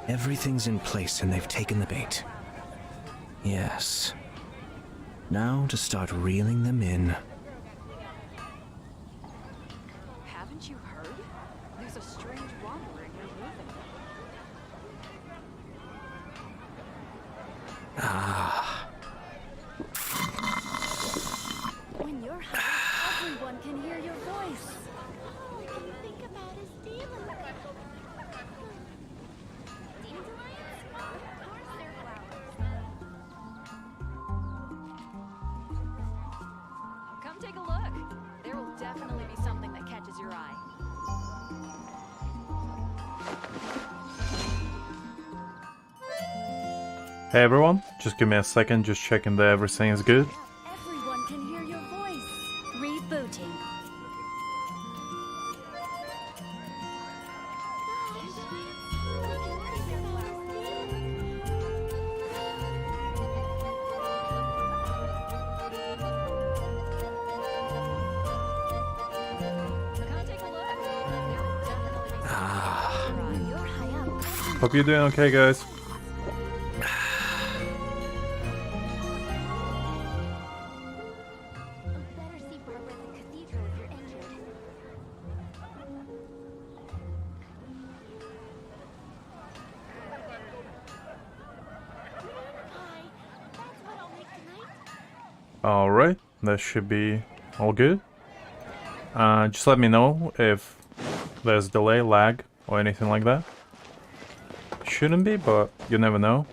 Everything's in place and they've taken the bait. Yes. Now to start reeling them in. Haven't you heard? There's a strange wanderer here moving. Ah. When you're high, everyone can hear your voice. All I can think about is demons. Dandelions? Of course they're flowers. Come take a look. There will definitely be something that catches your eye. Hey everyone, just give me a second, just checking that everything is good. Everyone can hear your voice. Rebooting. Come take a look. There will definitely be something that catches your eye. When you're high up, Hope you're doing okay, guys. better see Barbara at the cathedral if you're injured. Hi, that's what I'll make tonight. Alright, that should be all good. Just let me know if there's delay, lag, or anything like that. Shouldn't be, but you never know.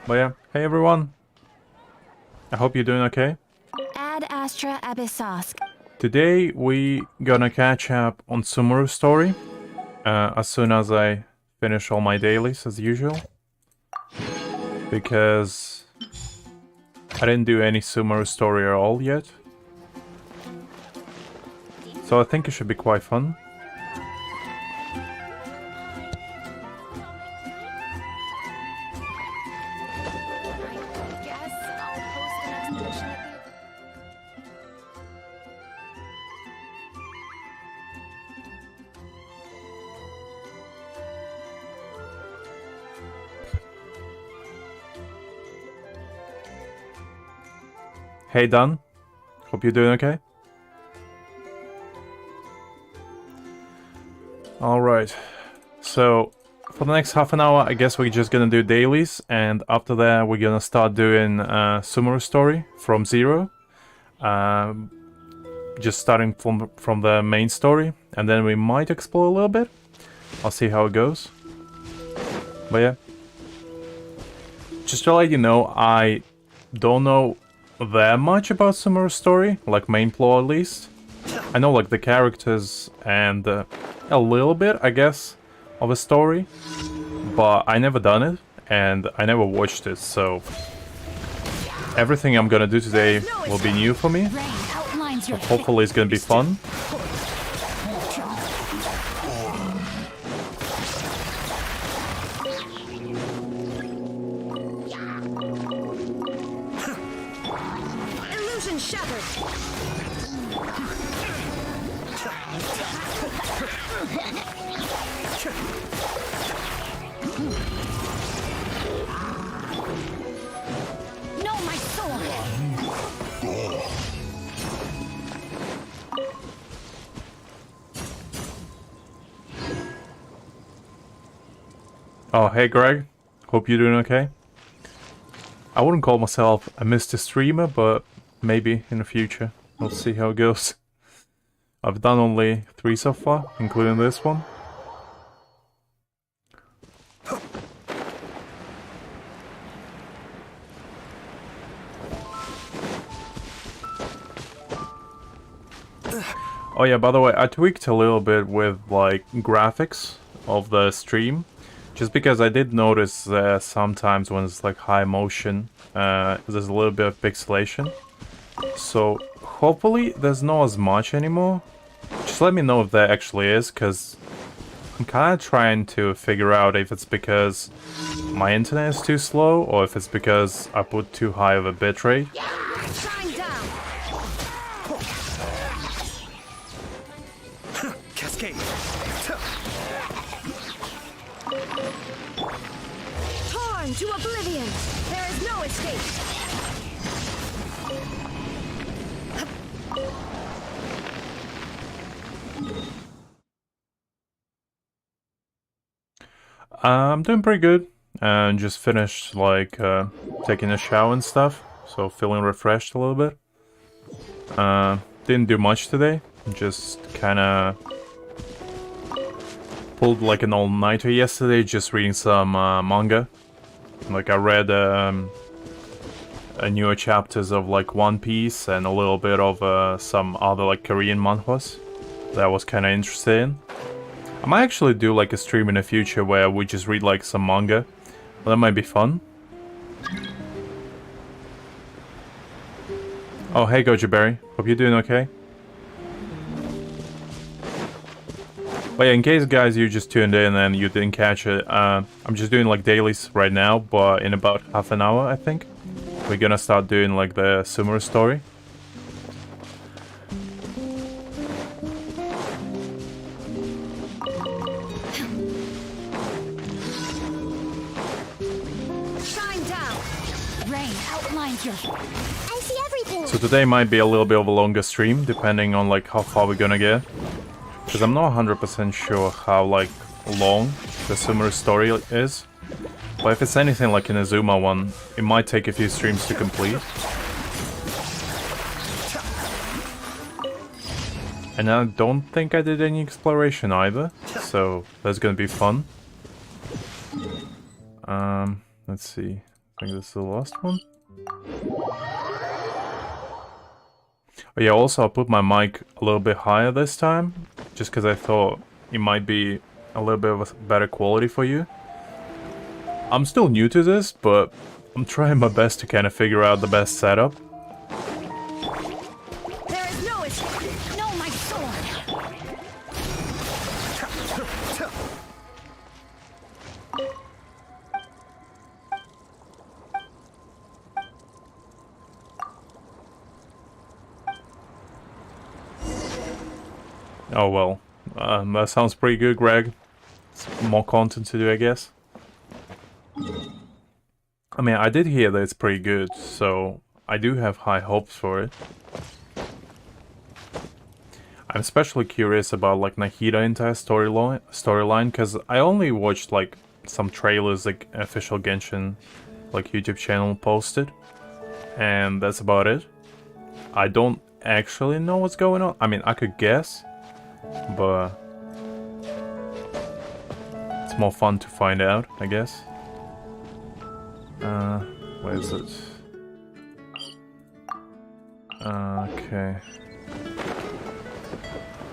But yeah, hey everyone. I hope you're doing okay. Ad Astra Abyssosk. Today we gonna catch up on Sumeru story. As soon as I finish all my dailies as usual. Because I didn't do any Sumeru story at all yet. So I think it should be quite fun. I guess I'll post an expedition at the... Hey Dan, hope you're doing okay. Alright, so for the next half an hour I guess we're just gonna do dailies, and after that we're gonna start doing Sumeru story from zero. Just starting from the main story, and then we might explore a little bit. I'll see how it goes. But yeah. Just to let you know, I don't know that much about Sumeru's story, like main plot at least. I know like the characters and a little bit, I guess, of a story, but I never done it and I never watched it, so everything I'm gonna do today will be new for me. So hopefully it's gonna be fun. Illusion shattered! No, my sword! Oh, hey Greg. Hope you're doing okay. I wouldn't call myself a Mr. Streamer, but maybe in the future. We'll see how it goes. I've done only 3 so far, including this one. Oh yeah, by the way, I tweaked a little bit with like graphics of the stream, just because I did notice that sometimes when it's like high motion, there's a little bit of pixelation. So hopefully there's not as much anymore. Just let me know if there actually is, because I'm kind of trying to figure out if it's because my internet is too slow or if it's because I put too high of a bitrate. Shine down! Cascade. to oblivion! There is no escape! I'm doing pretty good, and just finished like taking a shower and stuff, so feeling refreshed a little bit. Didn't do much today, just kind of pulled like an all-nighter yesterday, just reading some manga. Like I read newer chapters of like One Piece and a little bit of some other like Korean manhwas that I was kind of interested in. I might actually do like a stream in the future where we just read like some manga. Well, that might be fun. Oh, hey Goji Berry. Hope you're doing okay. But yeah, in case guys you just tuned in and you didn't catch it, I'm just doing like dailies right now, but in about half an hour I think we're gonna start doing like the Sumeru story. I see everything! So today might be a little bit of a longer stream, depending on like how far we're gonna get. Because I'm not 100% sure how like long the Sumeru story is. But if it's anything like an Azuma one, it might take a few streams to complete. And I don't think I did any exploration either, so that's gonna be fun. Let's see. I think this is the last one. Oh yeah, also I put my mic a little bit higher this time, just because I thought it might be a little bit of a better quality for you. I'm still new to this, but I'm trying my best to kind of figure out the best setup. There is no escape! No, my sword! Oh well, that sounds pretty good, Greg. It's more content to do, I guess. I mean, I did hear that it's pretty good, so I do have high hopes for it. I'm especially curious about like Nahida's entire storyline, because I only watched like some trailers like official Genshin like YouTube channel posted, and that's about it. I don't actually know what's going on. I mean, I could guess, but it's more fun to find out, I guess. Where is it? Okay.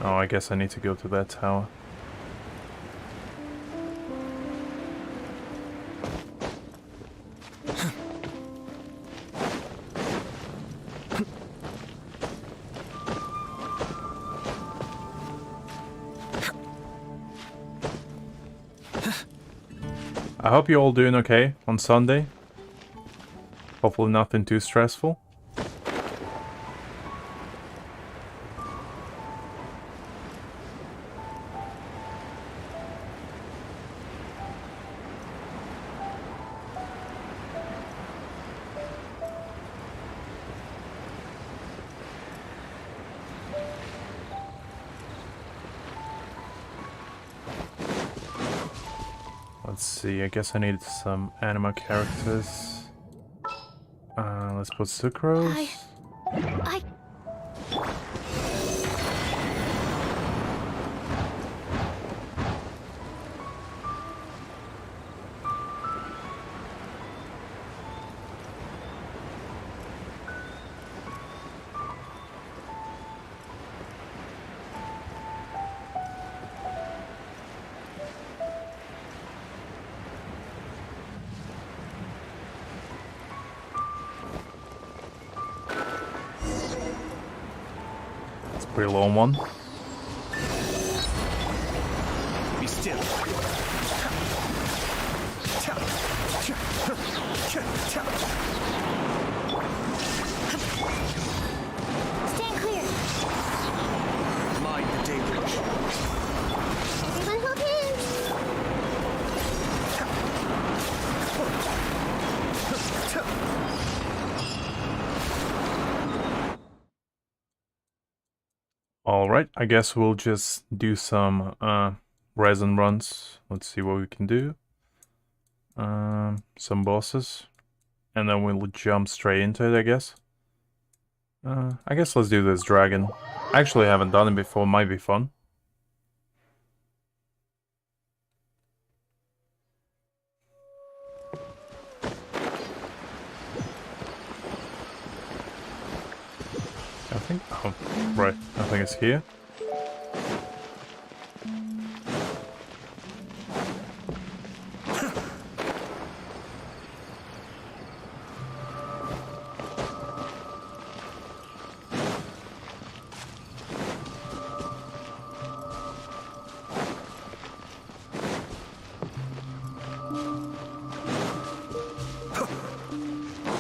Oh, I guess I need to go to that tower. I hope you're all doing okay on Sunday. Hopefully nothing too stressful. Let's see, I guess I need some anima characters. Let's put Sucrose. I... Pretty long one. Be still. Stand clear! Mind the daybreak. Everyone hold hands! Alright, I guess we'll just do some resin runs. Let's see what we can do. Some bosses. And then we'll jump straight into it, I guess. I guess let's do this dragon. I actually haven't done it before, might be fun. I think, oh, right, I think it's here.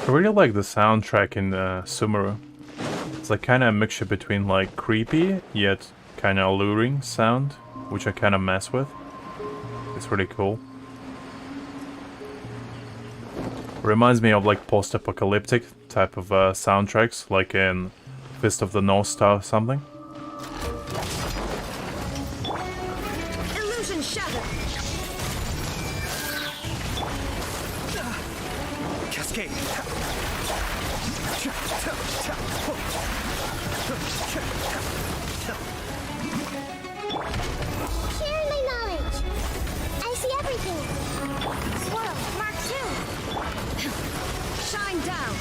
I really like the soundtrack in Sumeru. It's like kind of a mixture between like creepy yet kind of alluring sound, which I kind of mess with. It's really cool. Reminds me of like post-apocalyptic type of soundtracks, like in Fist of the North Star or something. Illusion shattered. Cascade. Share my knowledge. I see everything. Swirl, Mark 2. Shine down.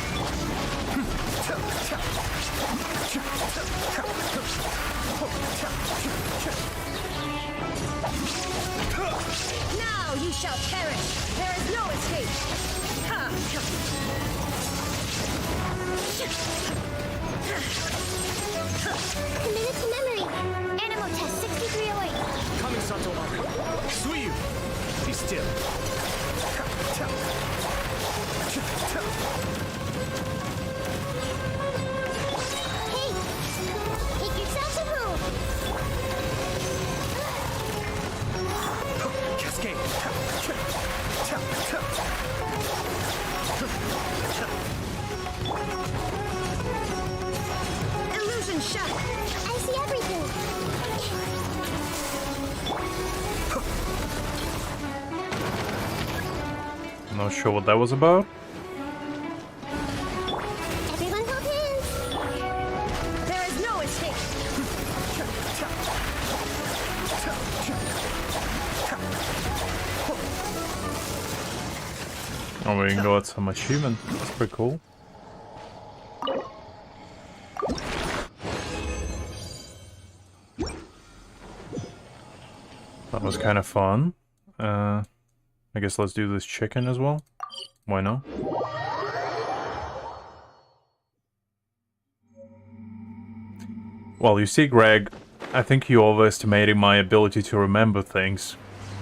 Now you shall perish. There is no escape. Committed to memory. Animal test 6308. Coming, Santomaru. Sumeru. Be still. Hey! Make yourselves at home. Cascade. Illusion shattered. I see everything. I'm not sure what that was about. Everyone hold hands. There is no escape. Oh, we can go at some achievement. That's pretty cool. That was kind of fun. I guess let's do this chicken as well. Why not? Well, you see, Greg, I think you're overestimating my ability to remember things.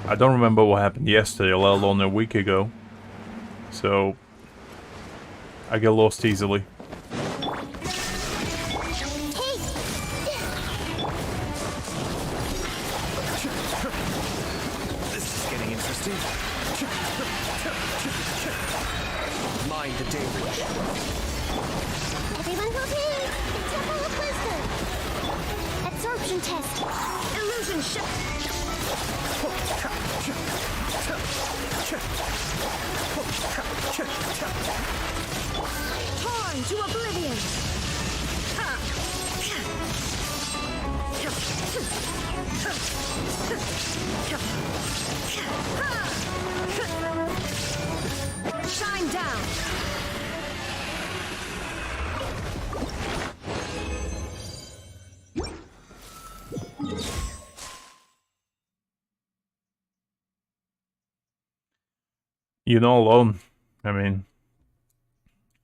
I don't remember what happened yesterday, let alone a week ago. So, I get lost easily. This is getting interesting. Mind the debris. Everyone hold hands. Temple of Wisdom. Absorption test. Illusion shattered. Torn to oblivion. Shine down. You're not alone. I mean,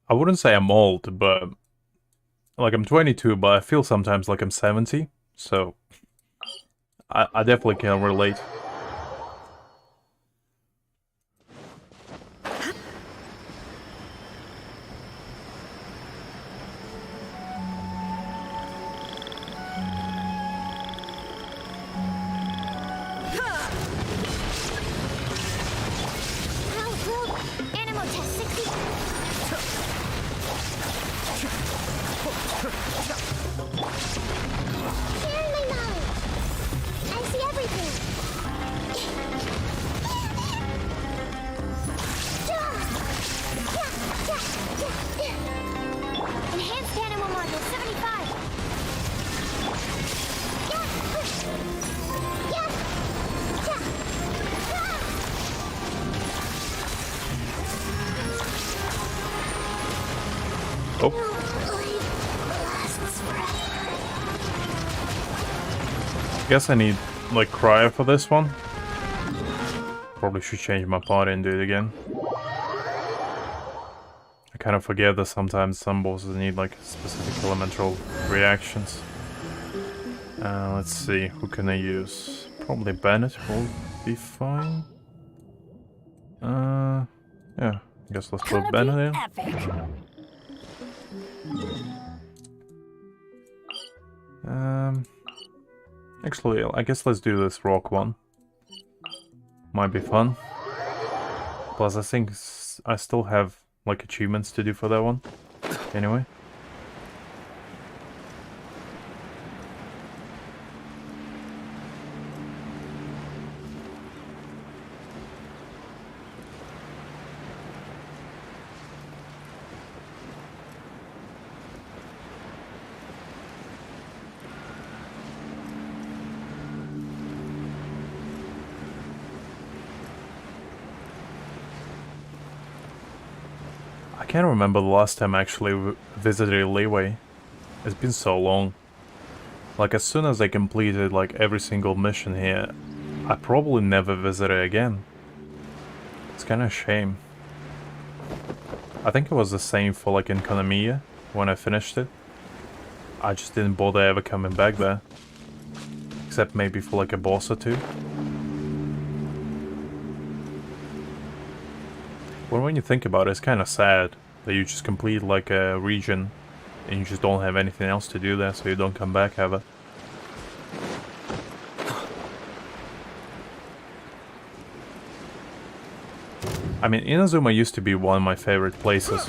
I wouldn't say I'm old, but like I'm 22, but I feel sometimes like I'm 70. So I definitely can relate. Animal test 60. Share Oh. Guess I need, like, Cryo for this one. Probably should change my party and do it again. I kind of forget that sometimes some bosses need, like, specific elemental reactions. Let's see, who can I use? Probably Bennett will be fine. Yeah, I guess let's put Bennett in. Actually, I guess let's do this rock one. Might be fun. Plus, I think I still have, like, achievements to do for that one. Anyway. I can't remember the last time I actually visited Leeway. It's been so long. Like, as soon as I completed, like, every single mission here, I probably never visited again. It's kinda a shame. I think it was the same for, like, in Konamiya, when I finished it. I just didn't bother ever coming back there. Except maybe for, like, a boss or two. Well, when you think about it, it's kinda sad that you just complete, like, a region and you just don't have anything else to do there, so you don't come back ever. I mean, Inazuma used to be one of my favorite places.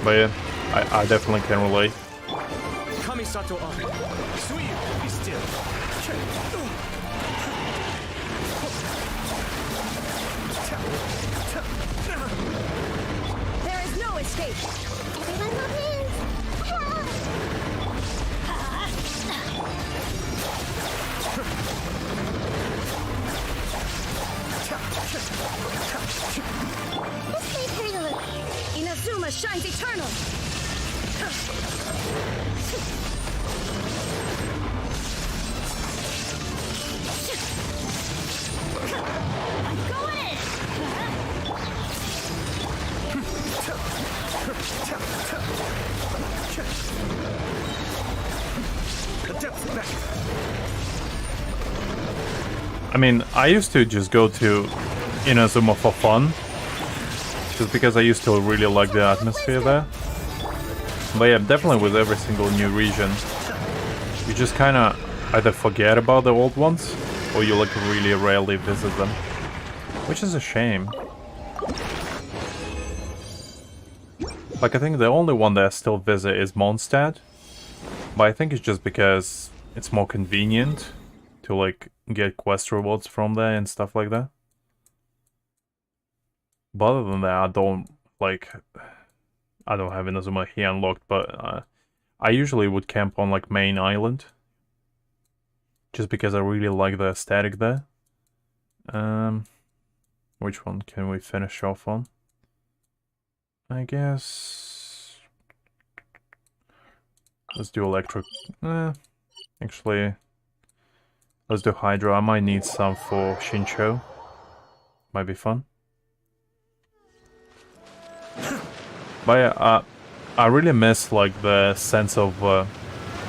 But yeah, I definitely can relate. There is no escape. Everyone move in. This may hurt a little. Inazuma shines eternal. I'm going in. I mean, I used to just go to Inazuma for fun. Just because I used to really like the atmosphere there. But yeah, definitely with every single new region, you just kinda either forget about the old ones, or you like really rarely visit them. Which is a shame. Like, I think the only one that I still visit is Mondstadt. But I think it's just because it's more convenient to, like, get quest rewards from there and stuff like that. But other than that, I don't have Inazuma here unlocked, but I usually would camp on, like, main island. Just because I really like the aesthetic there. Which one can we finish off on? I guess... let's do electric... actually... let's do Hydro. I might need some for Shincho. Might be fun. But yeah, I really miss, like, the sense of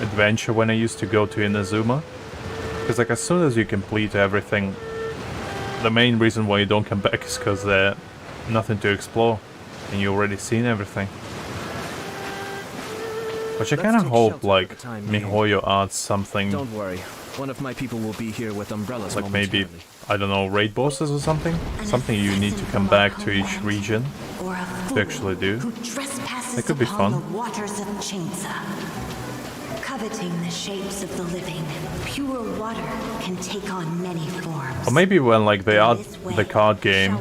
adventure when I used to go to Inazuma. Because, like, as soon as you complete everything, the main reason why you don't come back is because there's nothing to explore. And you already seen everything. Which I kind of hope, like, MiHoYo adds something. Don't worry, one of my people will be here with umbrellas. Like maybe, I don't know, raid bosses or something? Something you need to come back to each region to actually do. That could be fun. The waters of Chainsa. Coveting the shapes of the living, pure water can take on many forms. Or maybe when, like, they add the card game,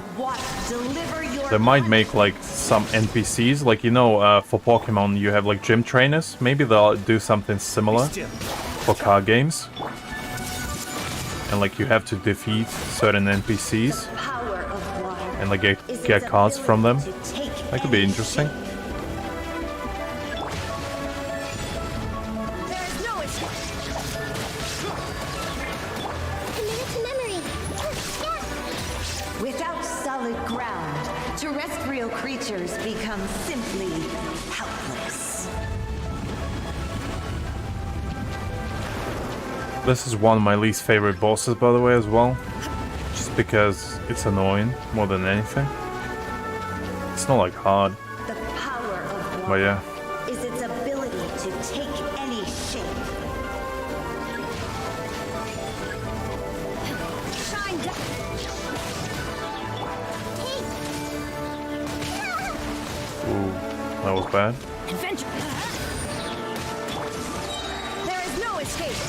they might make, like, some NPCs. Like, you know, for Pokemon you have, like, gym trainers. Maybe they'll do something similar for card games. And, like, you have to defeat certain NPCs and, like, get cards from them. That could be interesting. There's no escape. Committed to memory. Yeah. Without solid ground, terrestrial creatures become simply helpless. This is one of my least favorite bosses, by the way, as well. Just because it's annoying more than anything. It's not like hard, The power of but water yeah. is its ability to take any shape. Shine down. Ooh, that was bad. Adventure. There is no escape.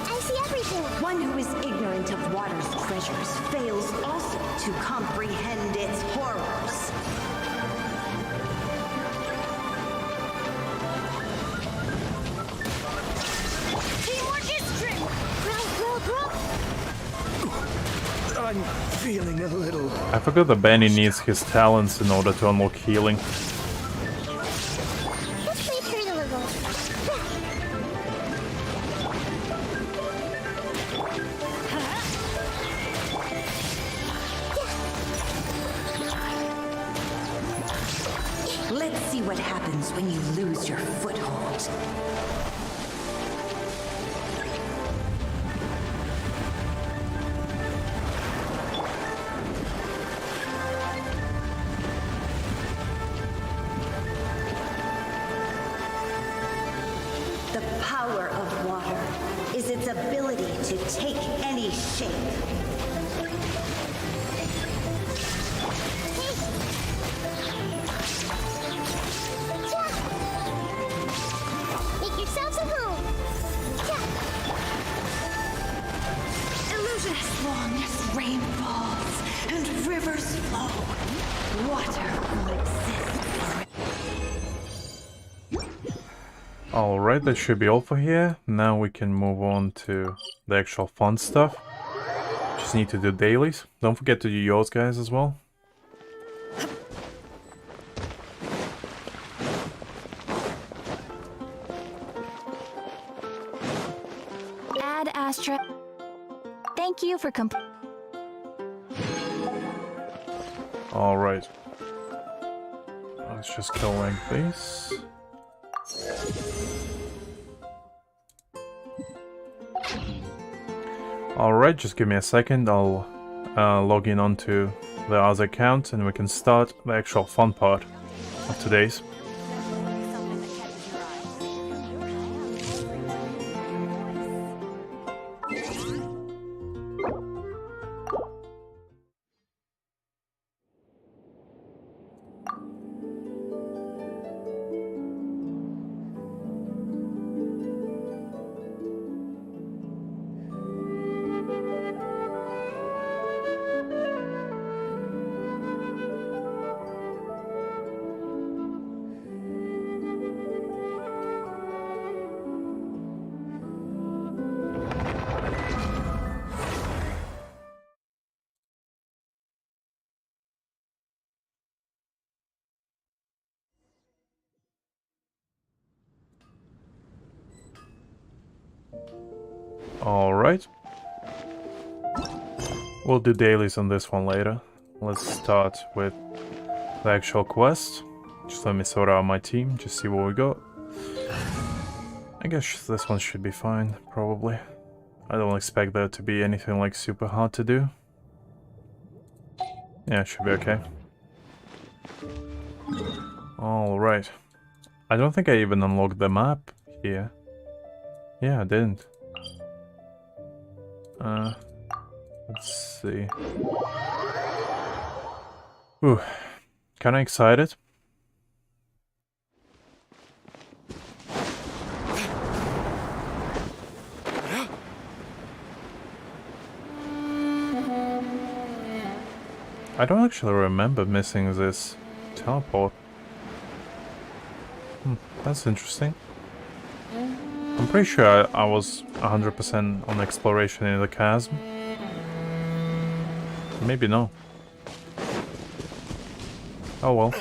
I see everything. One who is ignorant of water's treasures fails also to comprehend its horrors. Teamwork is strength. Grow. I'm feeling a little... I forgot that Benny needs his talents in order to unlock healing. Let's play turn a little. Let's see what happens when you lose your foothold. The power of water is its ability to take any shape. Make yourselves at home. Illusion as long as rain falls and rivers flow. Water will exist forever. Alright, that should be all for here. Now we can move on to the actual fun stuff. Just need to do dailies. Don't forget to do yours, guys, as well. Ad Astra. Thank you for Alright. Let's just go like this. Alright, just give me a second. I'll log in onto the other account and we can start the actual fun part of today's. Something that catches your eye. Alright. We'll do dailies on this one later. Let's start with the actual quest. Just let me sort out my team, just see what we got. I guess this one should be fine, probably. I don't expect there to be anything like super hard to do. Yeah, it should be okay. Alright. I don't think I even unlocked the map here. Yeah, I didn't. Let's see. Ooh, kinda excited. I don't actually remember missing this teleport. That's interesting. I'm pretty sure I was 100% on exploration in the chasm. Maybe no. Oh well.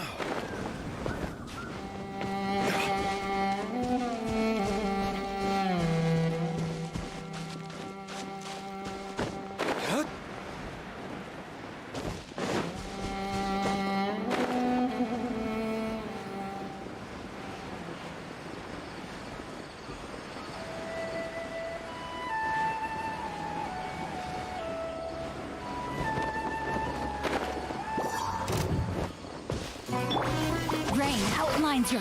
Rain outlines your...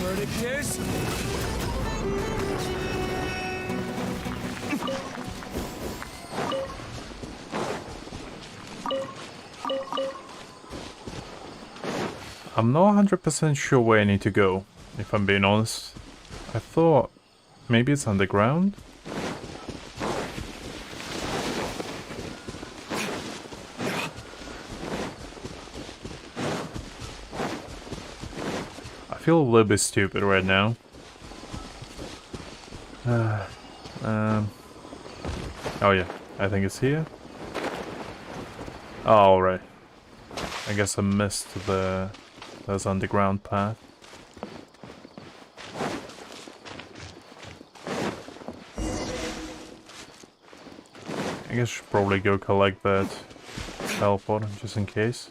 Verticus? I'm not 100% sure where I need to go, if I'm being honest. I thought maybe it's underground? I feel a little bit stupid right now. Oh yeah, I think it's here. Oh, right. I guess I missed those underground path. I guess I should probably go collect that teleport just in case.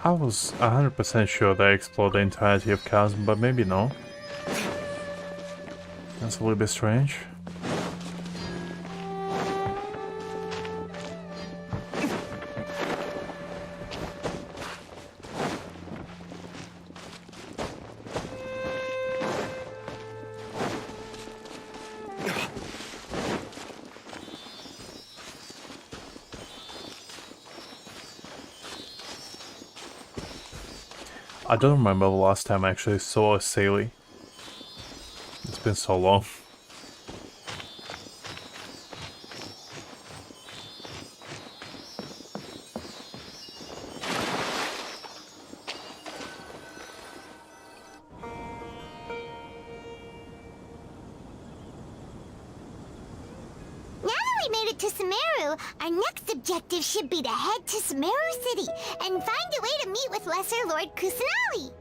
I was 100% sure they explored the entirety of Chasm, but maybe no. That's a little bit strange. I don't remember the last time I actually saw a Saley. It's been so long. Now that we made it to Sumeru, our next objective should be to head to Sumeru City and find a way to meet with Lesser Lord Kusanali.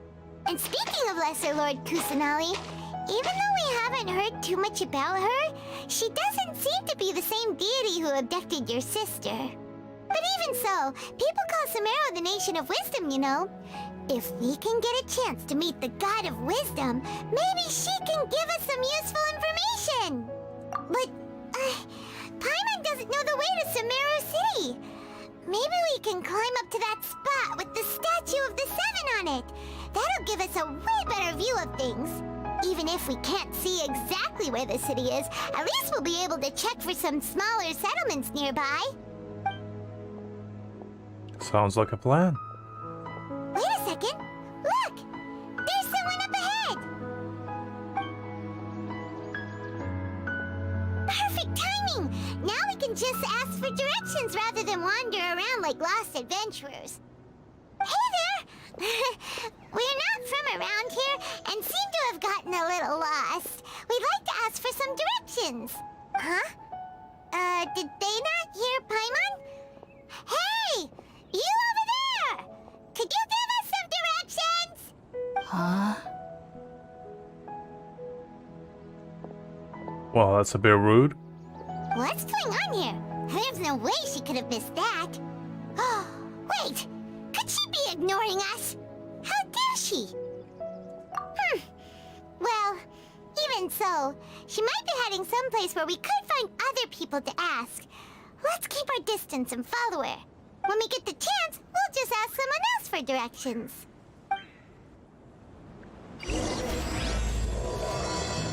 And speaking of Lesser Lord Kusanali, even though we haven't heard too much about her, she doesn't seem to be the same deity who abducted your sister. But even so, people call Sumeru the Nation of Wisdom, you know. If we can get a chance to meet the God of Wisdom, maybe she can give us some useful information. But, Paimon doesn't know the way to Sumeru City. Maybe we can climb up to that spot with the statue of the Seven on it. That'll give us a way better view of things. Even if we can't see exactly where the city is, at least we'll be able to check for some smaller settlements nearby. Sounds like a plan. Wait a second. Look! There's someone up ahead! Perfect timing! Now we can just ask for directions rather than wander around like lost adventurers. Hey there! We're not from around here and seem to have gotten a little lost. We'd like to ask for some directions. Huh? Did they not hear Paimon? Hey! You over there! Could you give us some directions? Huh? Well, that's a bit rude. What's going on here? There's no way she could have missed that. Oh, wait! Could she be ignoring us? How dare she? Well, even so, she might be heading someplace where we could find other people to ask. Let's keep our distance and follow her. When we get the chance, we'll just ask someone else for directions.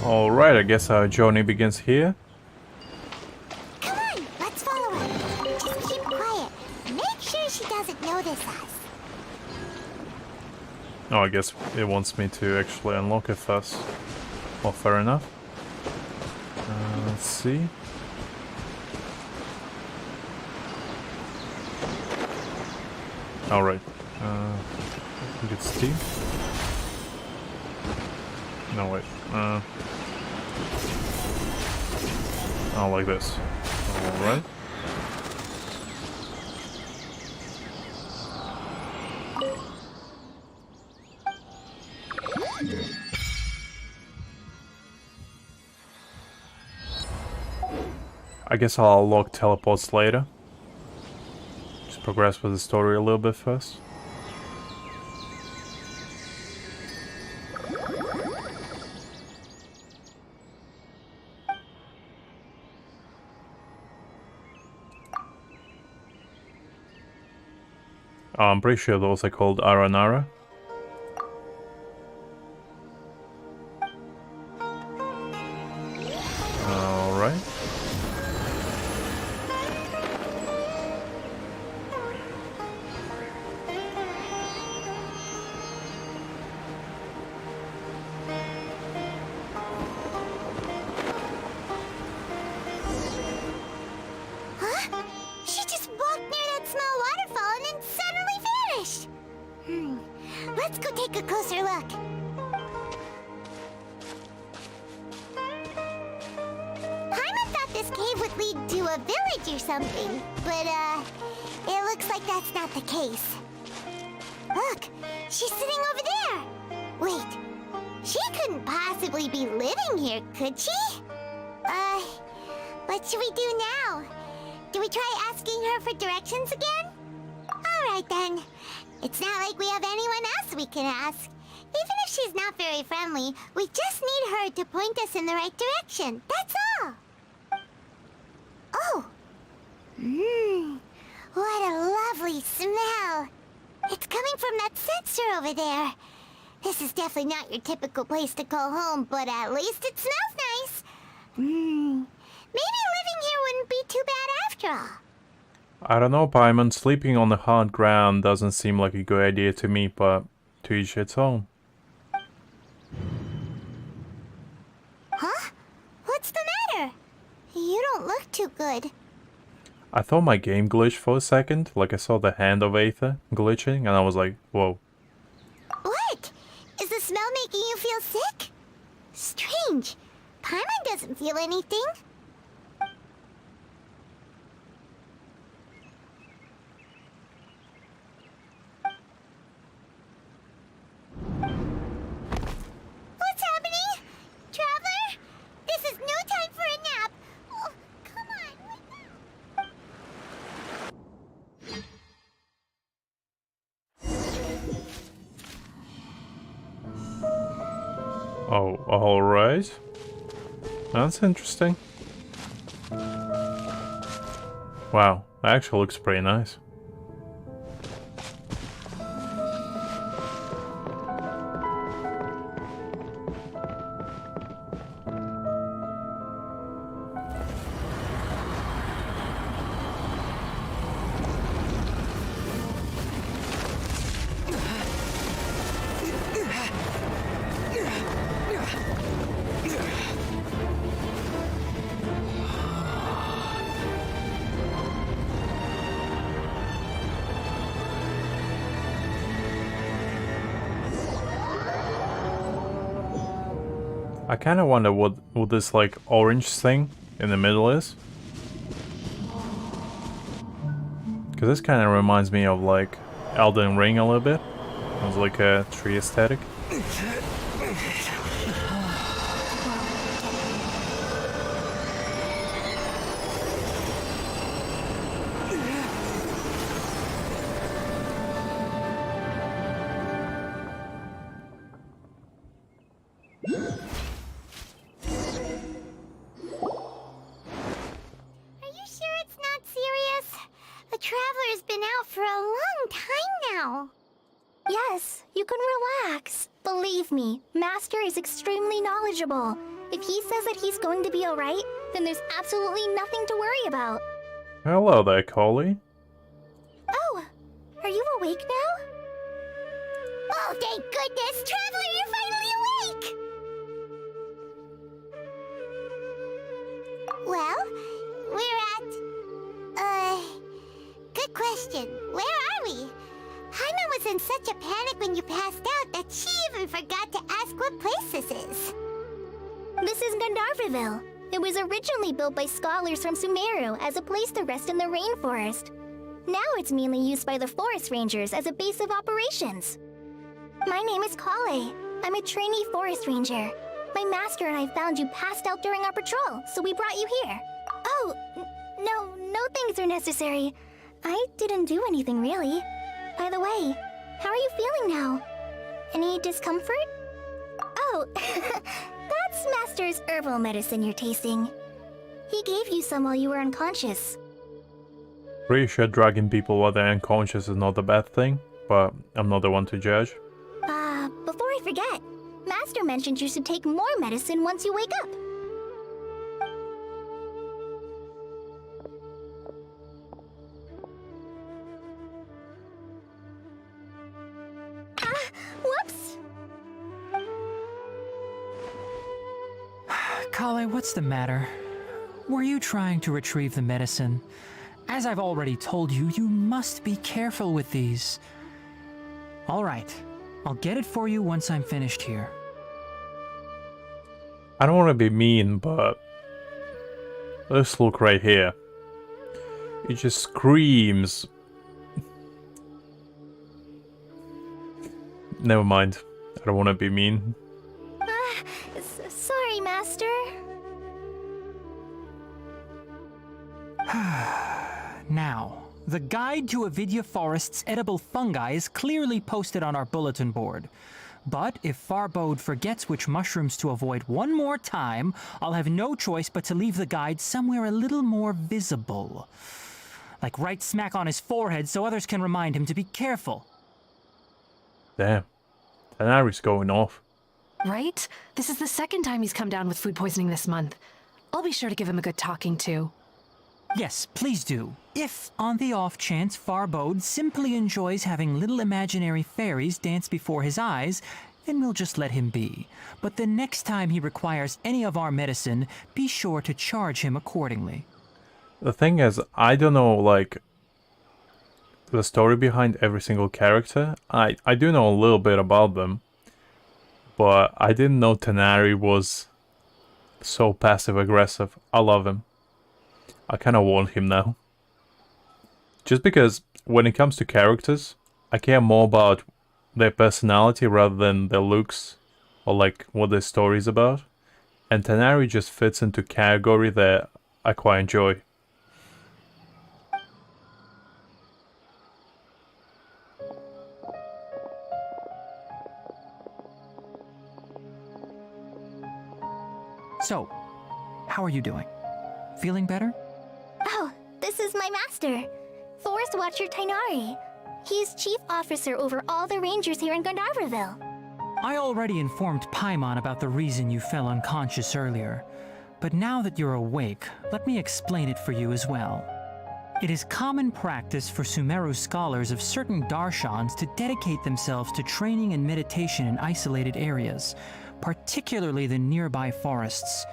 Alright, I guess our journey begins here. Come on, let's follow her. Just keep quiet. Make sure she doesn't notice us. Oh, I guess it wants me to actually unlock it first. Well, fair enough. Let's see. Alright. I think it's T. No, wait. Oh, like this. Alright. I guess I'll unlock teleports later. Just progress with the story a little bit first. Oh, I'm pretty sure those are called Aranara. Alright. Huh? She just walked near that small waterfall and then suddenly vanished. Let's go take a closer look. Paimon thought this cave would lead to a village or something, but it looks like that's not the case. Look, she's sitting over there. Wait, she couldn't possibly be living here, could she? What should we do now? Do we try asking her for directions again? Alright then. It's not like we have anyone else we can ask. Even if she's not very friendly, we just need her to point us in the right direction. That's all. Oh. What a lovely smell. It's coming from that sensor over there. This is definitely not your typical place to call home, but at least it smells nice. Maybe living here wouldn't be too bad after all. I don't know, Paimon. Sleeping on the hard ground doesn't seem like a good idea to me, but to each its own. Huh? What's the matter? You don't look too good. I thought my game glitched for a second, like I saw the hand of Aether glitching, and I was like, whoa. What? Is the smell making you feel sick? Strange. Paimon doesn't feel anything. What's happening? Traveler? This is no time for a nap. Oh, come on, wake up. Oh, alright. That's interesting. Wow, that actually looks pretty nice. I kind of wonder what this like orange thing in the middle is. Because this kind of reminds me of like Elden Ring a little bit. It was like a tree aesthetic. Are you sure it's not serious? The Traveler's been out for a long time now. Yes, you can relax. Believe me, Master is extremely knowledgeable. If he says that he's going to be alright, then there's absolutely nothing to worry about. Hello there, Collie. Oh, are you awake now? Oh, thank goodness! Traveler, you're finally awake! in such a panic when you passed out that she even forgot to ask what place this is. This is Gandharvaville. It was originally built by scholars from Sumeru as a place to rest in the rainforest. Now it's mainly used by the forest rangers as a base of operations. My name is Kale. I'm a trainee forest ranger. My master and I found you passed out during our patrol, so we brought you here. Oh, no thanks are necessary. I didn't do anything really. By the way, how are you feeling now? Any discomfort? Oh, that's Master's herbal medicine you're tasting. He gave you some while you were unconscious. Pretty sure dragging people while they're unconscious is not a bad thing, but I'm not the one to judge. Before I forget, Master mentioned you should take more medicine once you wake up. Whoops! Kale, what's the matter? Were you trying to retrieve the medicine? As I've already told you, you must be careful with these. All right, I'll get it for you once I'm finished here. I don't want to be mean, but let's look right here. It just screams. Never mind. I don't want to be mean. Sorry, Master. Now, the guide to Avidya Forest's edible fungi is clearly posted on our bulletin board. But if Farbode forgets which mushrooms to avoid one more time, I'll have no choice but to leave the guide somewhere a little more visible. Like right smack on his forehead so others can remind him to be careful. Damn. Tanari's going off. Right? This is the second time he's come down with food poisoning this month. I'll be sure to give him a good talking to. Yes, please do. If, on the off chance, Farbode simply enjoys having little imaginary fairies dance before his eyes, then we'll just let him be. But the next time he requires any of our medicine, be sure to charge him accordingly. The thing is, I don't know, like, the story behind every single character. I do know a little bit about them, but I didn't know Tanari was so passive-aggressive. I love him. I kind of want him now. Just because when it comes to characters, I care more about their personality rather than their looks or like what their story is about. And Tanari just fits into category that I quite enjoy. So, how are you doing? Feeling better? Oh, this is my master, Forest Watcher Tainari. He's chief officer over all the rangers here in Gandharvaville. I already informed Paimon about the reason you fell unconscious earlier, but now that you're awake, let me explain it for you as well. It is common practice for Sumeru scholars of certain darshans to dedicate themselves to training and meditation in isolated areas, particularly the nearby forests.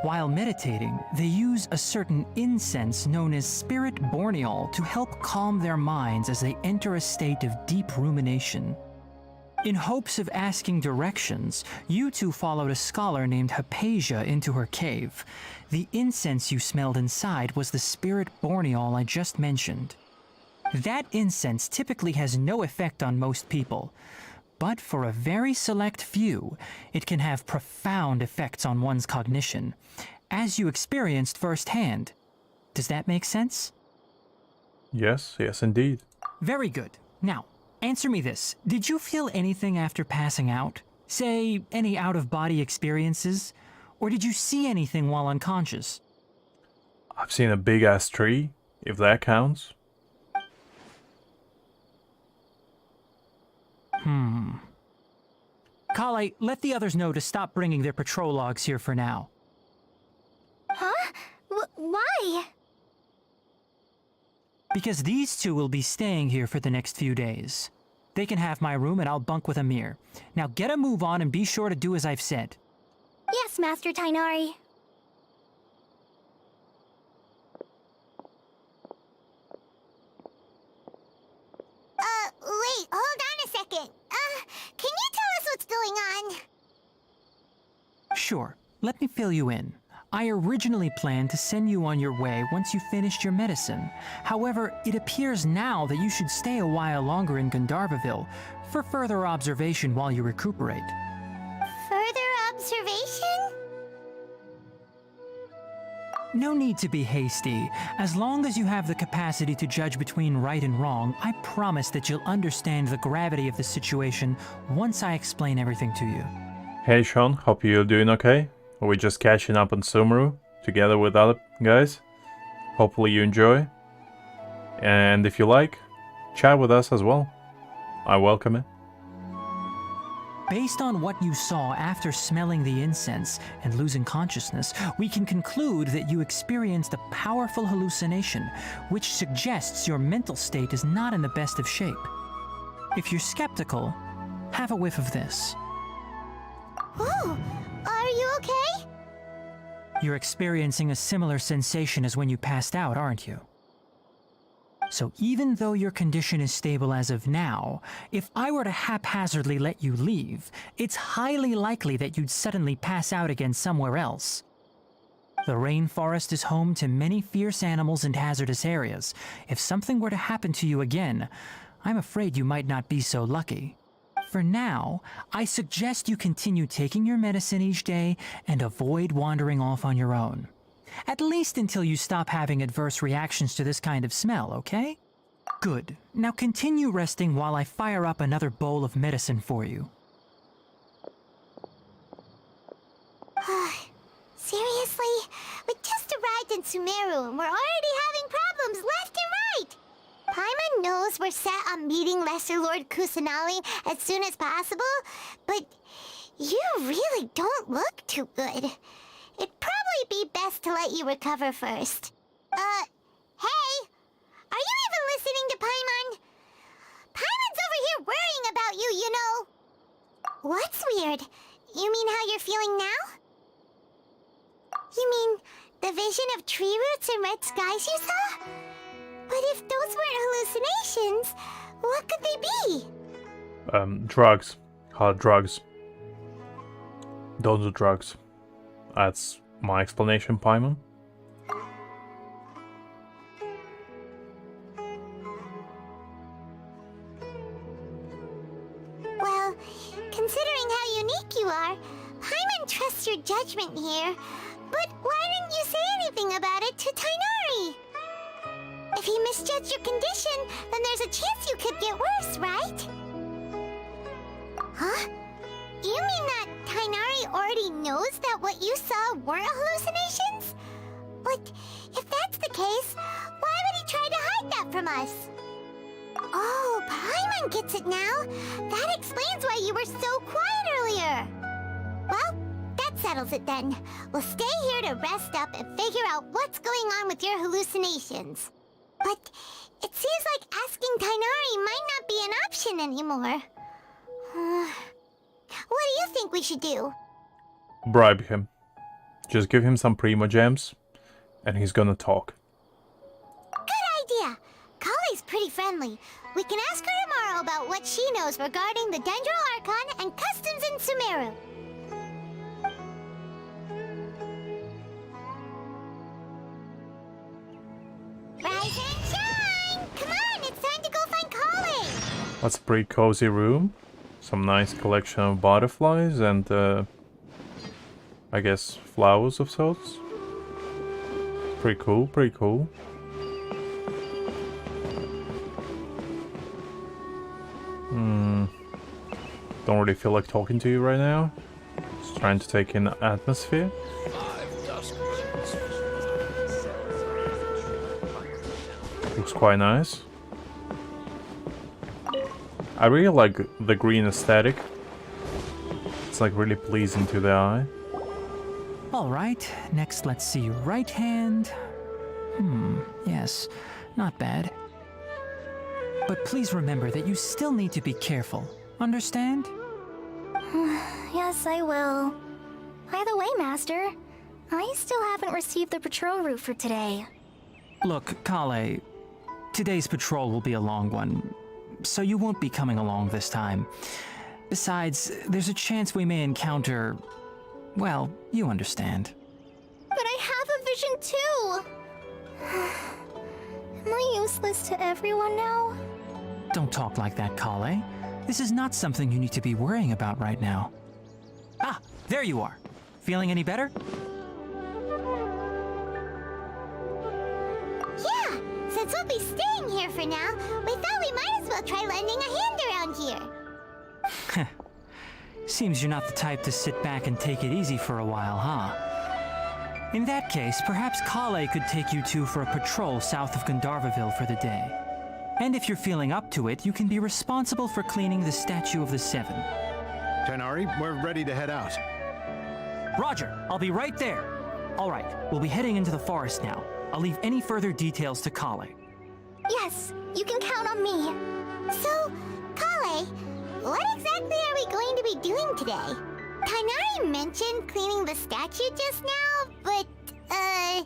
While meditating, they use a certain incense known as spirit borneol to help calm their minds as they enter a state of deep rumination. In hopes of asking directions, you two followed a scholar named Hypatia into her cave. The incense you smelled inside was the spirit borneol I just mentioned. That incense typically has no effect on most people, but for a very select few, it can have profound effects on one's cognition, as you experienced firsthand. Does that make sense? Yes, yes indeed. Very good. Now, answer me this. Did you feel anything after passing out? Say, any out-of-body experiences? Or did you see anything while unconscious? I've seen a big-ass tree, if that counts. Kale, let the others know to stop bringing their patrol logs here for now. Huh? Why? Because these two will be staying here for the next few days. They can have my room and I'll bunk with Amir. Now get a move on and be sure to do as I've said. Yes, Master Tainari. Wait, hold on a second. Can you tell us what's going on? Sure, let me fill you in. I originally planned to send you on your way once you finished your medicine. However, it appears now that you should stay a while longer in Gandharvaville for further observation while you recuperate. Further observation? No need to be hasty. As long as you have the capacity to judge between right and wrong, I promise that you'll understand the gravity of the situation once I explain everything to you. Hey Sean, hope you're doing okay. We're just catching up on Sumeru together with other guys. Hopefully you enjoy. And if you like, chat with us as well. I welcome it. Based on what you saw after smelling the incense and losing consciousness, we can conclude that you experienced a powerful hallucination, which suggests your mental state is not in the best of shape. If you're skeptical, have a whiff of this. Oh, are you okay? You're experiencing a similar sensation as when you passed out, aren't you? So even though your condition is stable as of now, if I were to haphazardly let you leave, it's highly likely that you'd suddenly pass out again somewhere else. The rainforest is home to many fierce animals and hazardous areas. If something were to happen to you again, I'm afraid you might not be so lucky. For now, I suggest you continue taking your medicine each day and avoid wandering off on your own. At least until you stop having adverse reactions to this kind of smell, okay? Good. Now continue resting while I fire up another bowl of medicine for you. Seriously? We just arrived in Sumeru and we're already having problems left and right! Paimon knows we're set on meeting Lesser Lord Kusanali as soon as possible, but you really don't look too good. It'd probably be best to let you recover first. Hey! Are you even listening to Paimon? Paimon's over here worrying about you, you know. What's weird? You mean how you're feeling now? You mean the vision of tree roots and red skies you saw? But if those weren't hallucinations, what could they be? Drugs. Hard drugs. Don't do drugs. That's my explanation, Paimon. Well, considering how unique you are, Paimon trusts your judgment here. But why didn't you say anything about it to Tainari? If he misjudged your condition, then there's a chance you could get worse, right? Huh? You mean that Tainari already knows that what you saw weren't hallucinations? But if that's the case, why would he try to hide that from us? Oh, Paimon gets it now. That explains why you were so quiet earlier. Well, that settles it then. We'll stay here to rest up and figure out what's going on with your hallucinations. But it seems like asking Tainari might not be an option anymore. What do you think we should do? Bribe him. Just give him some Primo Gems, and he's gonna talk. Good idea. Kale's pretty friendly. We can ask her tomorrow about what she knows regarding the Dendro Archon and customs in Sumeru. Rise and shine! Come on, it's time to go find Kale! That's a pretty cozy room. Some nice collection of butterflies and, I guess, flowers of sorts. Pretty cool, pretty cool. Don't really feel like talking to you right now. Just trying to take in the atmosphere. Looks quite nice. I really like the green aesthetic. It's like really pleasing to the eye. Alright, next let's see your right hand. Yes, not bad. But please remember that you still need to be careful. Understand? Yes, I will. By the way, Master, I still haven't received the patrol route for today. Look, Kale, today's patrol will be a long one. so you won't be coming along this time. Besides, there's a chance we may encounter... well, you understand. But I have a vision too! Am I useless to everyone now? Don't talk like that, Kale. This is not something you need to be worrying about right now. Ah, there you are. Feeling any better? Yeah, since we'll be staying here for now, we thought we might as well try lending a hand around here. Seems you're not the type to sit back and take it easy for a while, huh? In that case, perhaps Kale could take you two for a patrol south of Gandharvaville for the day. And if you're feeling up to it, you can be responsible for cleaning the Statue of the Seven. Tighnari, we're ready to head out. Roger, I'll be right there. All right, we'll be heading into the forest now. I'll leave any further details to Kale. Yes, you can count on me. So, Kale, what exactly are we going to be doing today? Tighnari mentioned cleaning the statue just now, but, that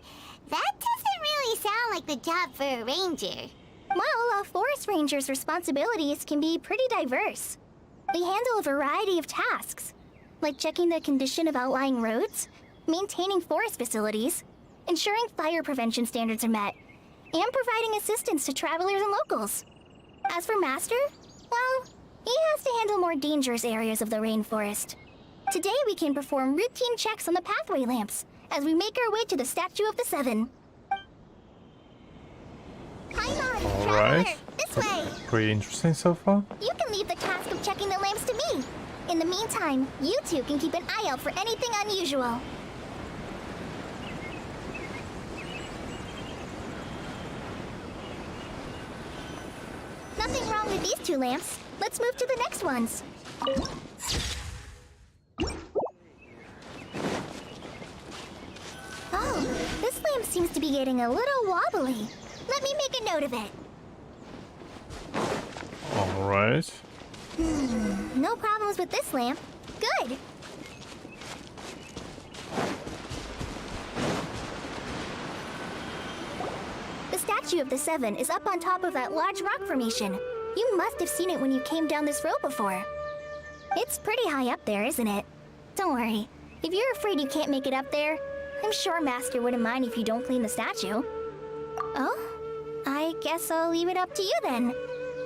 doesn't really sound like the job for a ranger. Well, a forest ranger's responsibilities can be pretty diverse. They handle a variety of tasks, like checking the condition of outlying roads, maintaining forest facilities, ensuring fire prevention standards are met, and providing assistance to travelers and locals. As for Master, well, he has to handle more dangerous areas of the rainforest. Today we can perform routine checks on the pathway lamps as we make our way to the Statue of the Seven. Paimon, Alright. traveler, this way! Pretty interesting so far. You can leave the task of checking the lamps to me. In the meantime, you two can keep an eye out for anything unusual. Nothing wrong with these two lamps. Let's move to the next ones. Oh, this lamp seems to be getting a little wobbly. Let me make a note of it. Alright. No problems with this lamp. Good. The Statue of the Seven is up on top of that large rock formation. You must have seen it when you came down this road before. It's pretty high up there, isn't it? Don't worry. If you're afraid you can't make it up there, I'm sure Master wouldn't mind if you don't clean the statue. Oh? I guess I'll leave it up to you then.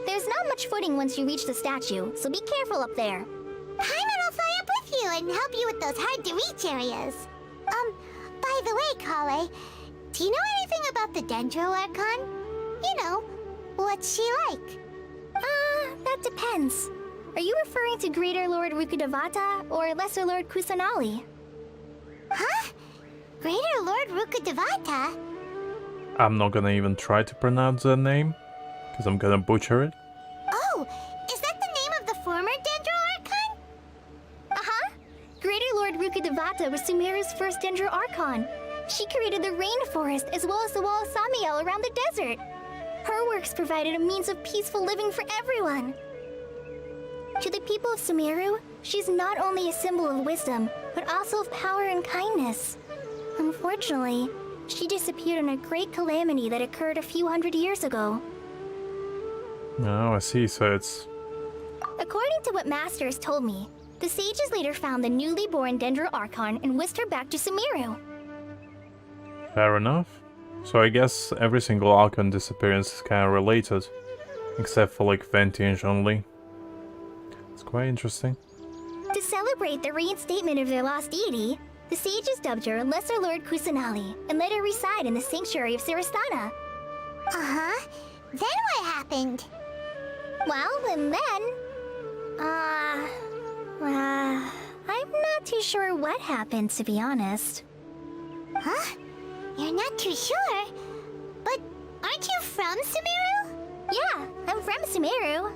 There's not much footing once you reach the statue, so be careful up there. Paimon will fly up with you and help you with those hard-to-reach areas. By the way, Kale, do you know anything about the Dendro Archon? You know, what's she like? That depends. Are you referring to Greater Lord Rukkhadevata or Lesser Lord Kusanali? Huh? Greater Lord Rukkhadevata? I'm not gonna even try to pronounce that name, because I'm gonna butcher it. Oh, is that the name of the former Dendro Archon? Uh-huh. Greater Lord Rukkhadevata was Sumeru's first Dendro Archon. She created the rainforest as well as the wall of Samiel around the desert. Her works provided a means of peaceful living for everyone. To the people of Sumeru, she's not only a symbol of wisdom, but also of power and kindness. Unfortunately, she disappeared in a great calamity that occurred a few hundred years ago. Oh, I see, so it's... According to what Master has told me, the sages later found the newly born Dendro Archon and whisked her back to Sumeru. fair enough. So I guess every single Archon disappearance is kind of related, except for like Ventiange only. It's quite interesting. To celebrate the reinstatement of their lost deity, the sages dubbed her Lesser Lord Kusanali and let her reside in the sanctuary of Sarastana. Uh-huh. Then what happened? Well, and then... I'm not too sure what happened, to be honest. Huh? You're not too sure? But aren't you from Sumeru? Yeah, I'm from Sumeru.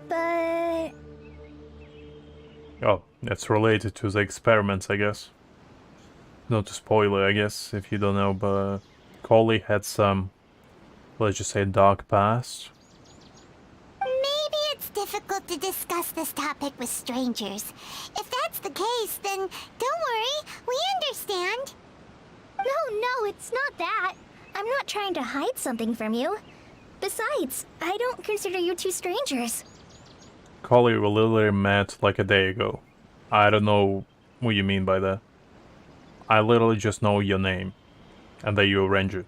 But... Oh, that's related to the experiments, I guess. Not to spoil it, I guess, if you don't know, but Collei had some, let's just say, dark past. Maybe it's difficult to discuss this topic with strangers. If that's the case, then don't worry, we understand. No, it's not that. I'm not trying to hide something from you. Besides, I don't consider you two strangers. Collie, we literally met like a day ago. I don't know what you mean by that. I literally just know your name. And that you're a ranger.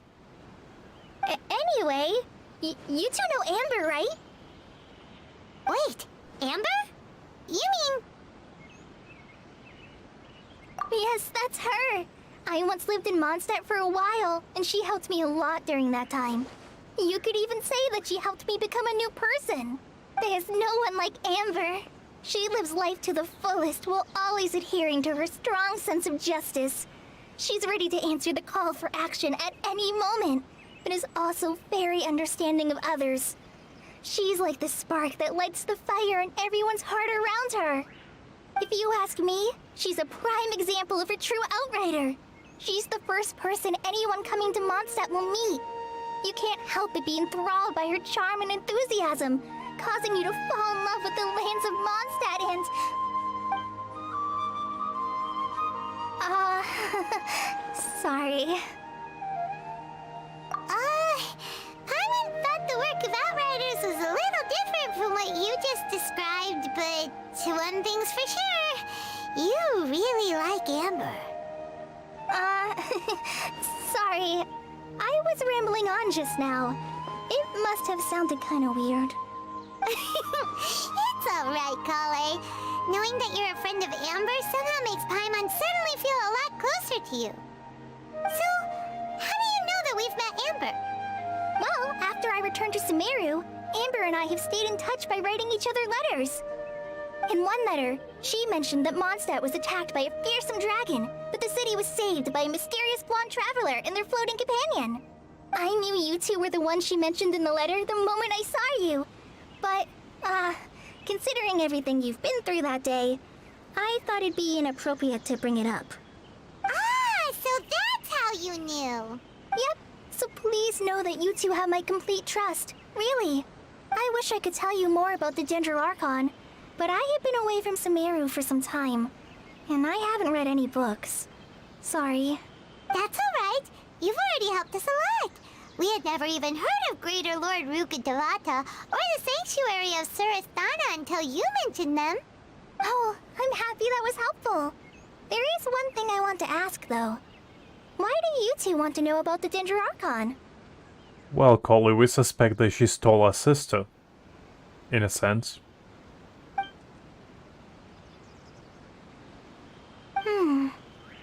Anyway, you two know Amber, right? Wait, Amber? You mean... Yes, that's her. I once lived in Mondstadt for a while, and she helped me a lot during that time. You could even say that she helped me become a new person. There's no one like Amber. She lives life to the fullest while always adhering to her strong sense of justice. She's ready to answer the call for action at any moment, but is also very understanding of others. She's like the spark that lights the fire in everyone's heart around her. If you ask me, she's a prime example of a true outrider. She's the first person anyone coming to Mondstadt will meet. You can't help but be enthralled by her charm and enthusiasm, causing you to fall in love with the lands of Mondstadt and... sorry. Paimon thought the work of Outriders was a little different from what you just described, but one thing's for sure, you really like Amber. Sorry. I was rambling on just now. It must have sounded kind of weird. It's alright, Kale. Knowing that you're a friend of Amber somehow makes Paimon suddenly feel a lot closer to you. So, how do you know that we've met Amber? Well, after I returned to Sumeru, Amber and I have stayed in touch by writing each other letters. In one letter, she mentioned that Mondstadt was attacked by a fearsome dragon, but the city was saved by a mysterious blonde traveler and their floating companion. I knew you two were the ones she mentioned in the letter the moment I saw you. But, considering everything you've been through that day, I thought it'd be inappropriate to bring it up. Ah, so that's how you knew. Yep, so please know that you two have my complete trust. Really. I wish I could tell you more about the Gender Archon, but I have been away from Sumeru for some time, and I haven't read any books. Sorry. That's alright. You've already helped us a lot. We had never even heard of Greater Lord Rukkhadevata or the Sanctuary of Surasthana until you mentioned them. Oh, I'm happy that was helpful. There is one thing I want to ask, though. Why do you two want to know about the Gender Archon? Well, Collie, we suspect that she stole our sister. In a sense.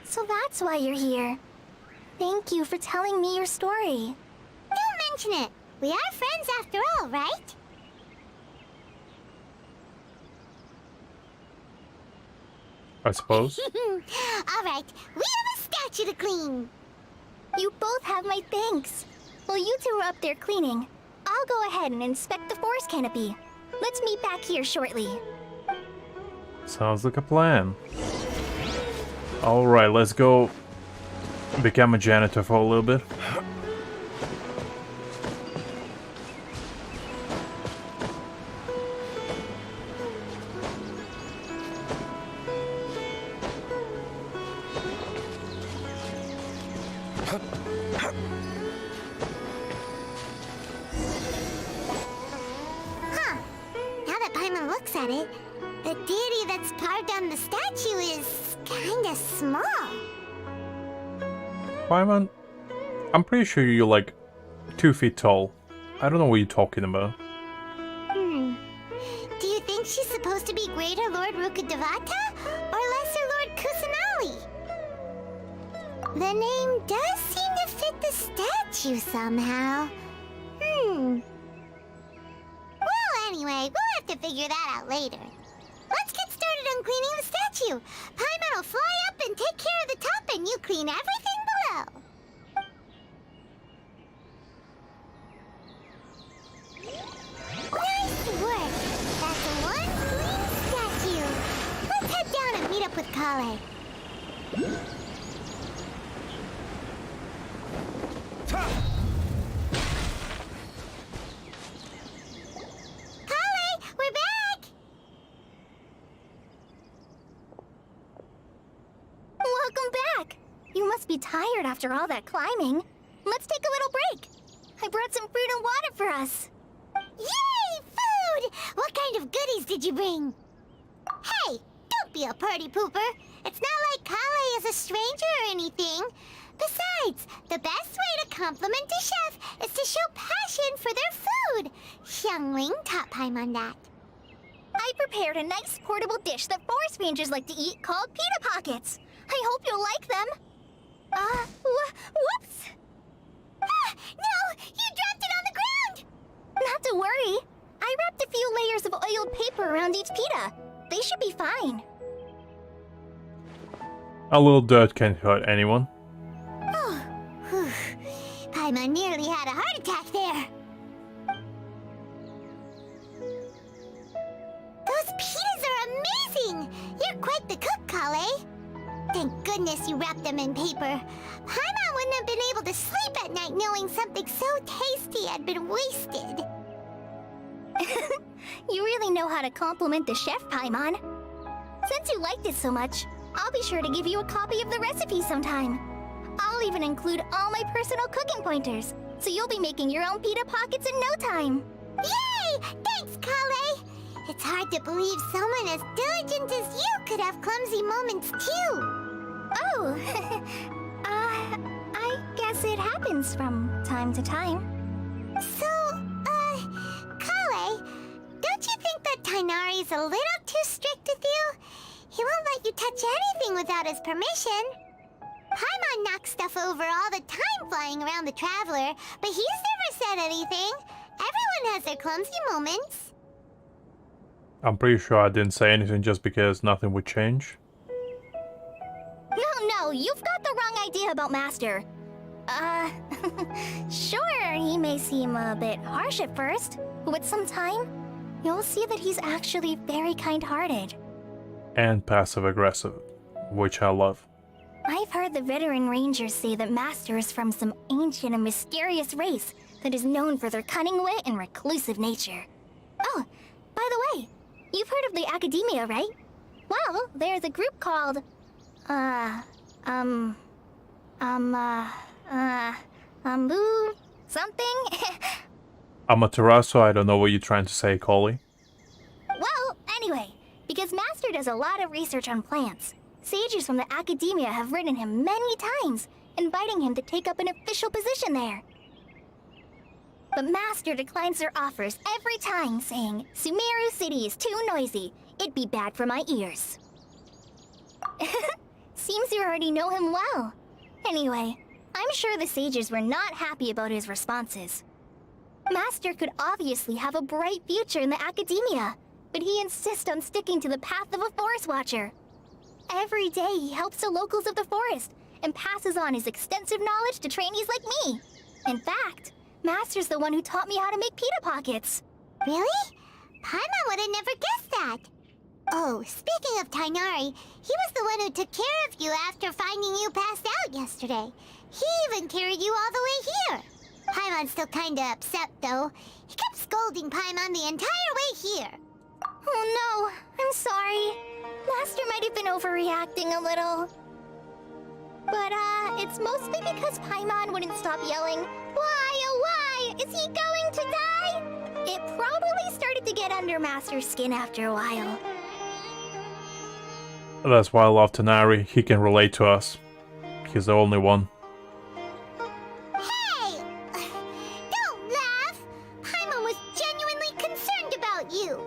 So that's why you're here. Thank you for telling me your story. Don't mention it. We are friends after all, right? I suppose. Alright, we have a statue to clean. You both have my thanks. While you two are up there cleaning, I'll go ahead and inspect the forest canopy. Let's meet back here shortly. Sounds like a plan. Alright, let's go become a janitor for a little bit. Huh. Now that Paimon looks at it, the deity that's carved on the statue is kinda small. Paimon, I'm pretty sure you're like 2 feet tall. I don't know what you're talking about. Do you think she's supposed to be Greater Lord Rukkhadevata or Lesser Lord Kusanali? The name does seem to fit the statue somehow. Well, anyway, we'll have to figure that out later. Let's get started on cleaning the statue. Paimon will fly up and take care of the top, and you clean everything below. Nice work. That's one clean statue. Let's head down and meet up with Kale. Kale, we're back. Welcome back. You must be tired after all that climbing. Let's take a little break. I brought some fruit and water for us. Yay, food! What kind of goodies did you bring? Hey, don't be a party pooper. It's not like Kale is a stranger or anything. Besides, the best way to compliment a chef is to show passion for their food. Xiangling taught Paimon that. I prepared a nice portable dish that forest rangers like to eat called pita pockets. I hope you'll like them. Whoops! Ah, no! You dropped it on the ground! Not to worry. I wrapped a few layers of oiled paper around each pita. They should be fine. A little dirt can't hurt anyone. Oh, whew. Paimon nearly had a heart attack there. Those pitas are amazing! You're quite the cook, Kale. Thank goodness you wrapped them in paper. Paimon wouldn't have been able to sleep at night knowing something so tasty had been wasted. You really know how to compliment the chef, Paimon. Since you liked it so much, I'll be sure to give you a copy of the recipe sometime. I'll even include all my personal cooking pointers, so you'll be making your own pita pockets in no time. Yay! Thanks, Kale! It's hard to believe someone as diligent as you could have clumsy moments too. Oh, I guess it happens from time to time. So, Kale, don't you think that Tainari's a little too strict with you? He won't let you touch anything without his permission. Paimon knocks stuff over all the time flying around the Traveler, but he's never said anything. Everyone has their clumsy moments. I'm pretty sure I didn't say anything just because nothing would change. No, you've got the wrong idea about Master. Sure, he may seem a bit harsh at first, but with some time, you'll see that he's actually very kind-hearted. And passive-aggressive, which I love. I've heard the veteran rangers say that Master is from some ancient and mysterious race that is known for their cunning wit and reclusive nature. Oh, by the way, you've heard of the Academia, right? Well, there's a group called... something? Amaterasu, I don't know what you're trying to say, Collie. Well, anyway, because Master does a lot of research on plants, sages from the Academia have written him many times, inviting him to take up an official position there. But Master declines their offers every time, saying, Sumeru City is too noisy. It'd be bad for my ears. Seems you already know him well. Anyway, I'm sure the sages were not happy about his responses. Master could obviously have a bright future in the Academia, but he insists on sticking to the path of a forest watcher. Every day he helps the locals of the forest and passes on his extensive knowledge to trainees like me. In fact, Master's the one who taught me how to make pita pockets. Really? Paimon would have never guessed that. Oh, speaking of Tainari, he was the one who took care of you after finding you passed out yesterday. He even carried you all the way here. Paimon's still kinda upset, though. He kept scolding Paimon the entire way here. Oh no, I'm sorry. Master might have been overreacting a little. But, it's mostly because Paimon wouldn't stop yelling, Why, oh why, is he going to die? It probably started to get under Master's skin after a while. That's why I love Tanari. He can relate to us. He's the only one. Hey! Don't laugh! Paimon was genuinely concerned about you.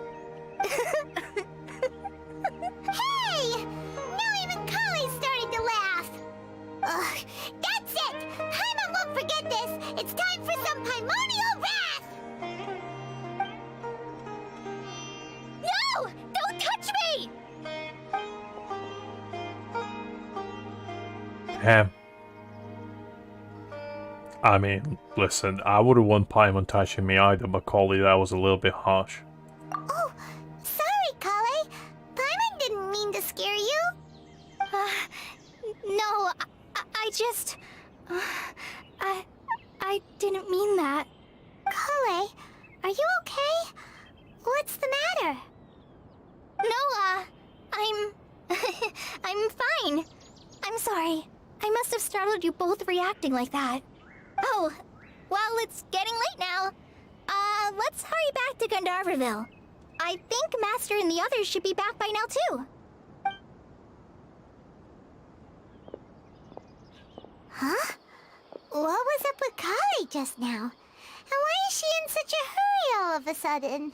Hey! Now even Kale's starting to laugh. Ugh, that's it! Paimon won't forget this! It's time for some Paimonial wrath! No! Don't touch me! I mean, listen, I wouldn't want Paimon touching me either, but Collie, that was a little bit harsh. Oh, sorry, Kale. Paimon didn't mean to scare you. No, I just... I didn't mean that. Kale, are you okay? What's the matter? No, I'm fine. I'm sorry. I must have startled you both reacting like that. Oh, Well, it's getting late now. Let's hurry back to Gandharville. I think Master and the others should be back by now, too. Huh? What was up with Kali just now? And why is she in such a hurry all of a sudden?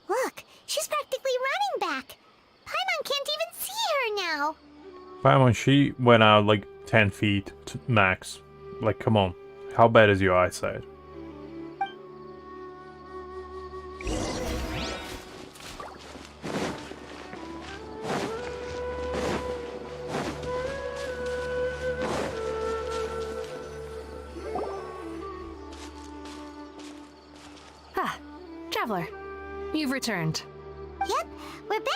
Look, she's practically running back. Paimon can't even see her now. Paimon, she went out like 10 feet max. Like, come on. How bad is your eyesight? Ah, Traveler. You've returned. Yep, we're back.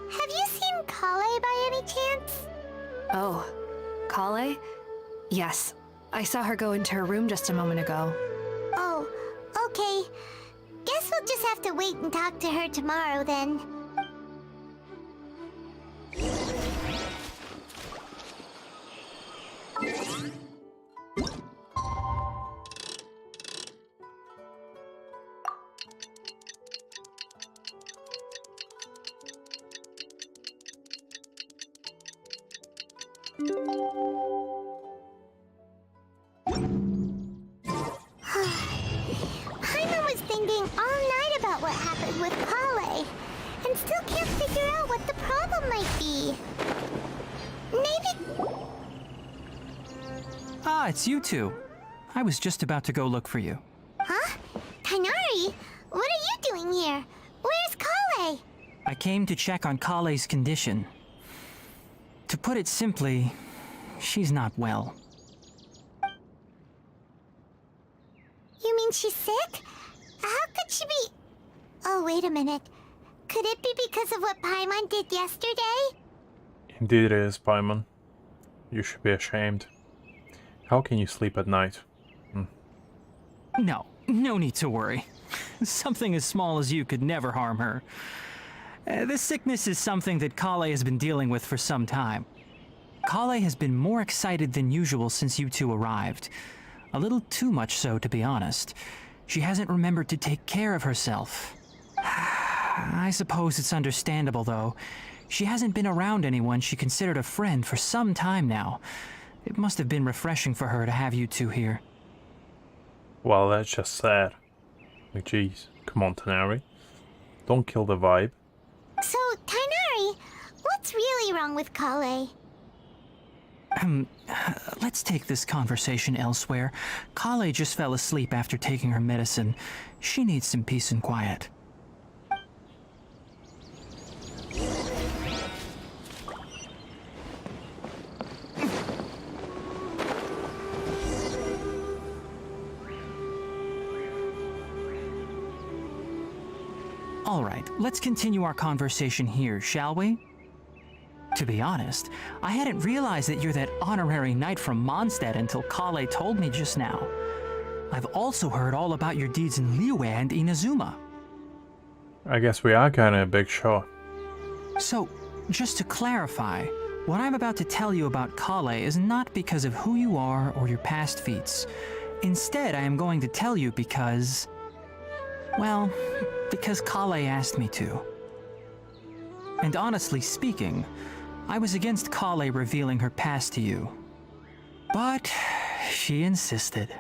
Have you seen Kale by any chance? Oh, Kale? Yes. I saw her go into her room just a moment ago. Oh, okay. Guess we'll just have to wait and talk to her tomorrow then. Paimon was thinking all night about what happened with Kale, and still can't figure out what the problem might be. Maybe... Ah, it's you two. I was just about to go look for you. Huh? Tainari? What are you doing here? Where's Kale? I came to check on Kale's condition. To put it simply, she's not well. You mean she's sick? How could she be... Oh, wait a minute. Could it be because of what Paimon did yesterday? Indeed it is, Paimon. You should be ashamed. How can you sleep at night? No need to worry. Something as small as you could never harm her. This sickness is something that Kale has been dealing with for some time. Kale has been more excited than usual since you two arrived. A little too much so, to be honest. She hasn't remembered to take care of herself. I suppose it's understandable, though. She hasn't been around anyone she considered a friend for some time now. It must have been refreshing for her to have you two here. Well, that's just sad. Like, jeez. Come on, Tanari. Don't kill the vibe. So, Tainari, what's really wrong with Kale? Let's take this conversation elsewhere. Kale just fell asleep after taking her medicine. She needs some peace and quiet. All right, let's continue our conversation here, shall we? To be honest, I hadn't realized that you're that honorary knight from Mondstadt until Kale told me just now. I've also heard all about your deeds in Liyue and Inazuma. I guess we are kind of a big shot. So, just to clarify, what I'm about to tell you about Kale is not because of who you are or your past feats. Instead, I am going to tell you because... well, because Kale asked me to. And honestly speaking, I was against Kale revealing her past to you. But she insisted,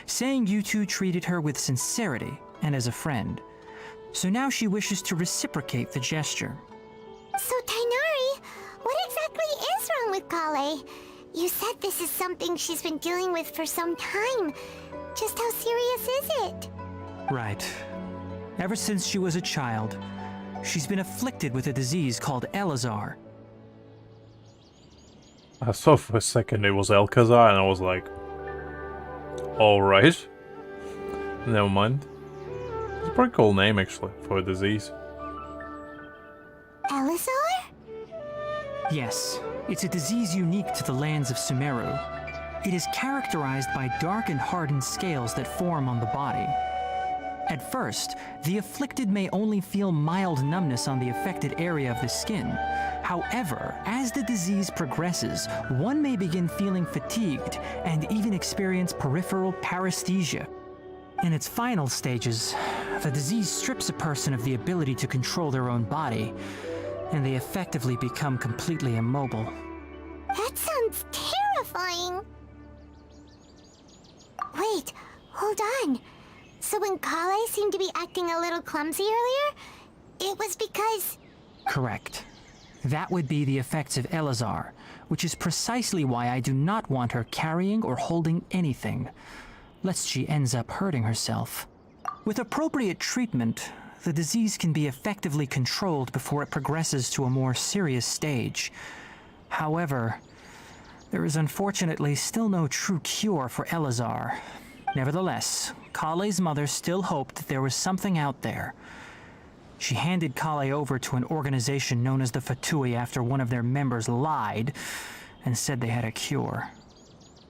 saying you two treated her with sincerity and as a friend. So now she wishes to reciprocate the gesture. So, Tainari, what exactly is wrong with Kale? You said this is something she's been dealing with for some time. Just how serious is it? Right. Ever since she was a child, she's been afflicted with a disease called Elazar. I thought for a second it was Alcazar and I was like... alright. Never mind. It's a pretty cool name actually for a disease. Elazar? Yes, it's a disease unique to the lands of Sumeru. It is characterized by dark and hardened scales that form on the body. At first, the afflicted may only feel mild numbness on the affected area of the skin. However, as the disease progresses, one may begin feeling fatigued and even experience peripheral paresthesia. In its final stages, the disease strips a person of the ability to control their own body, and they effectively become completely immobile. That sounds terrifying. Wait, hold on. So when Kale seemed to be acting a little clumsy earlier, it was because... Correct. That would be the effects of Elazar, which is precisely why I do not want her carrying or holding anything, lest she ends up hurting herself. With appropriate treatment, the disease can be effectively controlled before it progresses to a more serious stage. However, there is unfortunately still no true cure for Elazar. Nevertheless, Kale's mother still hoped that there was something out there. She handed Kale over to an organization known as the Fatui after one of their members lied and said they had a cure.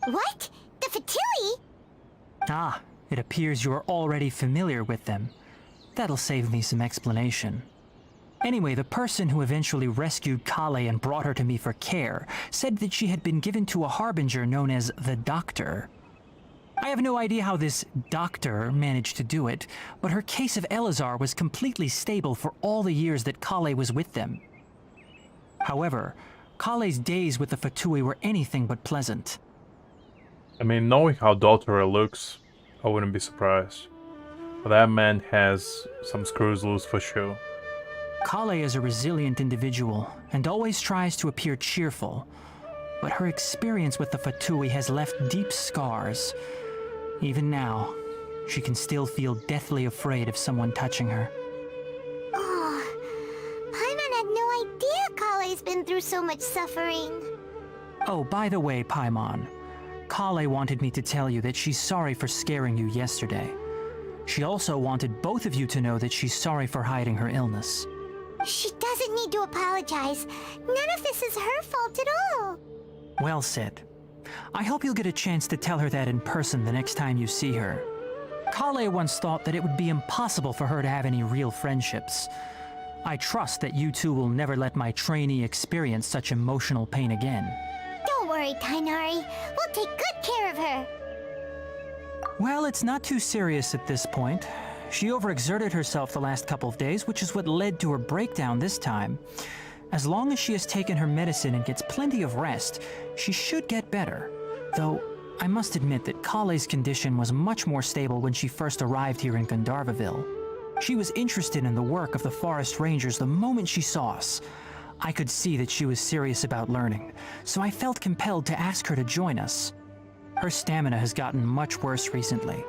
What? The Fatui? Ah, it appears you are already familiar with them. That'll save me some explanation. Anyway, the person who eventually rescued Kale and brought her to me for care said that she had been given to a harbinger known as the Doctor. I have no idea how this doctor managed to do it, but her case of Elazar was completely stable for all the years that Kale was with them. However, Kale's days with the Fatui were anything but pleasant. I mean, knowing how Dottore looks, I wouldn't be surprised. But that man has some screws loose for sure. Kale is a resilient individual and always tries to appear cheerful, but her experience with the Fatui has left deep scars. Even now, she can still feel deathly afraid of someone touching her. Oh, Paimon had no idea Kale's been through so much suffering. Oh, by the way, Paimon, Kale wanted me to tell you that she's sorry for scaring you yesterday. She also wanted both of you to know that she's sorry for hiding her illness. She doesn't need to apologize. None of this is her fault at all. Well said. I hope you'll get a chance to tell her that in person the next time you see her. Kale once thought that it would be impossible for her to have any real friendships. I trust that you two will never let my trainee experience such emotional pain again. Don't worry, Tainari. We'll take good care of her. Well, it's not too serious at this point. She overexerted herself the last couple of days, which is what led to her breakdown this time. As long as she has taken her medicine and gets plenty of rest, she should get better. Though, I must admit that Kale's condition was much more stable when she first arrived here in Gandharvaville. She was interested in the work of the forest rangers the moment she saw us. I could see that she was serious about learning, so I felt compelled to ask her to join us. Her stamina has gotten much worse recently.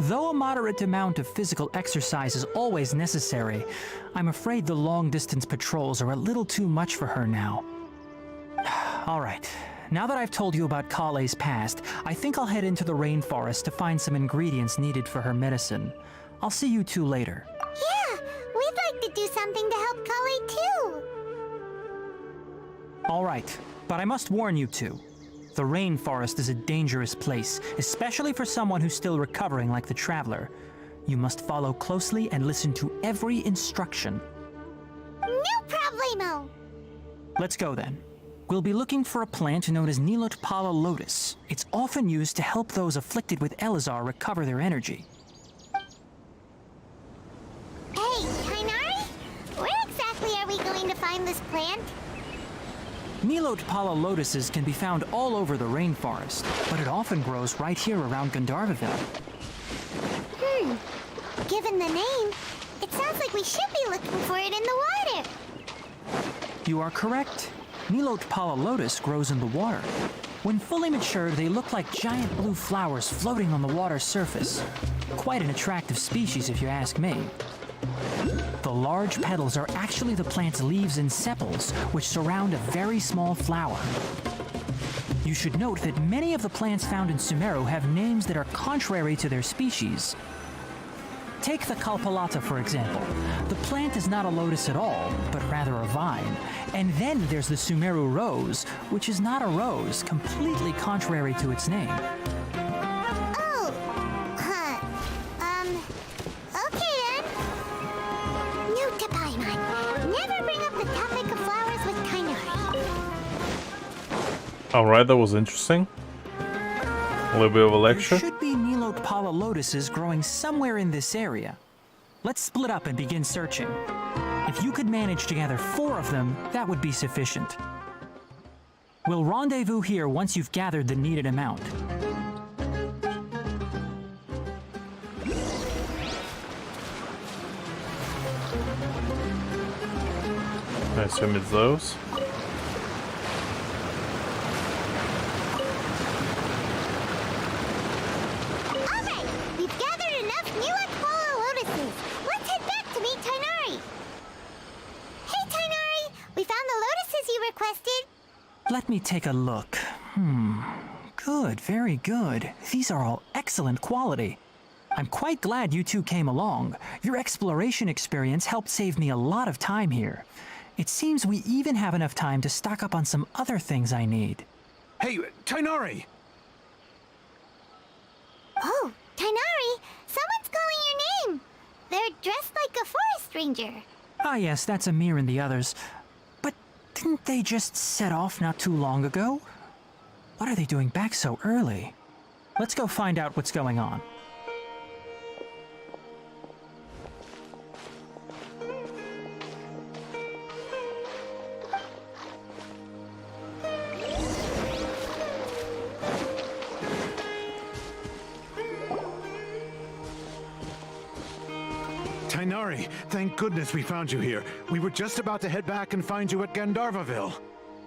Though a moderate amount of physical exercise is always necessary, I'm afraid the long-distance patrols are a little too much for her now. All right, now that I've told you about Kale's past, I think I'll head into the rainforest to find some ingredients needed for her medicine. I'll see you two later. Yeah, we'd like to do something to help Kale too. All right, but I must warn you two. The rainforest is a dangerous place, especially for someone who's still recovering like the Traveler. You must follow closely and listen to every instruction. No problemo. Let's go then. We'll be looking for a plant known as Nilotpala lotus. It's often used to help those afflicted with Elazar recover their energy. Hey, Tainari? Where exactly are we going to find this plant? Nilotpala lotuses can be found all over the rainforest, but it often grows right here around Gandharvaville. Given the name, it sounds like we should be looking for it in the water. You are correct. Nilotpala lotus grows in the water. When fully matured, they look like giant blue flowers floating on the water's surface. Quite an attractive species, if you ask me. The large petals are actually the plant's leaves and sepals, which surround a very small flower. You should note that many of the plants found in Sumeru have names that are contrary to their species. Take the Kalpalata, for example. The plant is not a lotus at all, but rather a vine. And then there's the Sumeru rose, which is not a rose, completely contrary to its name. Oh, huh. Alright, that was interesting. A little bit of a lecture. There should be Nilotpala lotuses growing somewhere in this area. Let's split up and begin searching. If you could manage to gather 4 of them, that would be sufficient. We'll rendezvous here once you've gathered the needed amount. I assume it's those. Alright, we've gathered enough Nilotpala lotuses. Let's head back to meet Tainari. Hey Tainari, we found the lotuses you requested. Let me take a look. Good, very good. These are all excellent quality. I'm quite glad you two came along. Your exploration experience helped save me a lot of time here. It seems we even have enough time to stock up on some other things I need. Hey, Tainari! Oh, Tainari, someone's calling your name. They're dressed like a forest ranger. Ah yes, that's Amir and the others. But didn't they just set off not too long ago? What are they doing back so early? Let's go find out what's going on. Tainari, thank goodness we found you here. We were just about to head back and find you at Gandharvaville.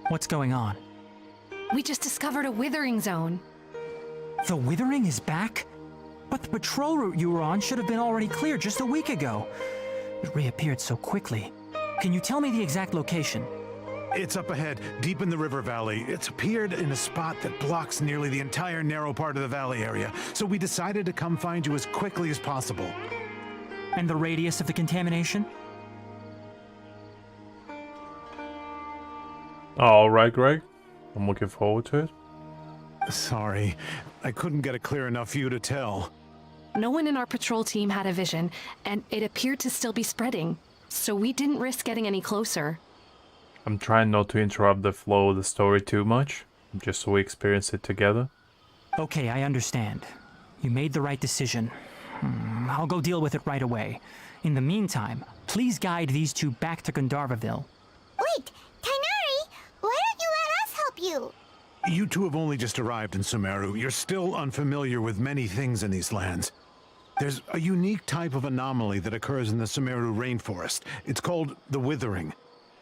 What's going on? We just discovered a withering zone. The Withering is back? But the patrol route you were on should have been already cleared just a week ago. It reappeared so quickly. Can you tell me the exact location? It's up ahead, deep in the river valley. It's appeared in a spot that blocks nearly the entire narrow part of the valley area, so we decided to come find you as quickly as possible. And the radius of the contamination? Alright, Greg. I'm looking forward to it. Sorry, I couldn't get a clear enough view to tell. No one in our patrol team had a vision, and it appeared to still be spreading, so we didn't risk getting any closer. I'm trying not to interrupt the flow of the story too much, just so we experience it together. Okay, I understand. You made the right decision. I'll go deal with it right away. In the meantime, please guide these two back to Gandharvaville. Wait, Tainari, why don't you let us help you? You two have only just arrived in Sumeru. You're still unfamiliar with many things in these lands. There's a unique type of anomaly that occurs in the Sumeru rainforest. It's called the Withering.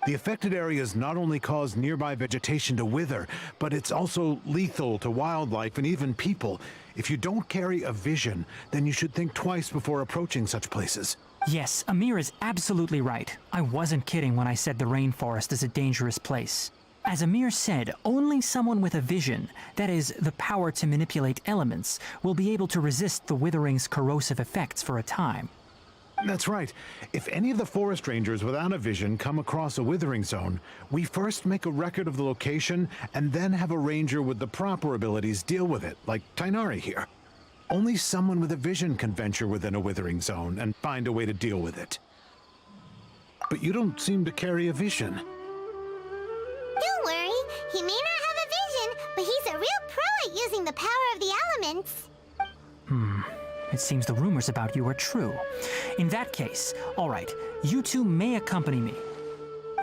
The affected areas not only cause nearby vegetation to wither, but it's also lethal to wildlife and even people. If you don't carry a vision, then you should think twice before approaching such places. Yes, Amir is absolutely right. I wasn't kidding when I said the rainforest is a dangerous place. As Amir said, only someone with a vision, that is, the power to manipulate elements, will be able to resist the Withering's corrosive effects for a time. That's right. If any of the forest rangers without a vision come across a withering zone, we first make a record of the location and then have a ranger with the proper abilities deal with it, like Tainari here. Only someone with a vision can venture within a withering zone and find a way to deal with it. But you don't seem to carry a vision. Don't worry, he may not have a vision, but he's a real pro at using the power of the elements. It seems the rumors about you are true. In that case, all right, you two may accompany me.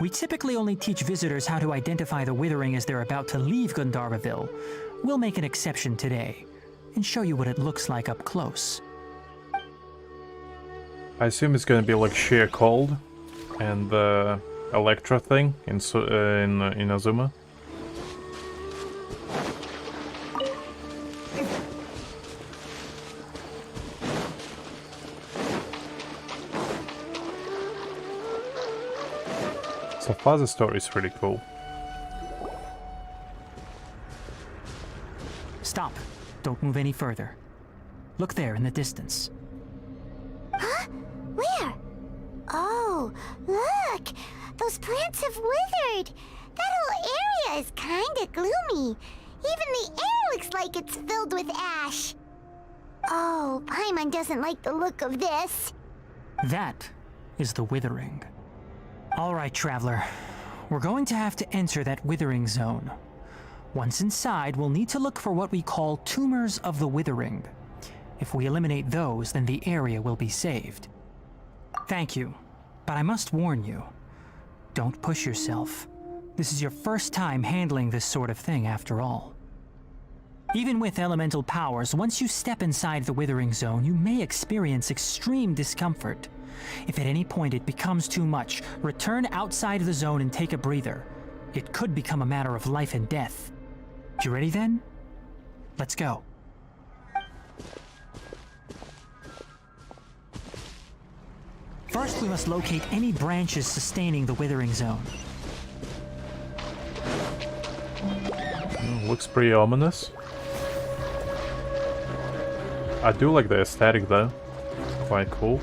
We typically only teach visitors how to identify the Withering as they're about to leave Gandharvaville. We'll make an exception today and show you what it looks like up close. I assume it's gonna be like sheer cold and the Electra thing in Azuma. So far the story is really cool. Stop. Don't move any further. Look there in the distance. Huh? Where? Oh, look! Those plants have withered! That whole area is kinda gloomy. Even the air looks like it's filled with ash. Oh, Paimon doesn't like the look of this. That is the Withering. All right, traveler. We're going to have to enter that Withering zone. Once inside, we'll need to look for what we call tumors of the withering. If we eliminate those, then the area will be saved. Thank you, but I must warn you, don't push yourself. This is your first time handling this sort of thing after all. Even with elemental powers, once you step inside the withering zone, you may experience extreme discomfort. If at any point it becomes too much, return outside of the zone and take a breather. It could become a matter of life and death. You ready then? Let's go. First, we must locate any branches sustaining the withering zone. Looks pretty ominous. I do like the aesthetic though. It's quite cool.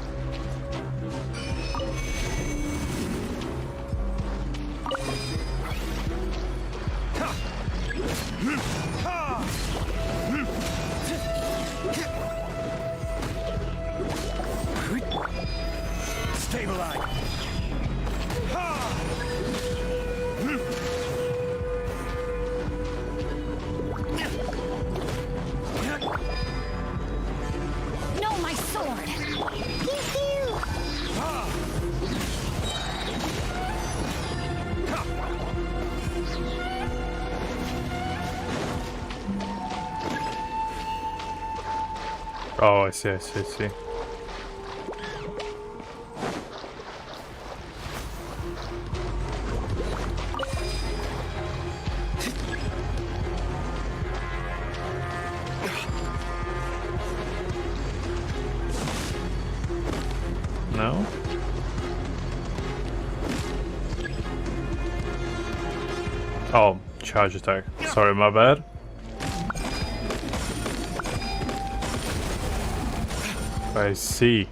Stabilize. No, my sword! Oh, I see, I see, I see. No? Oh, charge attack. Sorry, my bad. I see.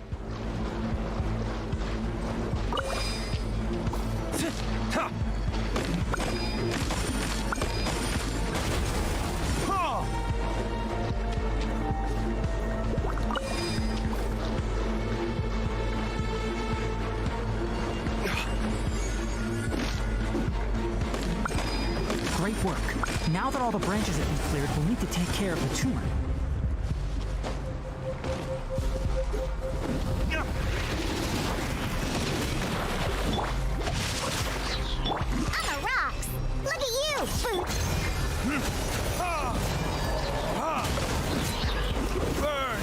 Great work. Now that all the branches have been cleared, we'll need to take care of the tumor. On the rocks! Look at you, Boot! Burn!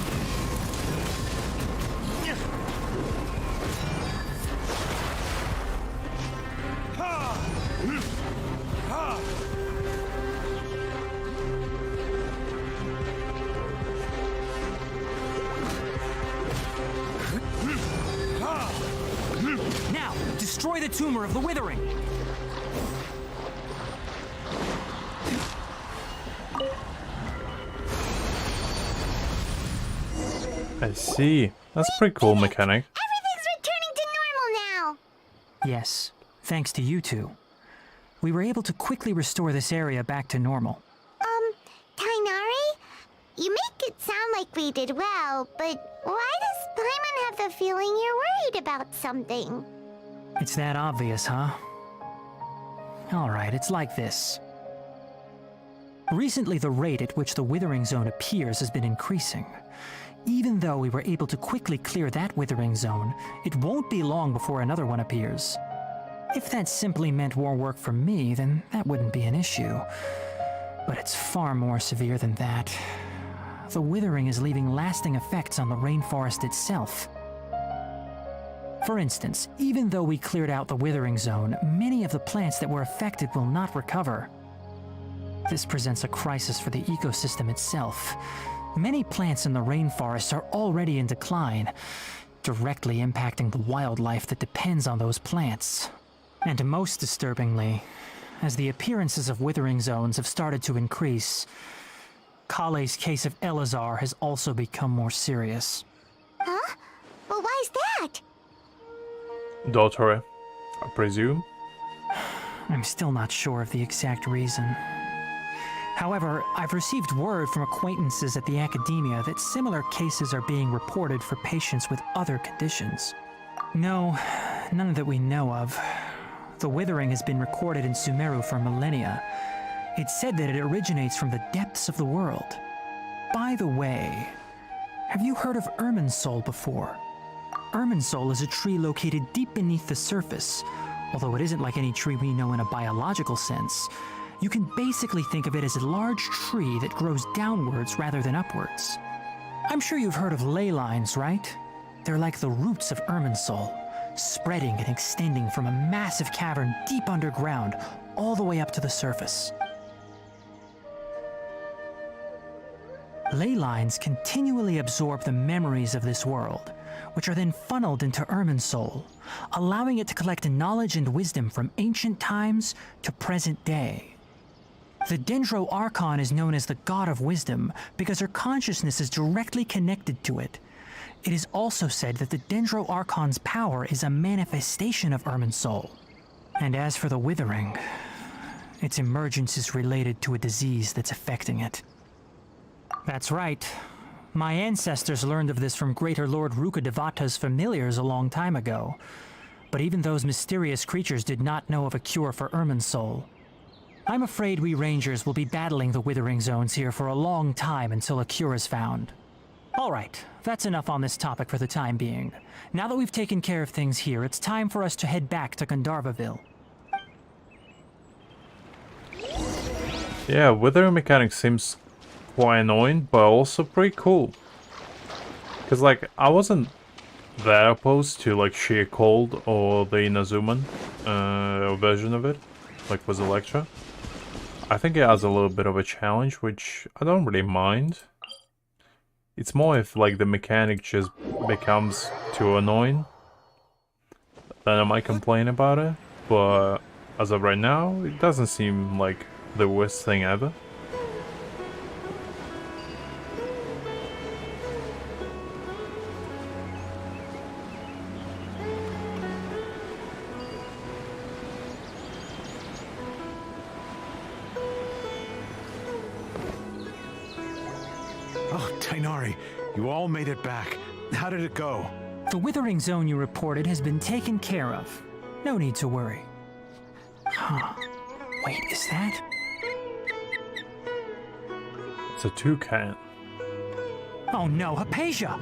Now, destroy the tumor of the withering! I see. That's a pretty cool mechanic. Everything's returning to normal now! Yes, thanks to you two. We were able to quickly restore this area back to normal. Tainari? You make it sound like we did well, but why does Paimon have the feeling you're worried about something? It's that obvious, huh? Alright, it's like this. Recently, the rate at which the withering zone appears has been increasing. Even though we were able to quickly clear that withering zone, it won't be long before another one appears. If that simply meant more work for me, then that wouldn't be an issue. But it's far more severe than that. The withering is leaving lasting effects on the rainforest itself. For instance, even though we cleared out the withering zone, many of the plants that were affected will not recover. This presents a crisis for the ecosystem itself. Many plants in the rainforest are already in decline, directly impacting the wildlife that depends on those plants. And most disturbingly, as the appearances of withering zones have started to increase, Kale's case of Elazar has also become more serious. Huh? Well, why is that? Daughter, I presume? I'm still not sure of the exact reason. However, I've received word from acquaintances at the academia that similar cases are being reported for patients with other conditions. No, none that we know of. The withering has been recorded in Sumeru for millennia, It's said that it originates from the depths of the world. By the way, have you heard of Irminsul before? Irminsul is a tree located deep beneath the surface. Although it isn't like any tree we know in a biological sense, you can basically think of it as a large tree that grows downwards rather than upwards. I'm sure you've heard of ley lines, right? They're like the roots of Irminsul, spreading and extending from a massive cavern deep underground all the way up to the surface. Ley lines continually absorb the memories of this world, which are then funneled into Irminsul, allowing it to collect knowledge and wisdom from ancient times to present day. The Dendro Archon is known as the God of Wisdom because her consciousness is directly connected to it. It is also said that the Dendro Archon's power is a manifestation of Irminsul. And as for the Withering, its emergence is related to a disease that's affecting it. That's right. My ancestors learned of this from Greater Lord Rukkhadevata's familiars a long time ago. But even those mysterious creatures did not know of a cure for Irminsul. I'm afraid we Rangers will be battling the Withering Zones here for a long time until a cure is found. Alright, that's enough on this topic for the time being. Now that we've taken care of things here, it's time for us to head back to Gandharvaville. Yeah, withering mechanic seems quite annoying, but also pretty cool. Because, like, I wasn't that opposed to, like, Sheer Cold or the Inazuman version of it, like with Electra. I think it has a little bit of a challenge, which I don't really mind. It's more if, like, the mechanic just becomes too annoying, then I might complain about it. But as of right now, it doesn't seem like the worst thing ever. Oh, Tainari, you all made it back. How did it go? The Withering Zone you reported has been taken care of. No need to worry. Huh. Wait, is that? It's a toucan. Oh no, Hypatia!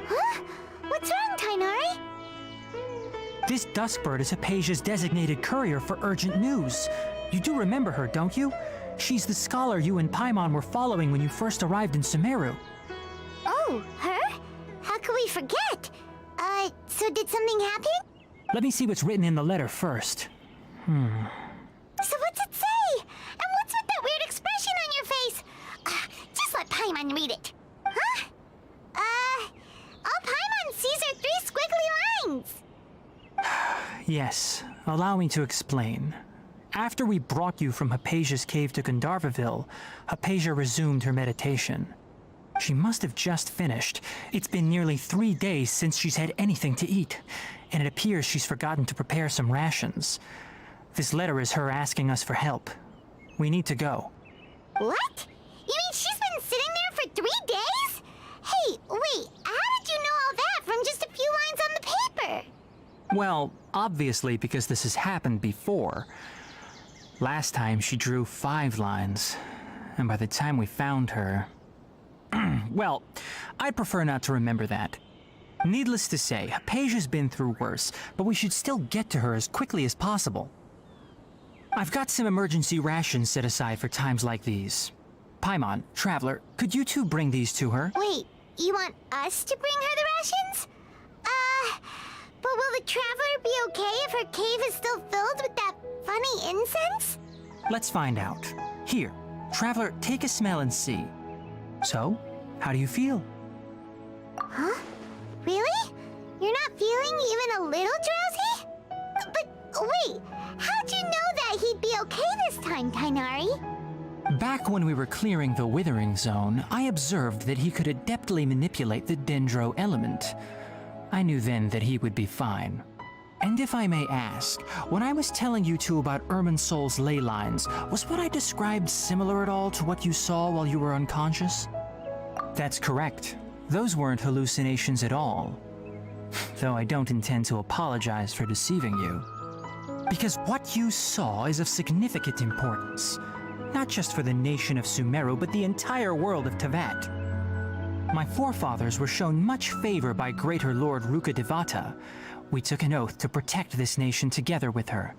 Huh? What's wrong, Tainari? This Duskbird is Hypatia's designated courier for urgent news. You do remember her, don't you? She's the scholar you and Paimon were following when you first arrived in Sumeru. Oh, her? How could we forget? So did something happen? Let me see what's written in the letter first. So what's it say? And what's with that weird expression on your face? Just let Paimon read it. Huh? All Paimon sees are 3 squiggly lines. Yes, allow me to explain. After we brought you from Hypatia's cave to Gandharvaville, Hypatia resumed her meditation. She must have just finished. It's been nearly 3 days since she's had anything to eat, and it appears she's forgotten to prepare some rations. This letter is her asking us for help. We need to go. What? You mean she's been sitting there for 3 days? Hey, wait, how did you know all that from just a few lines on the paper? Well, obviously because this has happened before. Last time she drew 5 lines, and by the time we found her... Well, I'd prefer not to remember that. Needless to say, Hypatia's been through worse, but we should still get to her as quickly as possible. I've got some emergency rations set aside for times like these. Paimon, Traveler, could you two bring these to her? Wait, you want us to bring her the rations? But will the Traveler be okay if her cave is still filled with that funny incense? Let's find out. Here, Traveler, take a smell and see. So, how do you feel? Huh? Really? You're not feeling even a little drowsy? But wait, how'd you know that he'd be okay this time, Tainari? Back when we were clearing the Withering Zone, I observed that he could adeptly manipulate the Dendro element. I knew then that he would be fine. And if I may ask, when I was telling you two about Irminsul's ley lines, was what I described similar at all to what you saw while you were unconscious? That's correct. Those weren't hallucinations at all. though I don't intend to apologize for deceiving you. Because what you saw is of significant importance, not just for the nation of Sumeru, but the entire world of Tevat. My forefathers were shown much favor by Greater Lord Rukkhadevata. We took an oath to protect this nation together with her.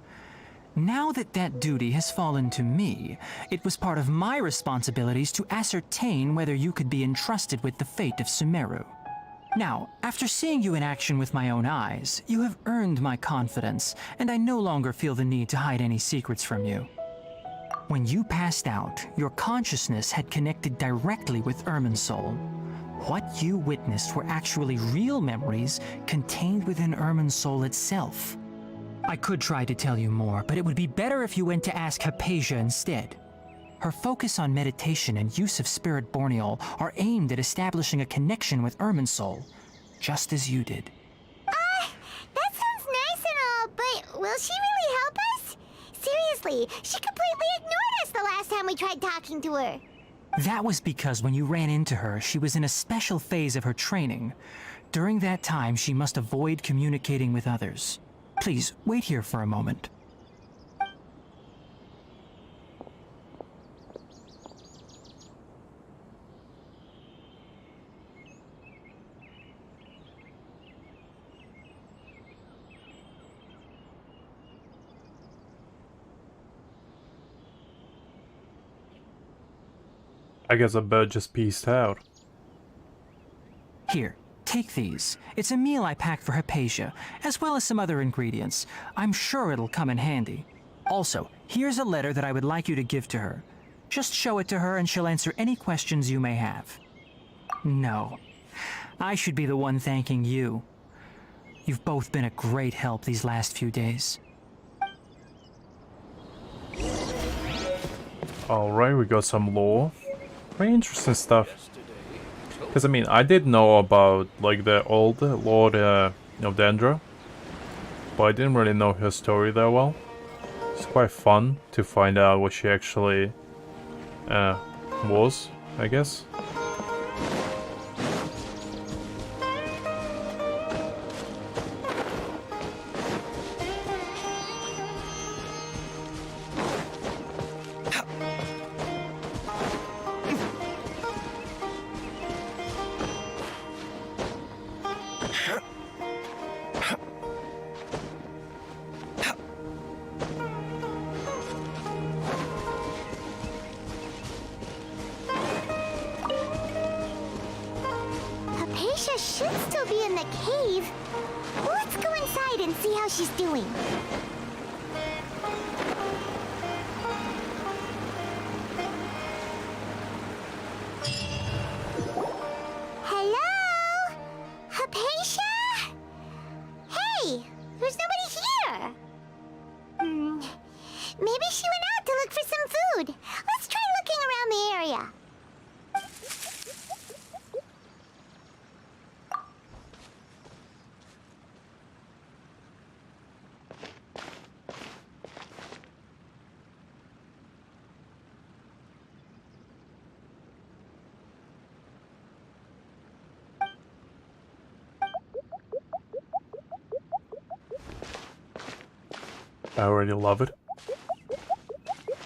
Now that that duty has fallen to me, it was part of my responsibilities to ascertain whether you could be entrusted with the fate of Sumeru. Now, after seeing you in action with my own eyes, you have earned my confidence, and I no longer feel the need to hide any secrets from you. When you passed out, your consciousness had connected directly with Irminsul. What you witnessed were actually real memories contained within Irminsul itself. I could try to tell you more, but it would be better if you went to ask Hypatia instead. Her focus on meditation and use of Spirit Borneol are aimed at establishing a connection with Irminsul, just as you did. That sounds nice and all, but will she really help us? Seriously, she completely ignored us the last time we tried talking to her. That was because when you ran into her, she was in a special phase of her training. During that time, she must avoid communicating with others. Please, wait here for a moment. I guess a bird just peaced out. Here, take these. It's a meal I packed for Hypatia, as well as some other ingredients. I'm sure it'll come in handy. Also, here's a letter that I would like you to give to her. Just show it to her and she'll answer any questions you may have. No, I should be the one thanking you. You've both been a great help these last few days. Alright, we got some lore. Very interesting stuff. Because, I mean, I did know about, like, the old Lord of Dendra, but I didn't really know her story that well. It's quite fun to find out what she actually was, I guess. Hypatia should still be in the cave. Let's go inside and see how she's doing. Hello? Hypatia? Hey, there's nobody here. Maybe she went out to look for some food. Let's try looking around the area. I already love it.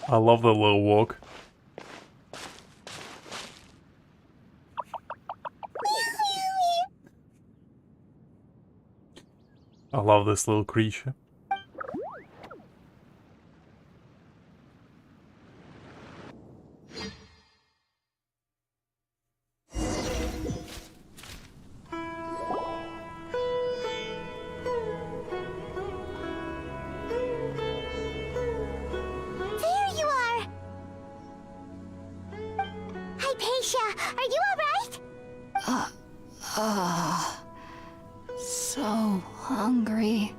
I love the little walk. I love this little creature. Are you alright? So hungry.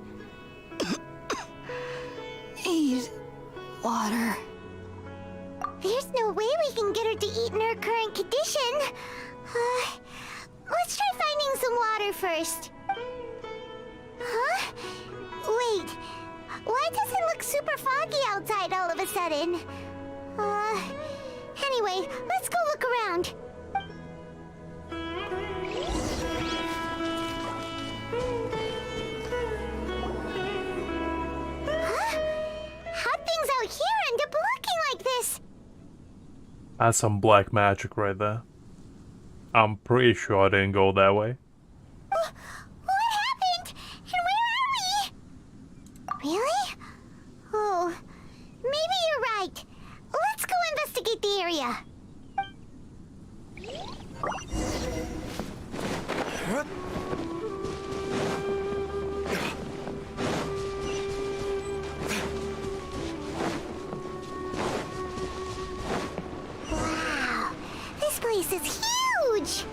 Need water. There's no way we can get her to eat in her current condition. Let's try finding some water first. Huh? Wait. Why does it look super foggy outside all of a sudden? Anyway, let's go look around. That's some black magic right there. I'm pretty sure I didn't go that way. What happened? And where are we? Really? Oh, maybe you're right. Let's go investigate the area. Wow, this place is huge.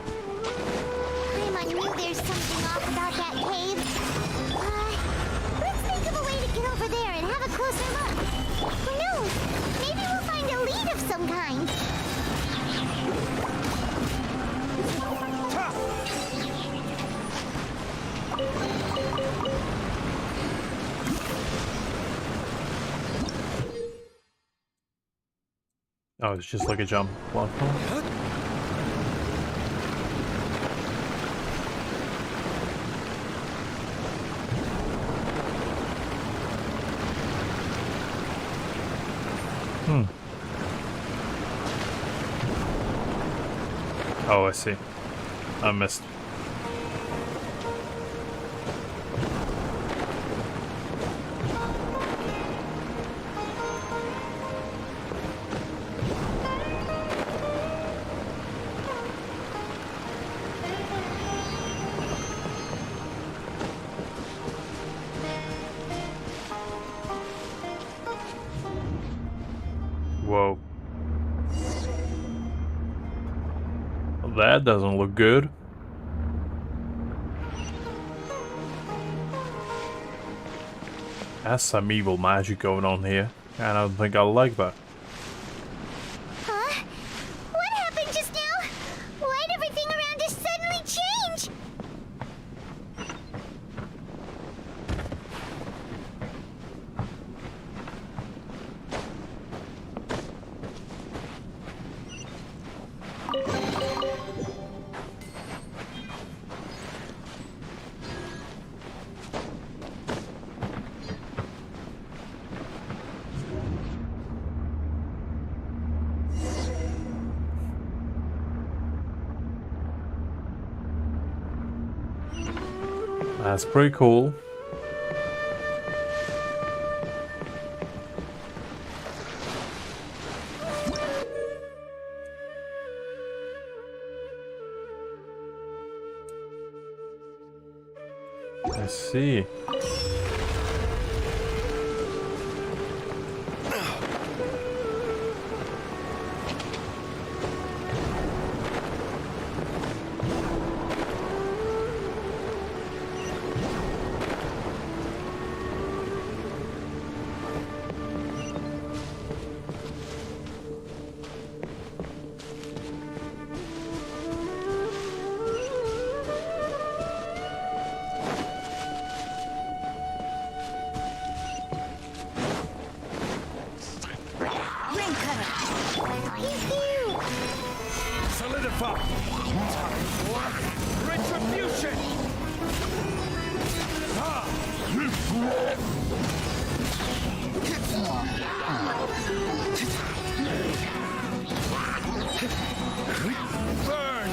I knew there's something off about that cave. Let's think of a way to get over there and have a closer look. Who knows? Maybe we'll find a lead of some kind. Oh, it's just like a jump platform. Oh, I see. I missed. Whoa. That doesn't look good. That's some evil magic going on here, and I don't think I like that. Huh? What happened just now? Why'd everything around us suddenly change? That's pretty cool. I see. Solidify! Time for retribution! Burn!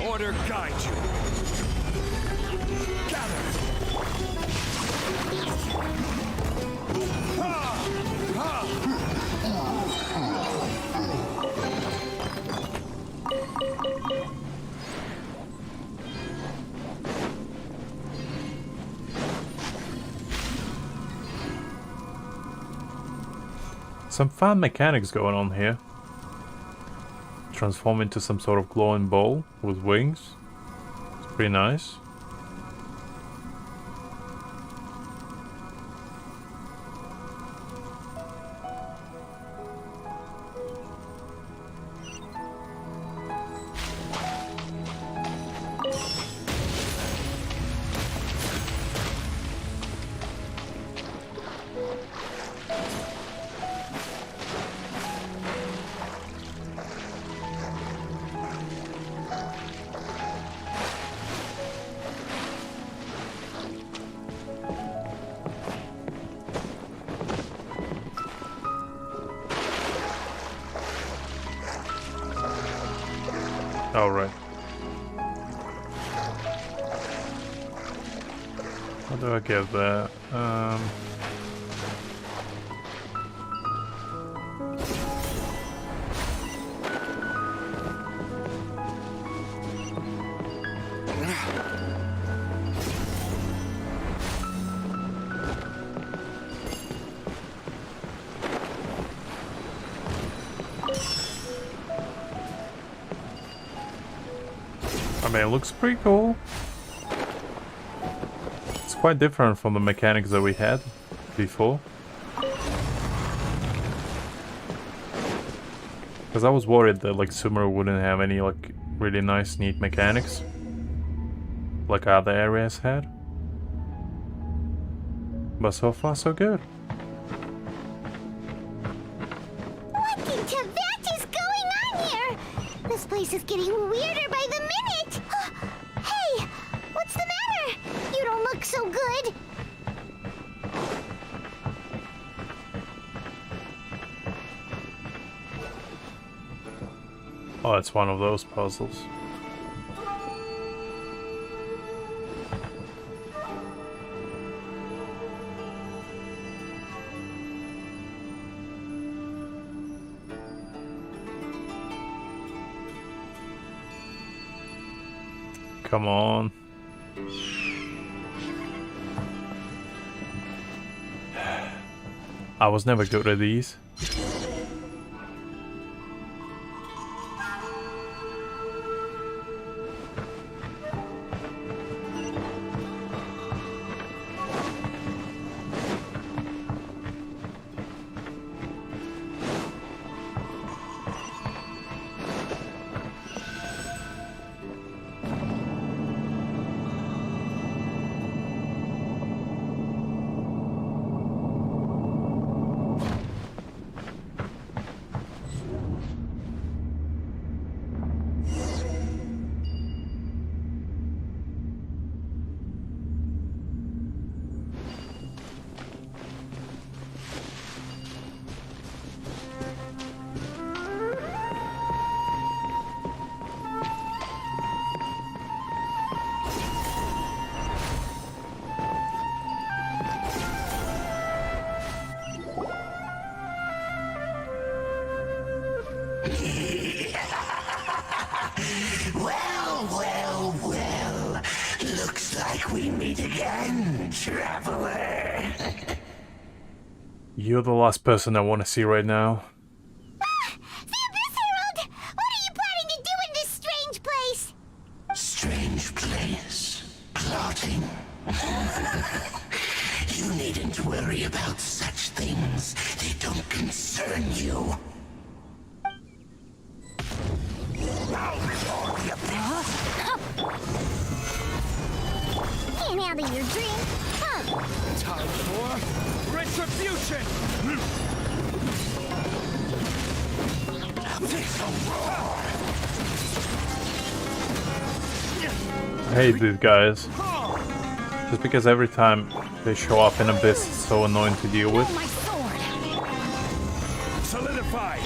Order guide you! Gather! Some fun mechanics going on here. Transform into some sort of glowing ball with wings. It's pretty nice. Oh, right. What do I give there? I mean, it looks pretty cool. It's quite different from the mechanics that we had before. Because I was worried that like Sumeru wouldn't have any like really nice, neat mechanics like other areas had. But so far, so good. What in Tibet is going on here? This place is getting weirder by the minute. Hey, what's the matter? You don't look so good. Oh, it's one of those puzzles. Come on. I was never good at these. Well. Looks like we meet again, traveler. You're the last person I want to see right now. The Abyss Herald! What are you planning to do in this strange place? Strange place. Plotting. You needn't worry about such things. They don't concern you. Can't handle your dream. Huh. Time for retribution! I hate these guys. Just because every time they show up in Abyss, it's so annoying to deal with. My sword. Solidify!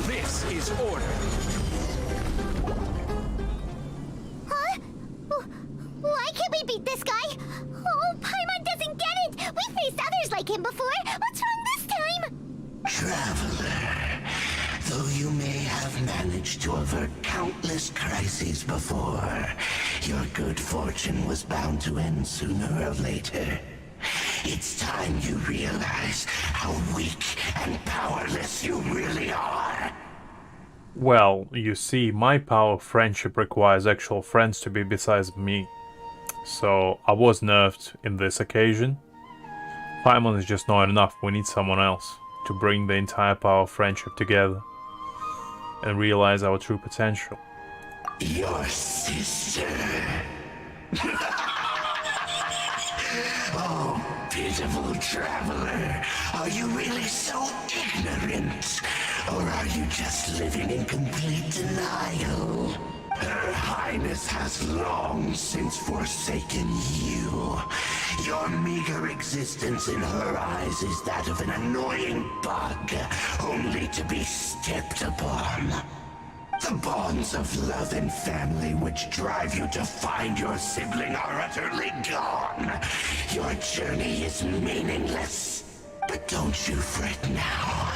This is order. Huh? Why can't we beat this guy? Oh, Paimon doesn't get it! We faced others like him before! What's wrong this time? Traveler, though you may have managed to avert countless crises before, your good fortune was bound to end sooner or later. It's time you realize how weak and powerless you really are. Well, you see, my power of friendship requires actual friends to be besides me. So, I was nerfed in this occasion. Paimon is just not enough, we need someone else to bring the entire power of friendship together and realize our true potential. your sister. Oh, pitiful traveler. Are you really so ignorant? Or are you just living in complete denial? Her Highness has long since forsaken you. Your meager existence in her eyes is that of an annoying bug, only to be stepped upon. The bonds of love and family which drive you to find your sibling are utterly gone. Your journey is meaningless. But don't you fret now.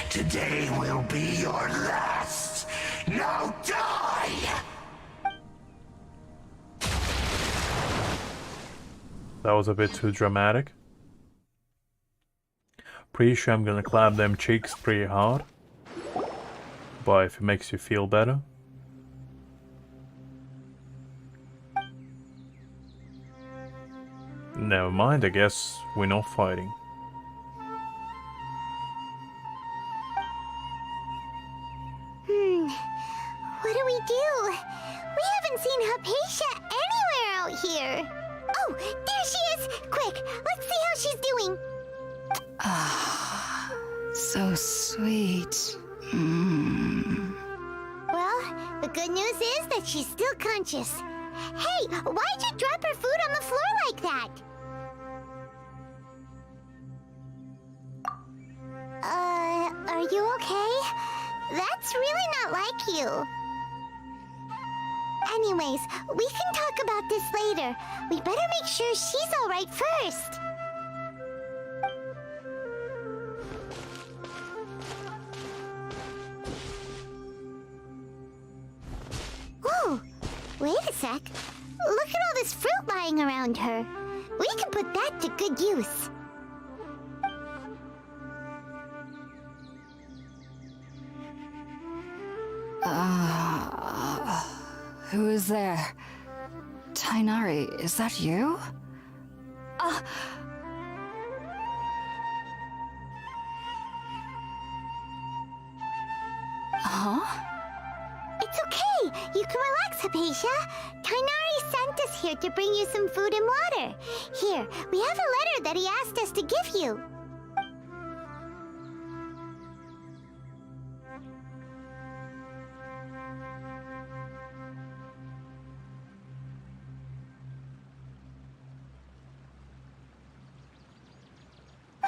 Today will be your last. Now die! That was a bit too dramatic. Pretty sure I'm gonna clap them cheeks pretty hard. But if it makes you feel better. Never mind, I guess we're not fighting. What do we do? We haven't seen Hypatia anywhere out here. Oh, there she is! Quick, let's see how she's doing. Ah, so sweet. Well, the good news is that she's still conscious. Hey, why'd you drop her food on the floor like that? Are you okay? That's really not like you. Anyways, we can talk about this later. We better make sure she's alright first. Whoa! Wait a sec. Look at all this fruit lying around her. We can put that to good use. Who is there? Tainari, is that you? Huh? It's okay. You can relax, Hypatia. Tainari sent us here to bring you some food and water. Here, we have a letter that he asked us to give you.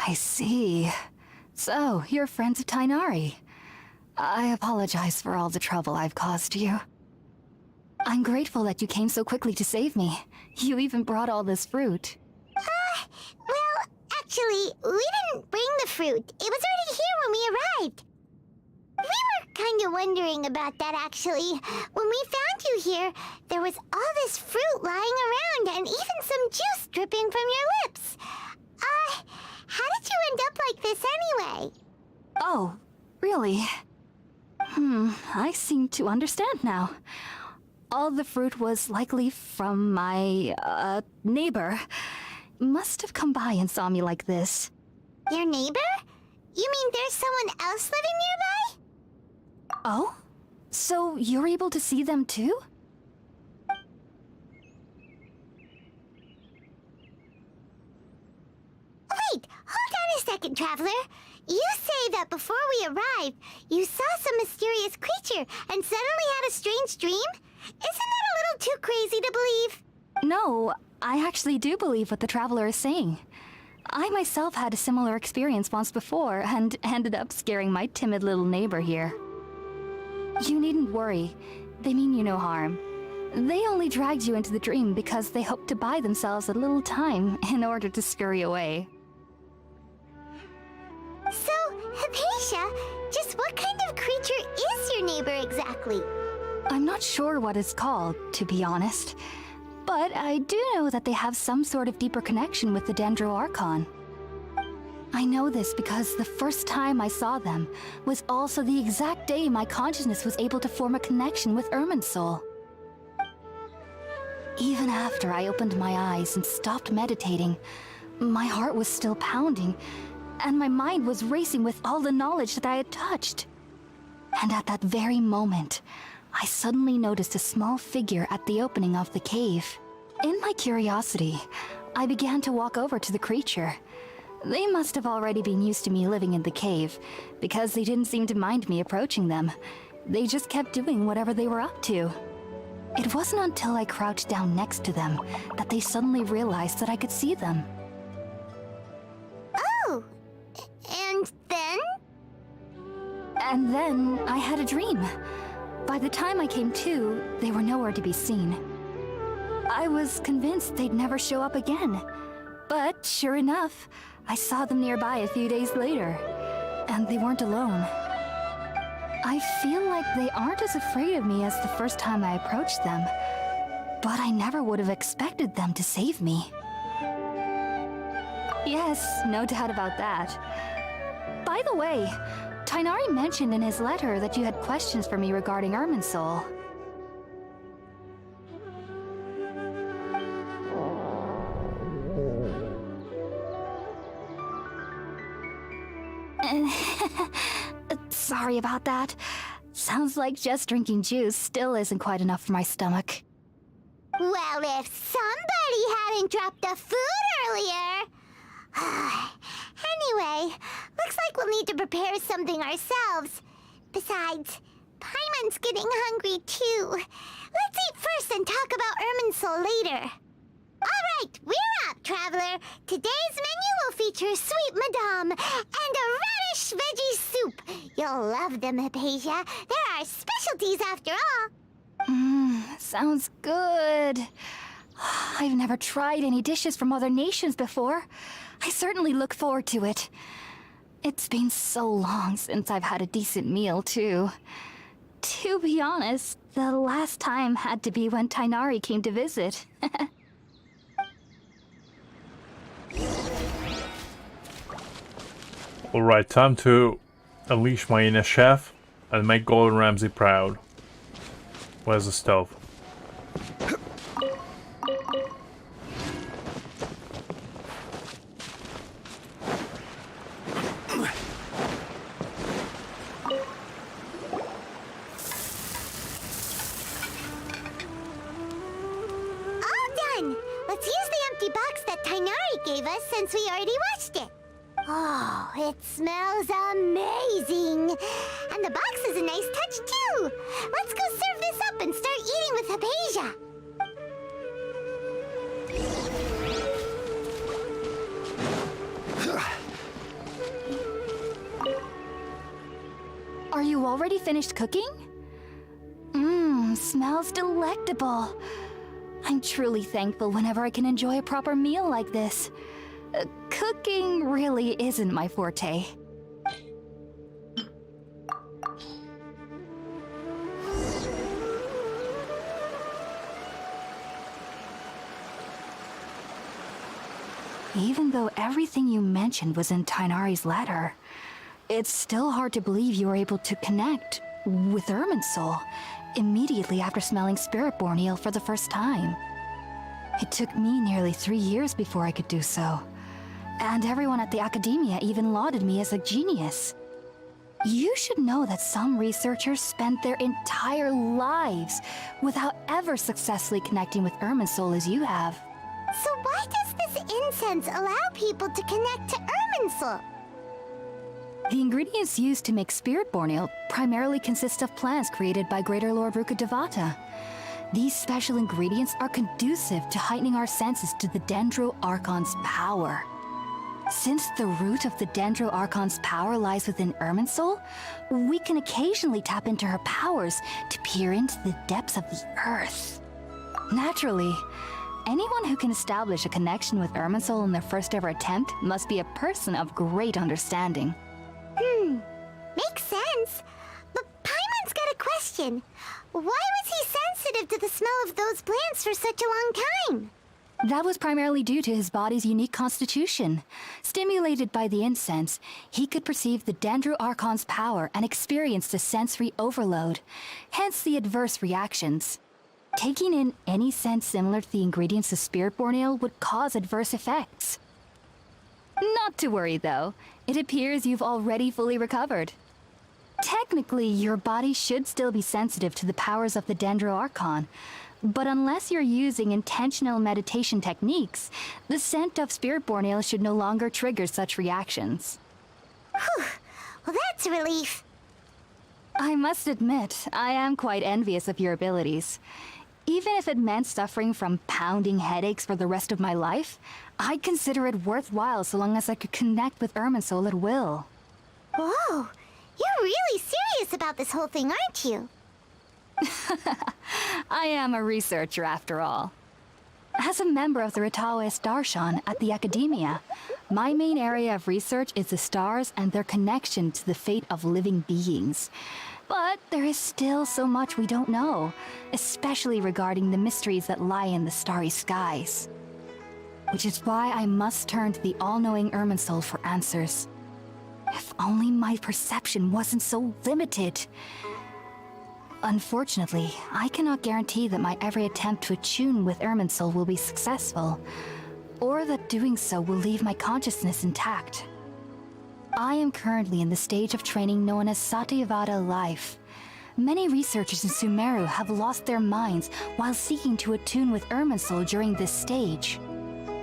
I see. So, you're friends of Tainari. I apologize for all the trouble I've caused you. I'm grateful that you came so quickly to save me. You even brought all this fruit. Well, actually, we didn't bring the fruit. It was already here when we arrived. We were kind of wondering about that, actually. When we found you here, there was all this fruit lying around and even some juice dripping from your lips. How did you end up like this anyway? Oh, really? I seem to understand now. All the fruit was likely from my, neighbor. Must have come by and saw me like this. Your neighbor? You mean there's someone else living nearby? Oh? So you're able to see them too? Wait, hold on a second, Traveler. You say that before we arrived, you saw some mysterious creature and suddenly had a strange dream? Isn't that a little too crazy to believe? No, I actually do believe what the Traveler is saying. I myself had a similar experience once before and ended up scaring my timid little neighbor here. You needn't worry. They mean you no harm. They only dragged you into the dream because they hoped to buy themselves a little time in order to scurry away. So, Hypatia, just what kind of creature is your neighbor exactly? I'm not sure what it's called, to be honest. But I do know that they have some sort of deeper connection with the Dendro Archon. I know this because the first time I saw them was also the exact day my consciousness was able to form a connection with Irminsul. Even after I opened my eyes and stopped meditating, my heart was still pounding, and my mind was racing with all the knowledge that I had touched. And at that very moment, I suddenly noticed a small figure at the opening of the cave. In my curiosity, I began to walk over to the creature. They must have already been used to me living in the cave, because they didn't seem to mind me approaching them. They just kept doing whatever they were up to. It wasn't until I crouched down next to them that they suddenly realized that I could see them. Oh, and then? And then I had a dream. By the time I came to, they were nowhere to be seen. I was convinced they'd never show up again. But sure enough, I saw them nearby a few days later. And they weren't alone. I feel like they aren't as afraid of me as the first time I approached them. But I never would have expected them to save me. Yes, no doubt about that. By the way, Tighnari mentioned in his letter that you had questions for me regarding Irminsul. Sorry about that. Sounds like just drinking juice still isn't quite enough for my stomach. Well, if somebody hadn't dropped the food earlier... Anyway, looks like we'll need to prepare something ourselves. Besides, Paimon's getting hungry too. Let's eat first and talk about Irminsul later. Alright, we're up, Traveler. Today's menu will feature Sweet Madame and a radish veggie soup. You'll love them, Hypatia. They're our specialties after all. Sounds good. I've never tried any dishes from other nations before. I certainly look forward to it. It's been so long since I've had a decent meal, too. To be honest, the last time had to be when Tighnari came to visit. Alright, time to unleash my inner chef and make Gordon Ramsay proud. Where's the stove? Let's use the empty box that Tighnari gave us since we already washed it. Oh, it smells amazing. And the box is a nice touch too. Let's go serve this up and start eating with Hypatia. Are you already finished cooking? Smells delectable. I'm truly thankful whenever I can enjoy a proper meal like this. Cooking really isn't my forte. Even though everything you mentioned was in Tighnari's letter, it's still hard to believe you were able to connect with Irminsul immediately after smelling Spiritborn eel for the first time. It took me nearly 3 years before I could do so. And everyone at the Academia even lauded me as a genius. You should know that some researchers spent their entire lives without ever successfully connecting with Irminsul as you have. So why does this incense allow people to connect to Irminsul? The ingredients used to make Spiritborn ale primarily consist of plants created by Greater Lord Rukkhadevata. These special ingredients are conducive to heightening our senses to the Dendro Archon's power. Since the root of the Dendro Archon's power lies within Irminsul, we can occasionally tap into her powers to peer into the depths of the earth. Naturally, anyone who can establish a connection with Irminsul in their first ever attempt must be a person of great understanding. Makes sense. But Paimon's got a question. Why was he sensitive to the smell of those plants for such a long time? That was primarily due to his body's unique constitution. Stimulated by the incense, he could perceive the Dendro Archon's power and experienced a sensory overload, hence the adverse reactions. Taking in any scent similar to the ingredients of Spiritborn ale would cause adverse effects. Not to worry, though. It appears you've already fully recovered. Technically, your body should still be sensitive to the powers of the Dendro Archon, but unless you're using intentional meditation techniques, the scent of spirit-born ale should no longer trigger such reactions. Whew. Well, that's a relief. I must admit, I am quite envious of your abilities. Even if it meant suffering from pounding headaches for the rest of my life, I'd consider it worthwhile so long as I could connect with Irminsul at will. Whoa, you're really serious about this whole thing, aren't you? I am a researcher after all. As a member of the Ritaoist Darshan at the Academia, my main area of research is the stars and their connection to the fate of living beings. But there is still so much we don't know, especially regarding the mysteries that lie in the starry skies. Which is why I must turn to the all-knowing Irminsul for answers. If only my perception wasn't so limited. Unfortunately, I cannot guarantee that my every attempt to attune with Irminsul will be successful, or that doing so will leave my consciousness intact. I am currently in the stage of training known as Satyavada life. Many researchers in Sumeru have lost their minds while seeking to attune with Irminsul during this stage.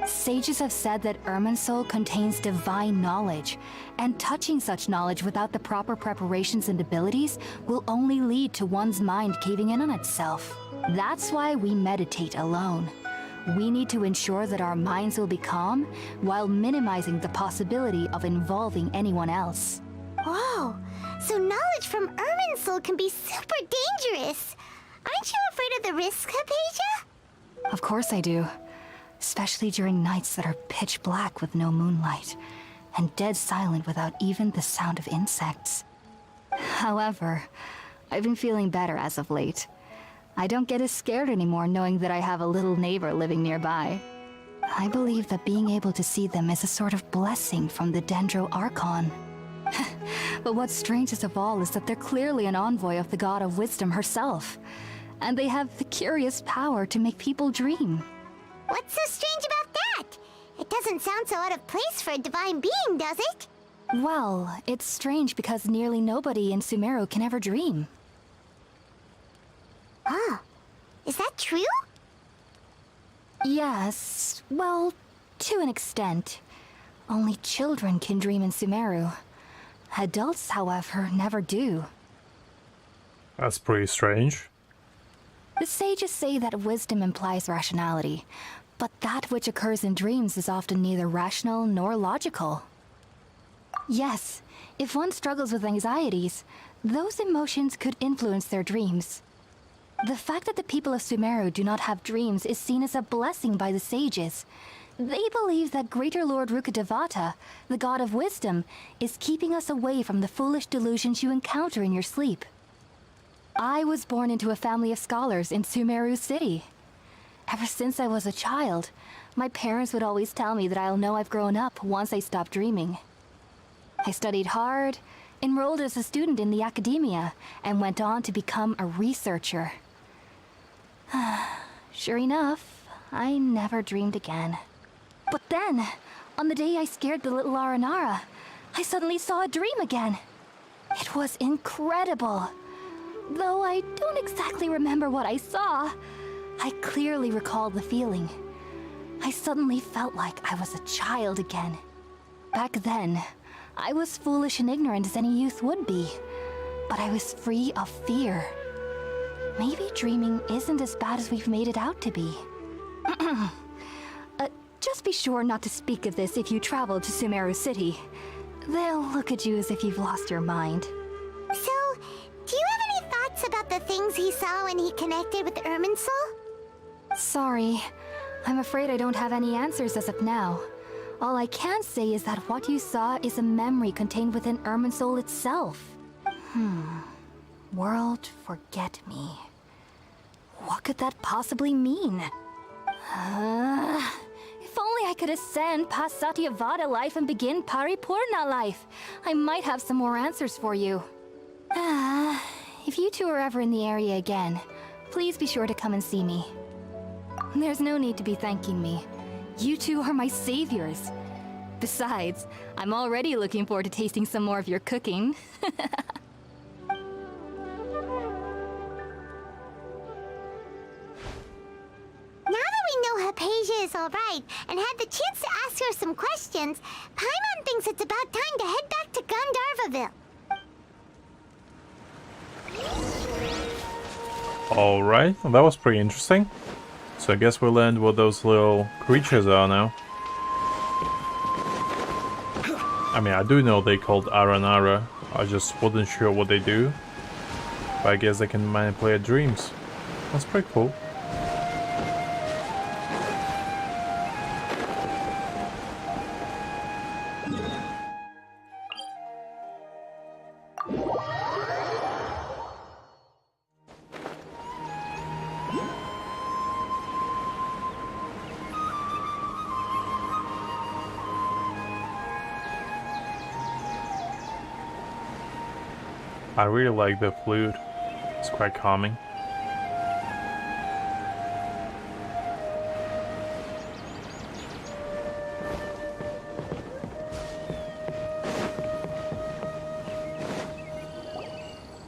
Sages have said that Irminsul contains divine knowledge, and touching such knowledge without the proper preparations and abilities will only lead to one's mind caving in on itself. That's why we meditate alone. We need to ensure that our minds will be calm while minimizing the possibility of involving anyone else. Whoa, so knowledge from Irminsul can be super dangerous. Aren't you afraid of the risks, Hypatia? Of course I do. Especially during nights that are pitch black with no moonlight, and dead silent without even the sound of insects. However, I've been feeling better as of late. I don't get as scared anymore knowing that I have a little neighbor living nearby. I believe that being able to see them is a sort of blessing from the Dendro Archon. But what's strangest of all is that they're clearly an envoy of the God of Wisdom herself, and they have the curious power to make people dream. What's so strange about that? It doesn't sound so out of place for a divine being, does it? Well, it's strange because nearly nobody in Sumeru can ever dream. Huh. Is that true? Yes, well, to an extent. Only children can dream in Sumeru. Adults, however, never do. That's pretty strange. The sages say that wisdom implies rationality, but that which occurs in dreams is often neither rational nor logical. Yes, if one struggles with anxieties, those emotions could influence their dreams. The fact that the people of Sumeru do not have dreams is seen as a blessing by the sages. They believe that Greater Lord Rukkhadevata, the god of wisdom, is keeping us away from the foolish delusions you encounter in your sleep. I was born into a family of scholars in Sumeru City. Ever since I was a child, my parents would always tell me that I'll know I've grown up once I stop dreaming. I studied hard, enrolled as a student in the Academia, and went on to become a researcher. Sure enough, I never dreamed again. But then, on the day I scared the little Aranara, I suddenly saw a dream again. It was incredible. Though I don't exactly remember what I saw, I clearly recall the feeling. I suddenly felt like I was a child again. Back then, I was foolish and ignorant as any youth would be, but I was free of fear. Maybe dreaming isn't as bad as we've made it out to be. Just be sure not to speak of this if you travel to Sumeru City. They'll look at you as if you've lost your mind. So, do you have any thoughts about the things he saw when he connected with Irminsul? Sorry. I'm afraid I don't have any answers as of now. All I can say is that what you saw is a memory contained within Irminsul itself. World forget me. What could that possibly mean? If only I could ascend past Satyavada life and begin Paripurna life, I might have some more answers for you. If you two are ever in the area again, please be sure to come and see me. There's no need to be thanking me. You two are my saviors. Besides, I'm already looking forward to tasting some more of your cooking. is all right and had the chance to ask her some questions, Paimon thinks it's about time to head back to Gandharvaville. Alright, well, that was pretty interesting. So I guess we'll end what those little creatures are now. I mean, I do know they called Aranara. I just wasn't sure what they do. But I guess they can manipulate dreams. That's pretty cool. I really like the flute. It's quite calming.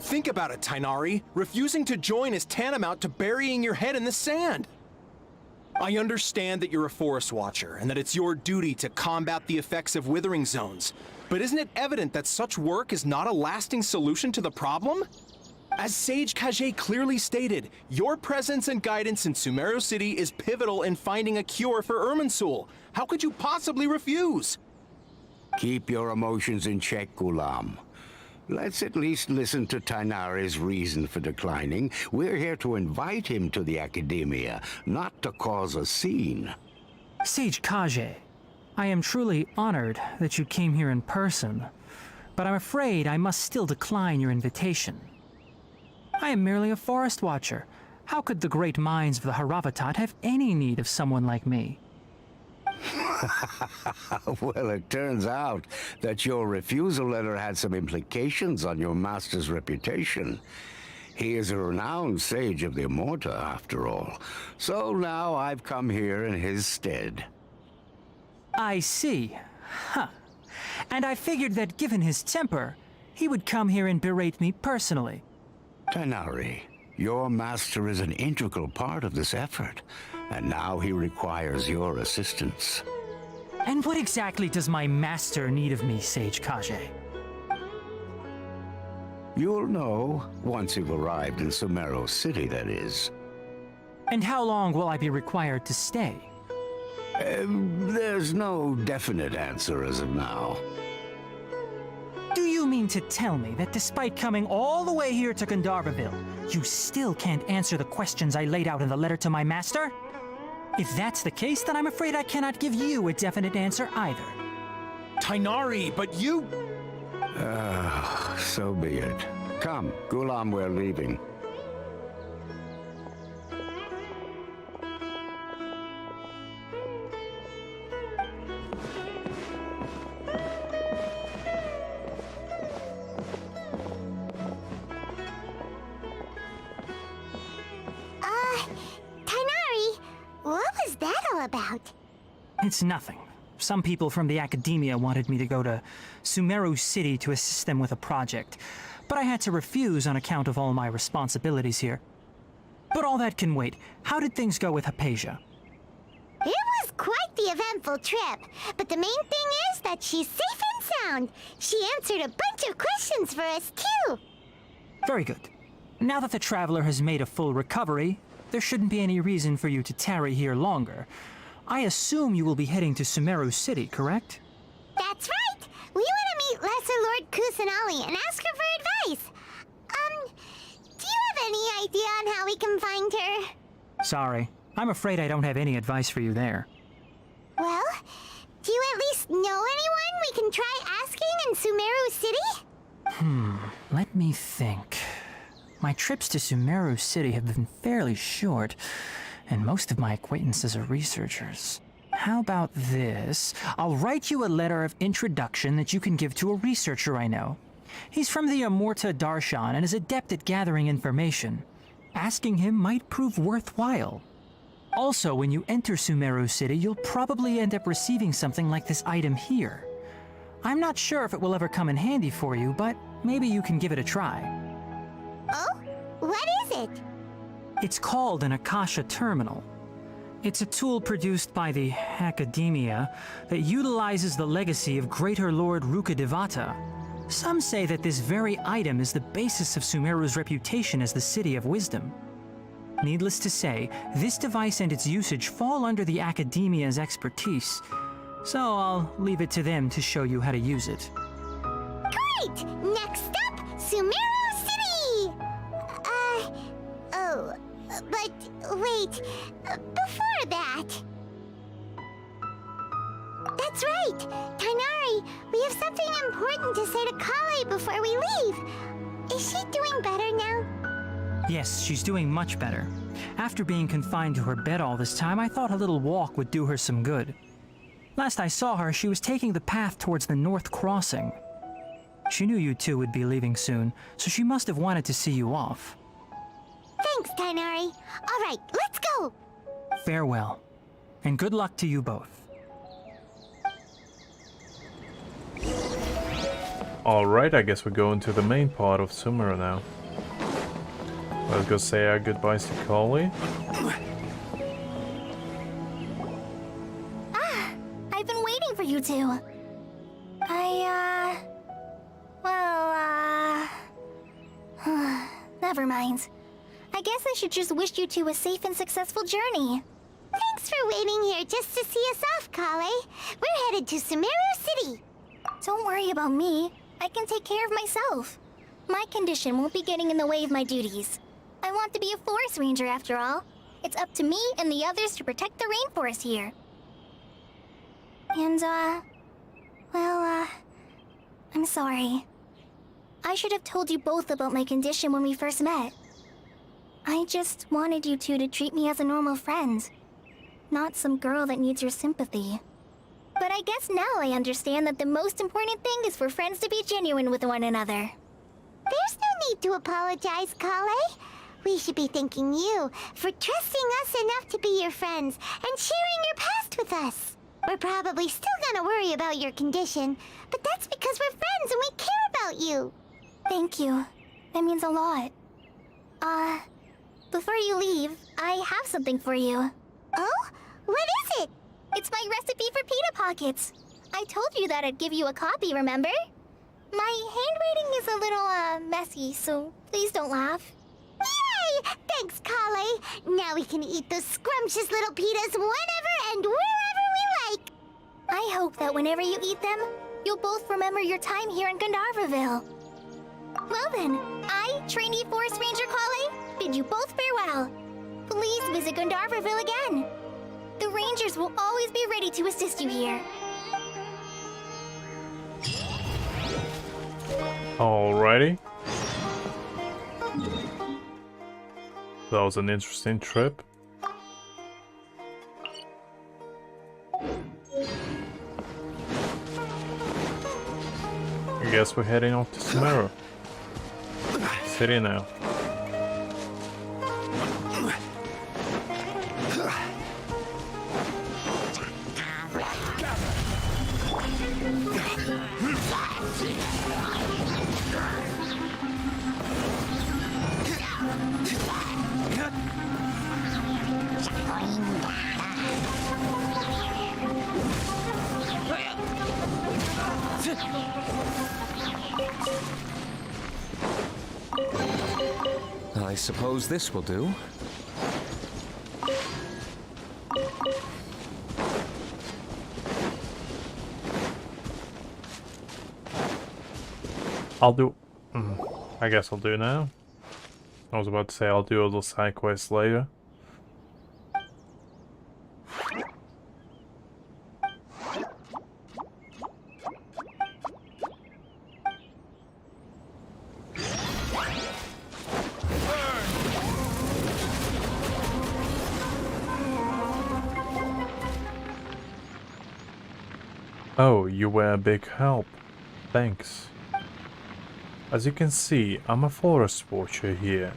Think about it, Tainari. Refusing to join is tantamount to burying your head in the sand. I understand that you're a forest watcher and that it's your duty to combat the effects of withering zones. But isn't it evident that such work is not a lasting solution to the problem? As Sage Kage clearly stated, your presence and guidance in Sumeru City is pivotal in finding a cure for Irminsul. How could you possibly refuse? Keep your emotions in check, Gulam. Let's at least listen to Tainari's reason for declining. We're here to invite him to the Academia, not to cause a scene. Sage Kage, I am truly honored that you came here in person, but I'm afraid I must still decline your invitation. I am merely a forest watcher. How could the great minds of the Haravatat have any need of someone like me? Well, it turns out that your refusal letter had some implications on your master's reputation. He is a renowned sage of the Immorta, after all. So now I've come here in his stead. I see. Huh. And I figured that given his temper, he would come here and berate me personally. Tainari, your master is an integral part of this effort, and now he requires your assistance. And what exactly does my master need of me, Sage Kage? You'll know once you've arrived in Sumeru City, that is. And how long will I be required to stay? There's no definite answer as of now. Do you mean to tell me that despite coming all the way here to Gandharvaville, you still can't answer the questions I laid out in the letter to my master? If that's the case, then I'm afraid I cannot give you a definite answer either. Tainari, but you... So be it. Come, Gulam, we're leaving. Tainari, what was that all about? It's nothing. Some people from the Academia wanted me to go to Sumeru City to assist them with a project, but I had to refuse on account of all my responsibilities here. But all that can wait. How did things go with Hypatia? It was quite the eventful trip, but the main thing is that she's safe and sound. She answered a bunch of questions for us, too. Very good. Now that the traveler has made a full recovery, there shouldn't be any reason for you to tarry here longer. I assume you will be heading to Sumeru City, correct? That's right! We want to meet Lesser Lord Kusanali and ask her for advice. Do you have any idea on how we can find her? Sorry. I'm afraid I don't have any advice for you there. Well, do you at least know anyone we can try asking in Sumeru City? Let me think. My trips to Sumeru City have been fairly short, and most of my acquaintances are researchers. How about this? I'll write you a letter of introduction that you can give to a researcher I know. He's from the Immorta Darshan and is adept at gathering information. Asking him might prove worthwhile. Also, when you enter Sumeru City, you'll probably end up receiving something like this item here. I'm not sure if it will ever come in handy for you, but maybe you can give it a try. Oh? What is it? It's called an Akasha Terminal. It's a tool produced by the Academia that utilizes the legacy of Greater Lord Rukkhadevata. Some say that this very item is the basis of Sumeru's reputation as the City of Wisdom. Needless to say, this device and its usage fall under the Academia's expertise, so I'll leave it to them to show you how to use it. Great! Next up, Sumeru City! But wait, before that... That's right! Tainari, we have something important to say to Kale before we leave. Is she doing better now? Yes, she's doing much better. After being confined to her bed all this time, I thought a little walk would do her some good. Last I saw her, she was taking the path towards the North Crossing. She knew you two would be leaving soon, so she must have wanted to see you off. Thanks, Tainari. All right, let's go! Farewell, and good luck to you both. Alright, I guess we're going to the main part of Sumeru now. Let's go say our goodbyes to Kale. I've been waiting for you two. Never mind. I guess I should just wish you two a safe and successful journey. Thanks for waiting here just to see us off, Kale. We're headed to Sumeru City. Don't worry about me. I can take care of myself. My condition won't be getting in the way of my duties. I want to be a forest ranger after all. It's up to me and the others to protect the rainforest here. And, I'm sorry. I should have told you both about my condition when we first met. I just wanted you two to treat me as a normal friend, not some girl that needs your sympathy. But I guess now I understand that the most important thing is for friends to be genuine with one another. There's no need to apologize, Kale. We should be thanking you for trusting us enough to be your friends and sharing your past with us. We're probably still gonna worry about your condition, but that's because we're friends and we care about you. Thank you. That means a lot. Before you leave, I have something for you. Oh? What is it? It's my recipe for pita pockets. I told you that I'd give you a copy, remember? My handwriting is a little, messy, so please don't laugh. Yay! Thanks, Kale. Now we can eat those scrumptious little pitas whenever and wherever we like. I hope that whenever you eat them, you'll both remember your time here in Gandharvaville. Well then, I, trainee Forest Ranger Kale, bid you both farewell. Please visit Gandharvaville again. The Rangers will always be ready to assist you here. Alrighty. That was an interesting trip. I guess we're heading off to Sumeru City now. I suppose this will do. I'll do... I guess I'll do it now. I was about to say I'll do a little side quest later. Oh, you were a big help. Thanks. As you can see, I'm a forest watcher here.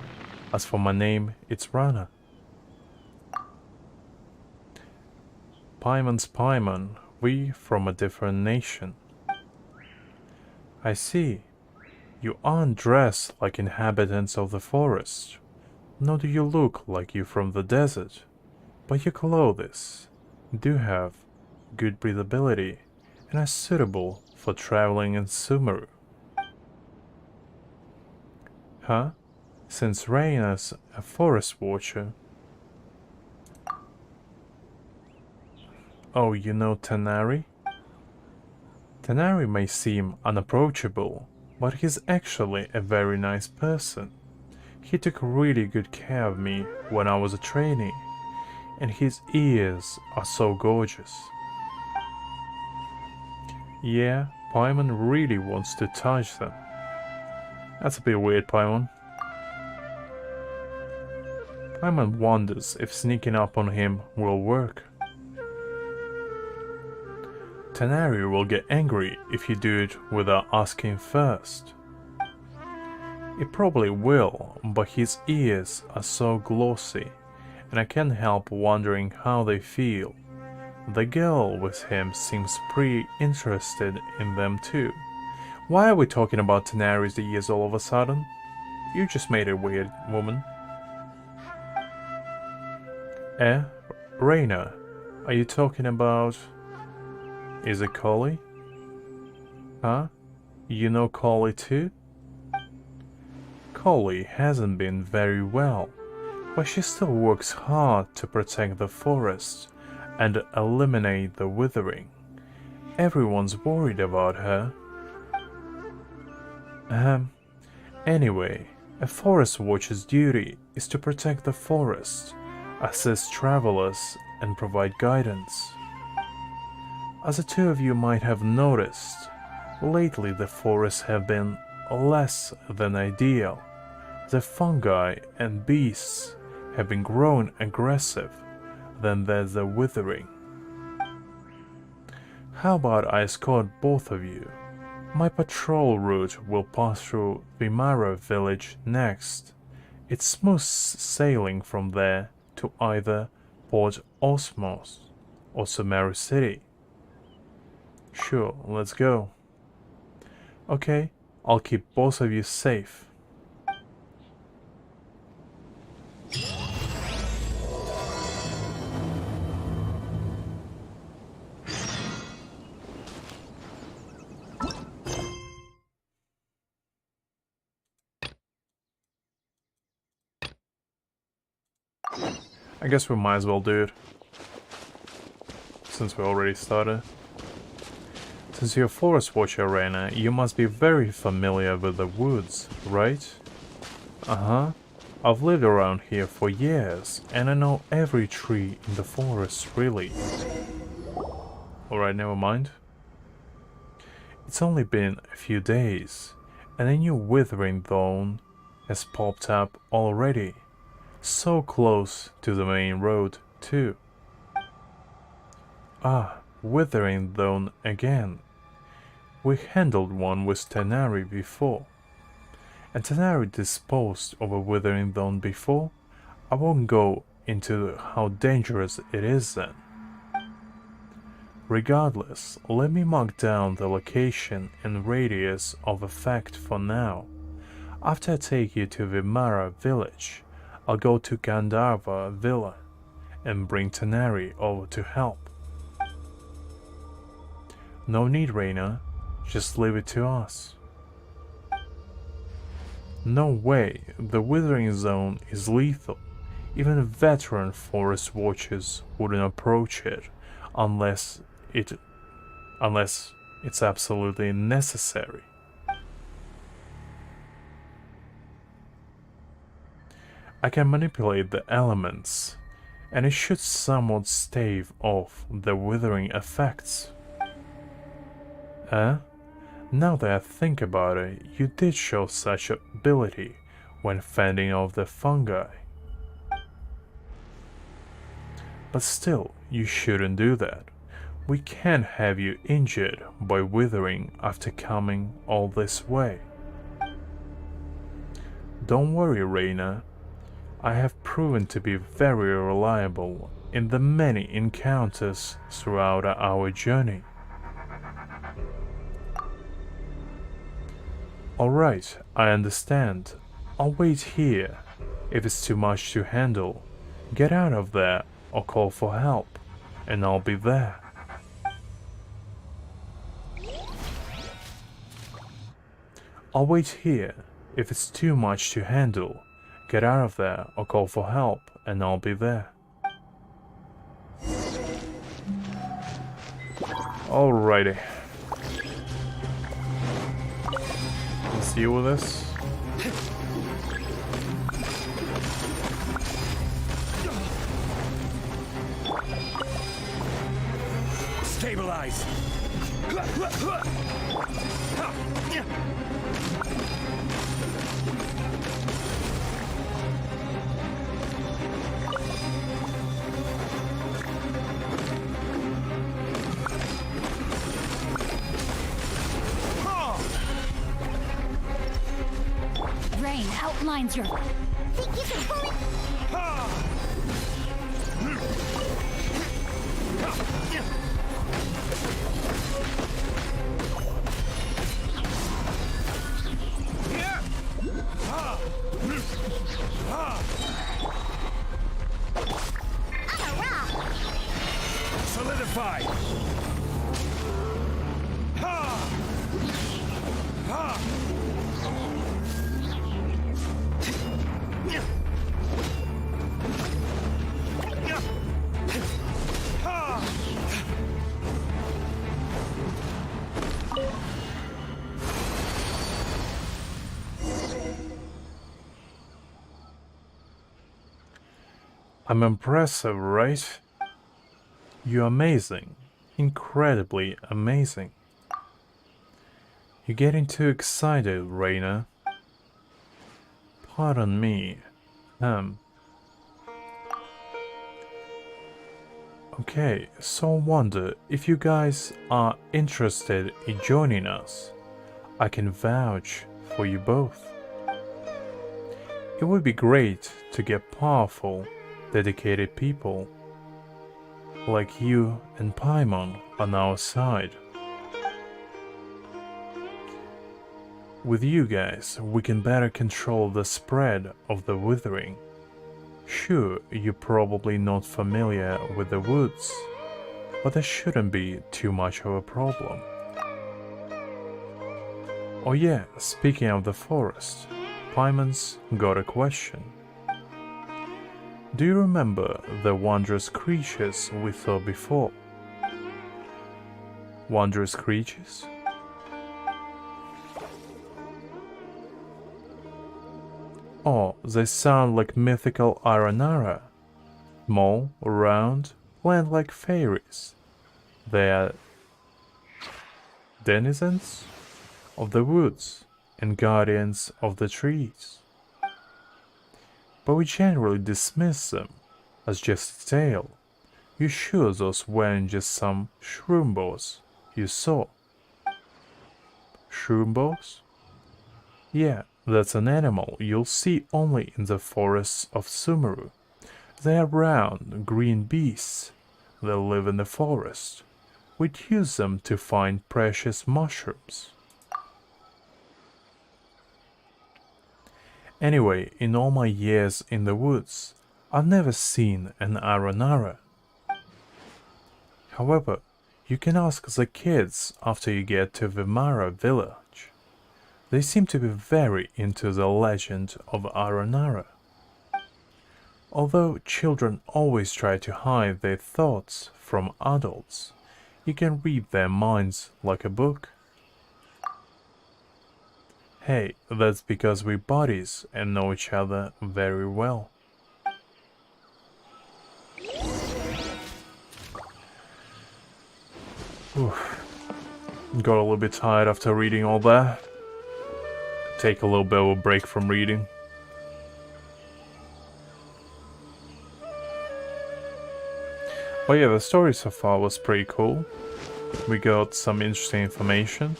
As for my name, it's Rana. Paimon's Paimon, we from a different nation. I see. You aren't dressed like inhabitants of the forest, nor do you look like you from the desert. but your clothes do have good breathability and are suitable for traveling in Sumeru. Huh? Since Reina's a forest watcher. Oh, you know Tanari? Tanari may seem unapproachable, but he's actually a very nice person. He took really good care of me when I was a trainee, and his ears are so gorgeous. Yeah, Paimon really wants to touch them. That's a bit weird, Paimon. Paimon wonders if sneaking up on him will work. Tanari will get angry if you do it without asking first. It probably will, but his ears are so glossy, and I can't help wondering how they feel. The girl with him seems pretty interested in them too. Why are we talking about Tanari's ears all of a sudden? You just made it weird, woman. Reina, are you talking about... Is it Collie? Huh? You know Collie too? Collie hasn't been very well, but she still works hard to protect the forest and eliminate the withering. Everyone's worried about her. Anyway, a forest watcher's duty is to protect the forest, assist travelers, and provide guidance. As the two of you might have noticed, lately the forests have been less than ideal. The fungi and beasts have been growing aggressive, then there's the withering. How about I escort both of you? My patrol route will pass through Vimara village next. It's smooth sailing from there to either Port Osmos or Sumeru City. Sure, let's go. Okay, I'll keep both of you safe. I guess we might as well do it, since we already started. Since you're a forest watcher, Reina, you must be very familiar with the woods, right? Uh-huh. I've lived around here for years, and I know every tree in the forest, really. Alright, never mind. It's only been a few days, and a new withering zone has popped up already. So close to the main road, too. Ah, withering zone again. We handled one with Tanari before. And Tanari disposed of a withering zone before. I won't go into how dangerous it is then. Regardless, let me mark down the location and radius of effect for now. After I take you to Vimara village, I'll go to Gandharva villa and bring Tanari over to help. No need, Reina. Just leave it to us. No way, the withering zone is lethal. Even veteran forest watchers wouldn't approach it unless it's absolutely necessary. I can manipulate the elements, and it should somewhat stave off the withering effects. Now that I think about it, you did show such ability when fending off the fungi. But still, you shouldn't do that. We can't have you injured by withering after coming all this way. Don't worry, Reina. I have proven to be very reliable in the many encounters throughout our journey. Alright, I understand. I'll wait here. If it's too much to handle, get out of there or call for help, and I'll be there. I'll wait here. If it's too much to handle, get out of there or call for help, and I'll be there. Alrighty. Let's deal with this. Stabilize! Rain outlines your... Think you can pull it? Solidify! I'm impressive, right? You're amazing. Incredibly amazing. You're getting too excited, Reina. Pardon me. Okay, so I wonder if you guys are interested in joining us. I can vouch for you both. It would be great to get powerful, dedicated people like you and Paimon on our side. With you guys, we can better control the spread of the withering. Sure, you're probably not familiar with the woods, but that shouldn't be too much of a problem. Oh yeah, speaking of the forest, Paimon's got a question. Do you remember the wondrous creatures we saw before? Wondrous creatures? Oh, they sound like mythical Aranara. Small, round, land like fairies. They are denizens of the woods and guardians of the trees. But we generally dismiss them as just a tale. You sure those weren't just some shroombos you saw? Shroombos? Yeah, that's an animal you'll see only in the forests of Sumeru. They are round, green beasts. They live in the forest. We'd use them to find precious mushrooms. Anyway, in all my years in the woods, I've never seen an Aranara. However, you can ask the kids after you get to Vimara village. They seem to be very into the legend of Aranara. Although children always try to hide their thoughts from adults, you can read their minds like a book. Hey, that's because we're buddies and know each other very well. Oof. Got a little bit tired after reading all that. Take a little bit of a break from reading. But yeah, the story so far was pretty cool. We got some interesting information.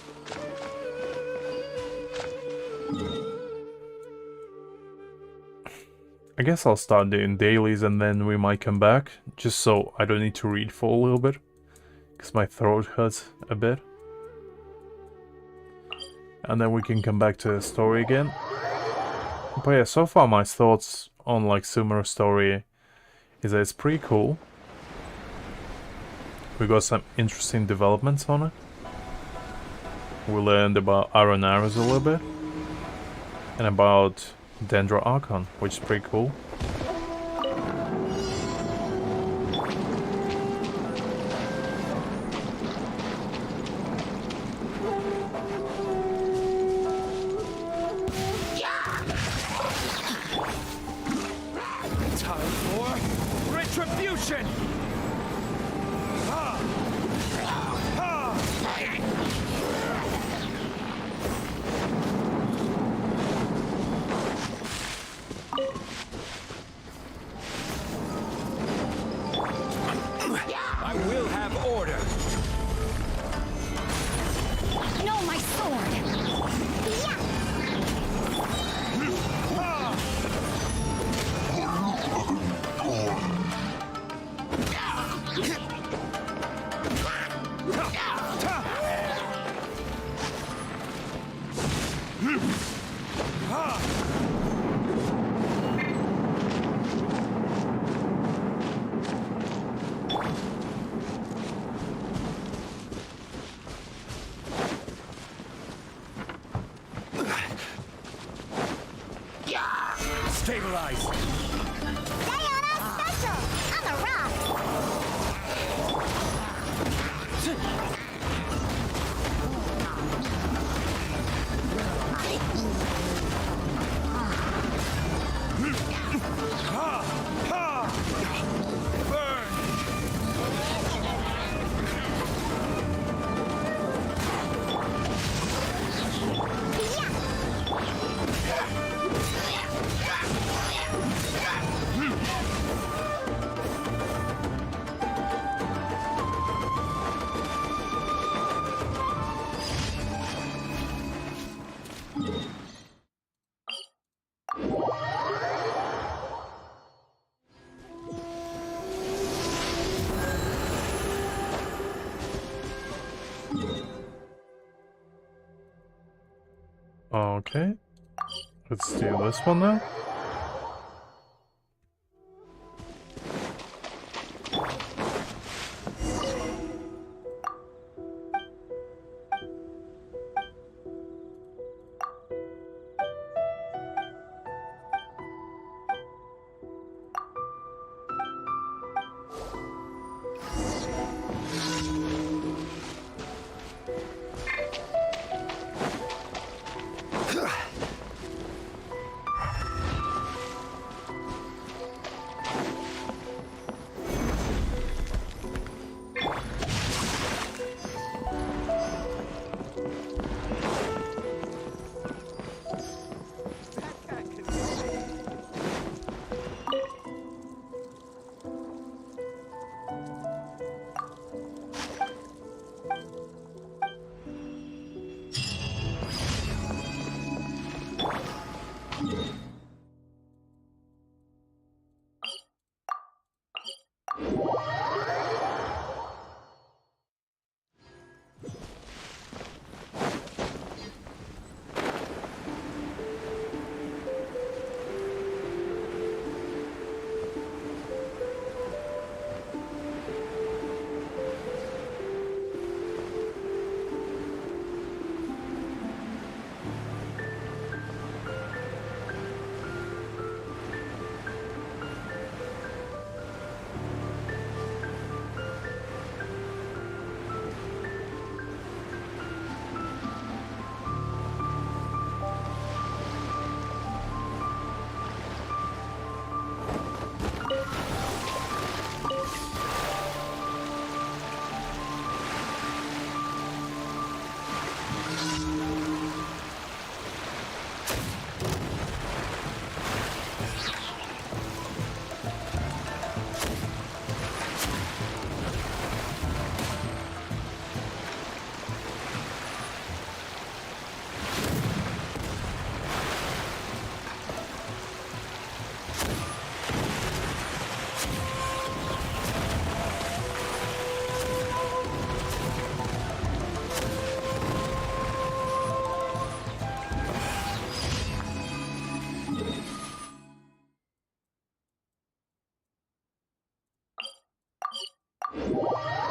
I guess I'll start doing dailies and then we might come back, just so I don't need to read for a little bit, because my throat hurts a bit. And then we can come back to the story again. But yeah, so far my thoughts on like Sumeru story is that it's pretty cool. We got some interesting developments on it. We learned about Iron Arrows a little bit. And about Dendro Archon, which is pretty cool. Time for retribution! I will have order. No, my sword! Stabilize. Diana Special on the rocks. Okay. Let's do this one now.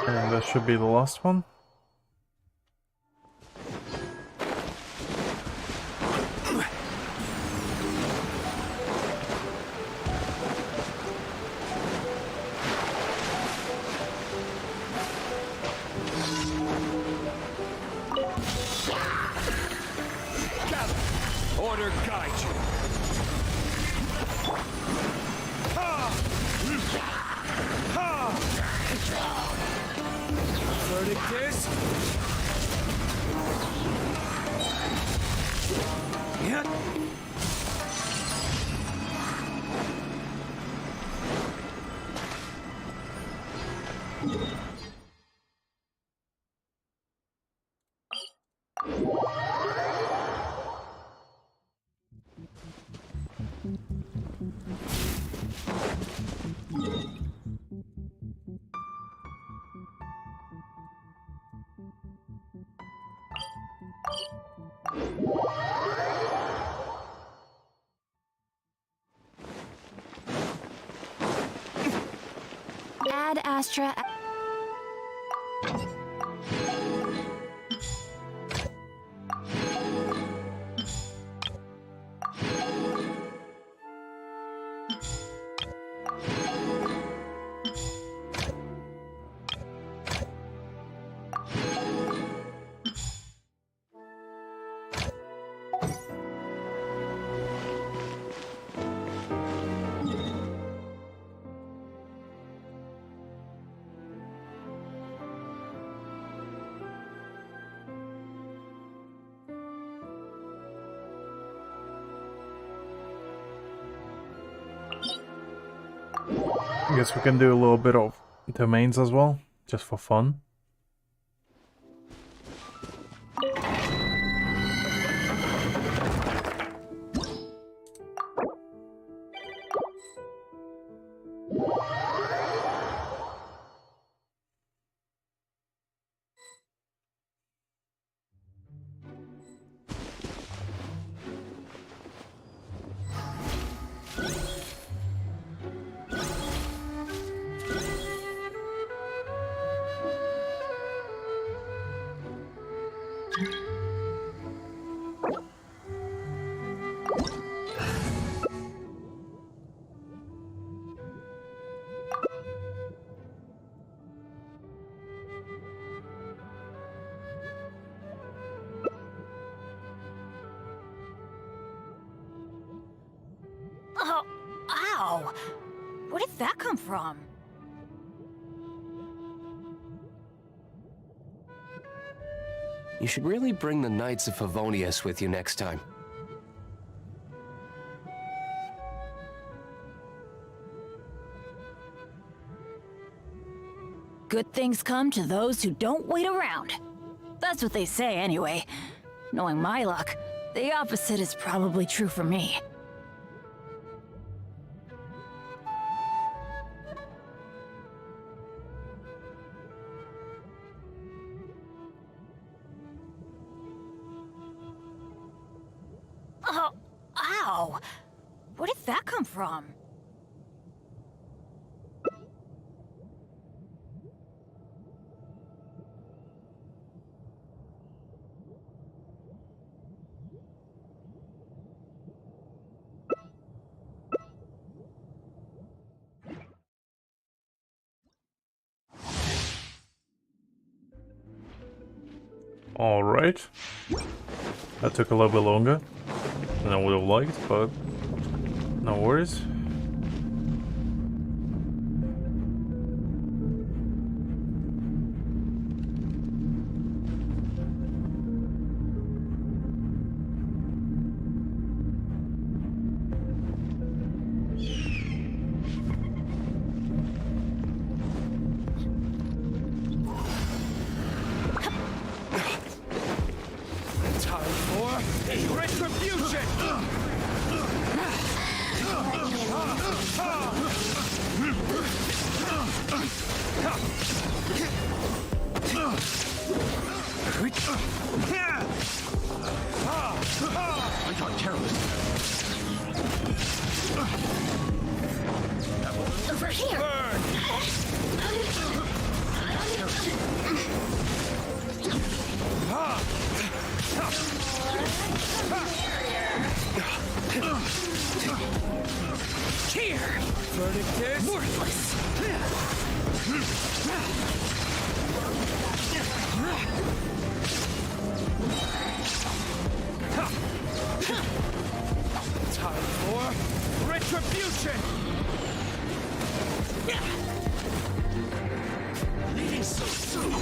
And that should be the last one. Order guide you. Verdict is... Ad Astra. I guess we can do a little bit of domains as well, just for fun. Oh, ow! Where did that come from? You should really bring the Knights of Favonius with you next time. Good things come to those who don't wait around. That's what they say anyway. Knowing my luck, the opposite is probably true for me. Oh, ow! Where did that come from? Alright. That took a little bit longer than I would have liked, but no worries. Over here! Verdict is worthless. Time for retribution. Leaving so soon.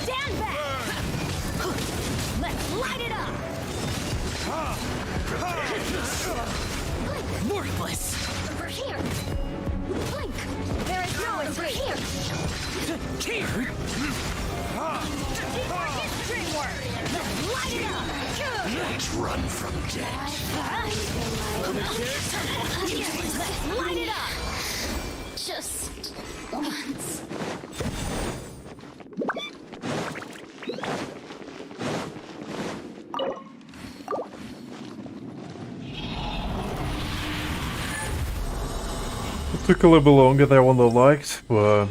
Stand back! Let's light it up! Worthless! Over here! Blink! There is no escape! Here! Teamwork is dreamwork! Let's light it up! Let's run from death. Let's light it up! Just once. It took a little bit longer than I would have liked, but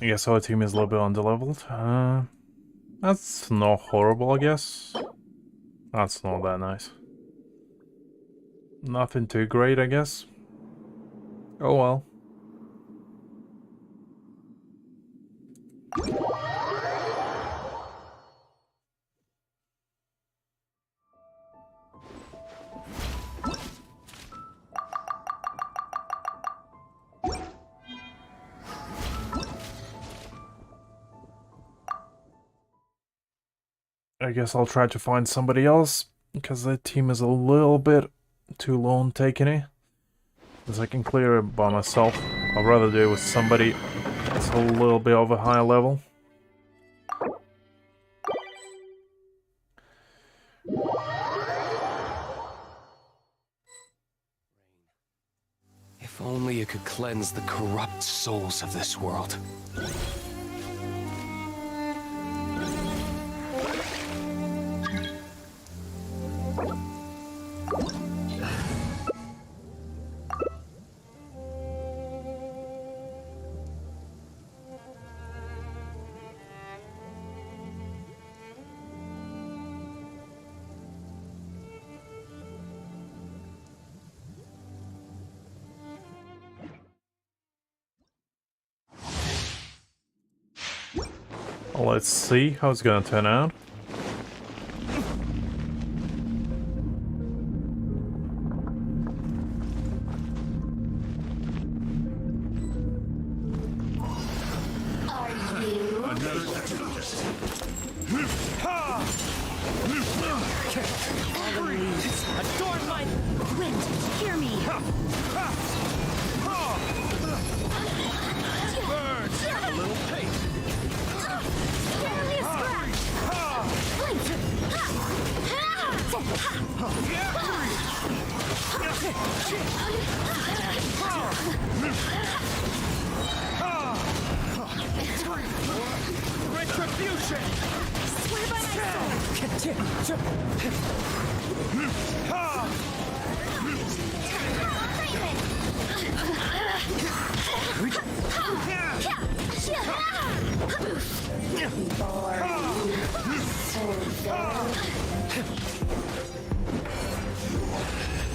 I guess our team is a little bit underleveled. That's not horrible, I guess. That's not that nice. Nothing too great, I guess. Oh well. I guess I'll try to find somebody else, because the team is a little bit too low on taking it. Because I can clear it by myself. I'd rather do it with somebody that's a little bit of a higher level. If only you could cleanse the corrupt souls of this world. Let's see how it's gonna turn out. Adorn my wind! Hear me! Birds, a little pace. Barely a scratch! Retribution! Swear by my soul!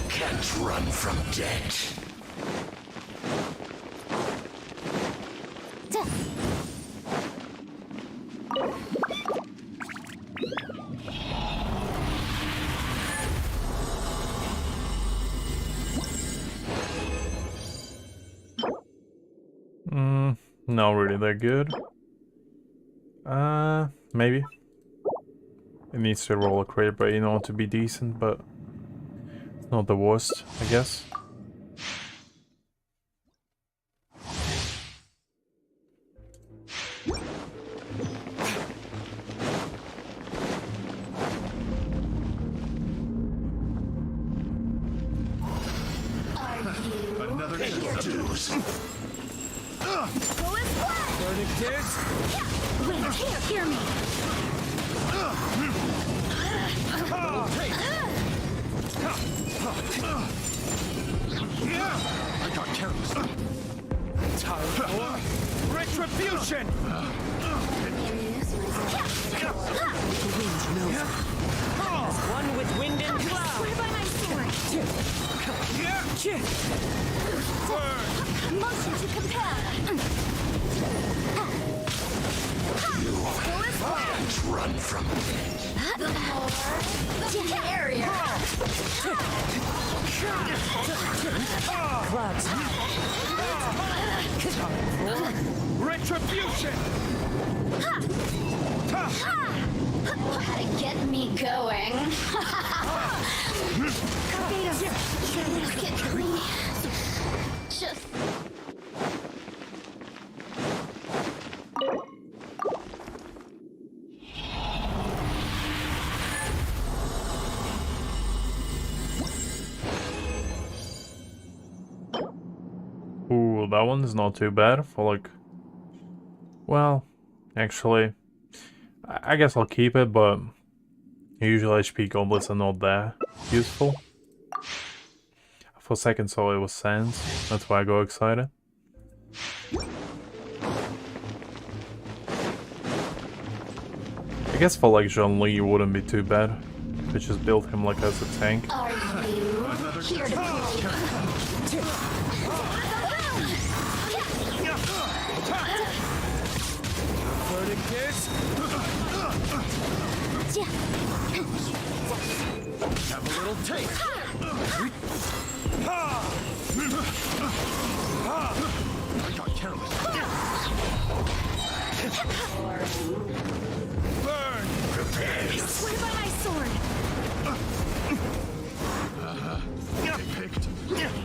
Can't run from death. Not really that good. Maybe. It needs to roll a crit rate in order to be decent, but it's not the worst, I guess. Another dues. Verdict is... Wind, hear me! I got careless. Time for retribution! Retribution! Get me going. Just... Ooh, that one is not too bad for like... Well, actually, I guess I'll keep it, but usually HP goblets are not that useful. For a second saw it was Sans, that's why I got excited. I guess for like Jean-Li it wouldn't be too bad. If it just built him like as a tank. Are you here to Have a little taste. I got careless. Burn! Prepare. What about my sword? Picked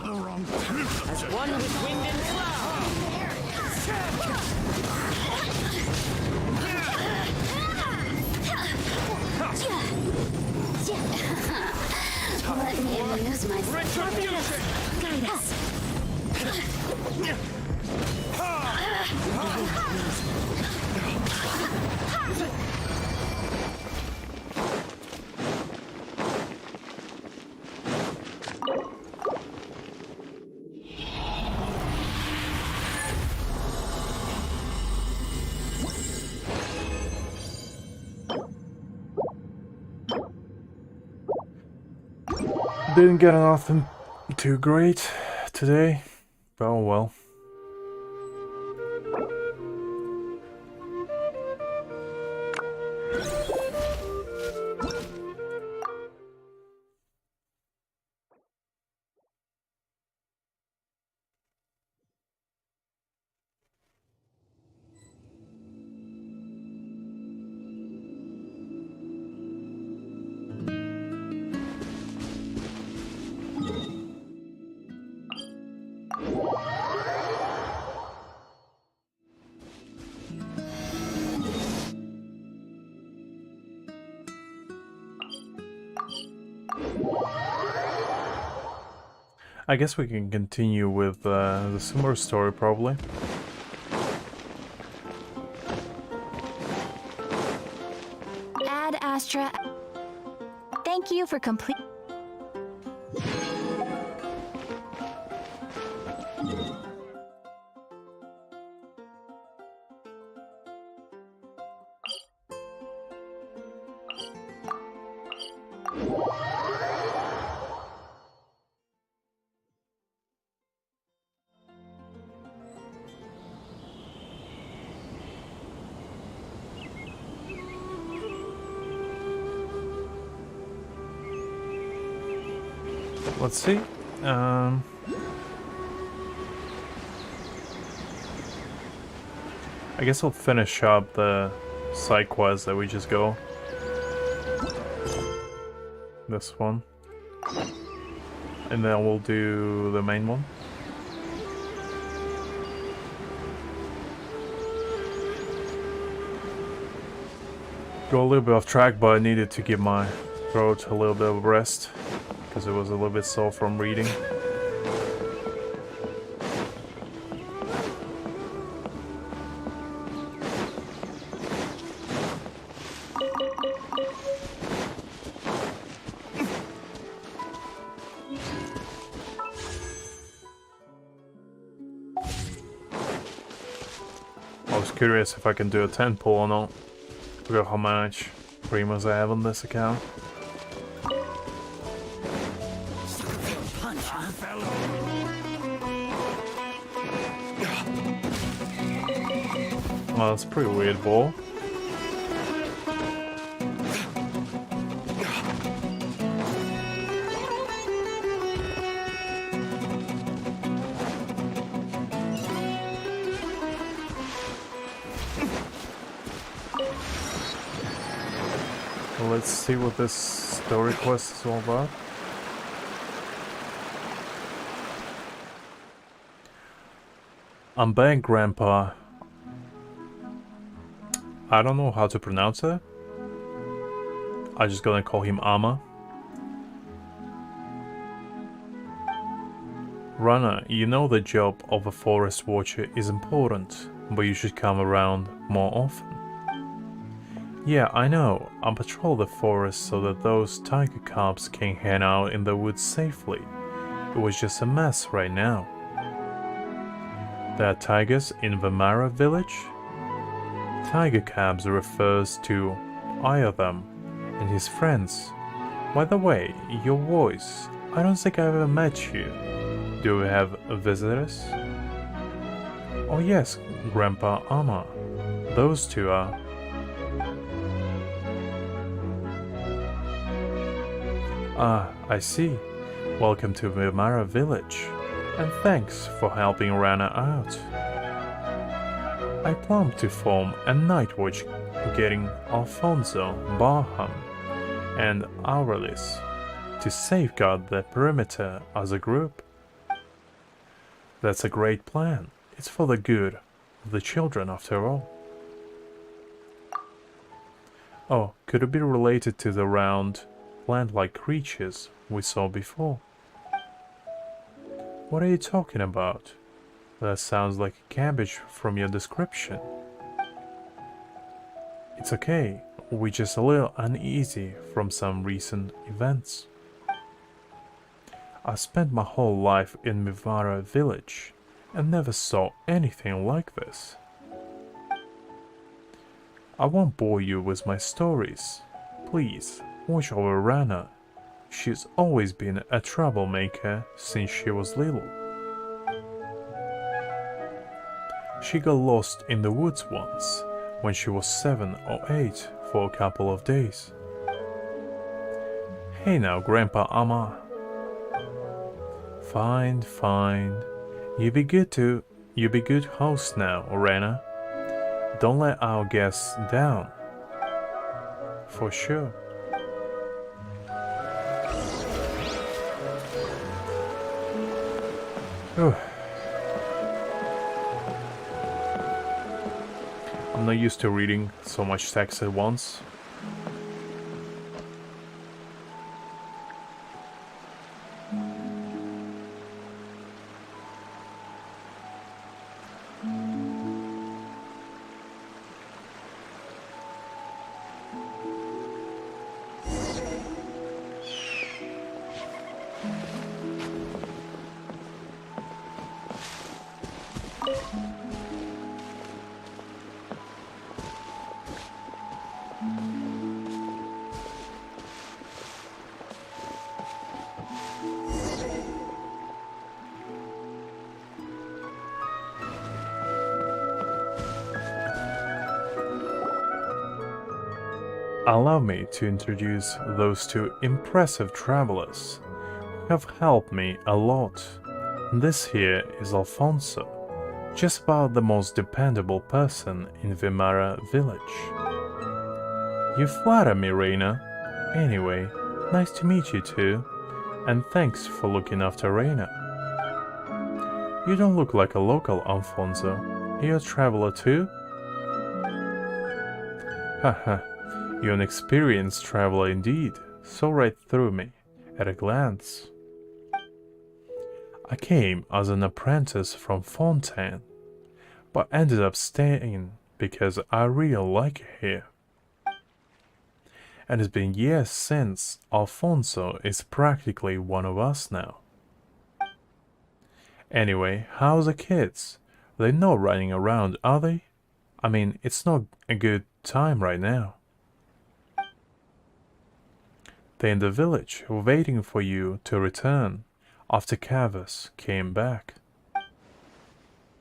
the wrong time. As one with wind and Let me amuse myself. Retribution! Guide us. Didn't get nothing too great today, but oh well. I guess we can continue with the Sumeru story, probably. Ad Astra. Thank you for complete. Let's see. I guess I'll finish up the side quest that we just go. This one. And then we'll do the main one. Go a little bit off track, but I needed to give my throat a little bit of rest. Because it was a little bit sore from reading. I was curious if I can do a 10 pull or not. Look at how much Primas I have on this account. Oh, that's a pretty weird ball. Let's see what this story quest is all about. I'm back, Grandpa. I don't know how to pronounce it. I'm just gonna call him Ama. Rana, you know the job of a forest watcher is important, but you should come around more often. Yeah, I know. I patrol the forest so that those tiger cubs can hang out in the woods safely. It was just a mess right now. There are tigers in Vimara village? Tiger cubs refers to Ayadam and his friends. By the way, your voice, I don't think I've ever met you. Do we have visitors? Oh yes, Grandpa Ama. Those two are... Ah, I see. Welcome to Vimara village. And thanks for helping Rana out. I plan to form a night watch getting Alfonso, Barham, and Auralis to safeguard the perimeter as a group. That's a great plan. It's for the good of the children after all. Oh, could it be related to the round, plant-like creatures we saw before? What are you talking about? That sounds like a cabbage from your description. It's okay, we're just a little uneasy from some recent events. I spent my whole life in Mivara village and never saw anything like this. I won't bore you with my stories. Please, watch over Rana. She's always been a troublemaker since she was little. She got lost in the woods once, when she was 7 or 8 for a couple of days. Hey now, Grandpa Ama. Fine, fine. You be good host now, Rana. Don't let our guests down. For sure. I'm not used to reading so much text at once. Allow me to introduce those two impressive travelers who have helped me a lot. This here is Alfonso, just about the most dependable person in Vimara village. You flatter me, Reina. Anyway, nice to meet you too, and thanks for looking after Reina. You don't look like a local, Alfonso. You're a traveler too? Haha. You're an experienced traveler indeed, saw right through me, at a glance. I came as an apprentice from Fontaine, but ended up staying because I really like it here. And it's been years since Alfonso is practically one of us now. Anyway, how's the kids? They're not running around, are they? I mean, it's not a good time right now. They're in the village, waiting for you to return, after Cavus came back.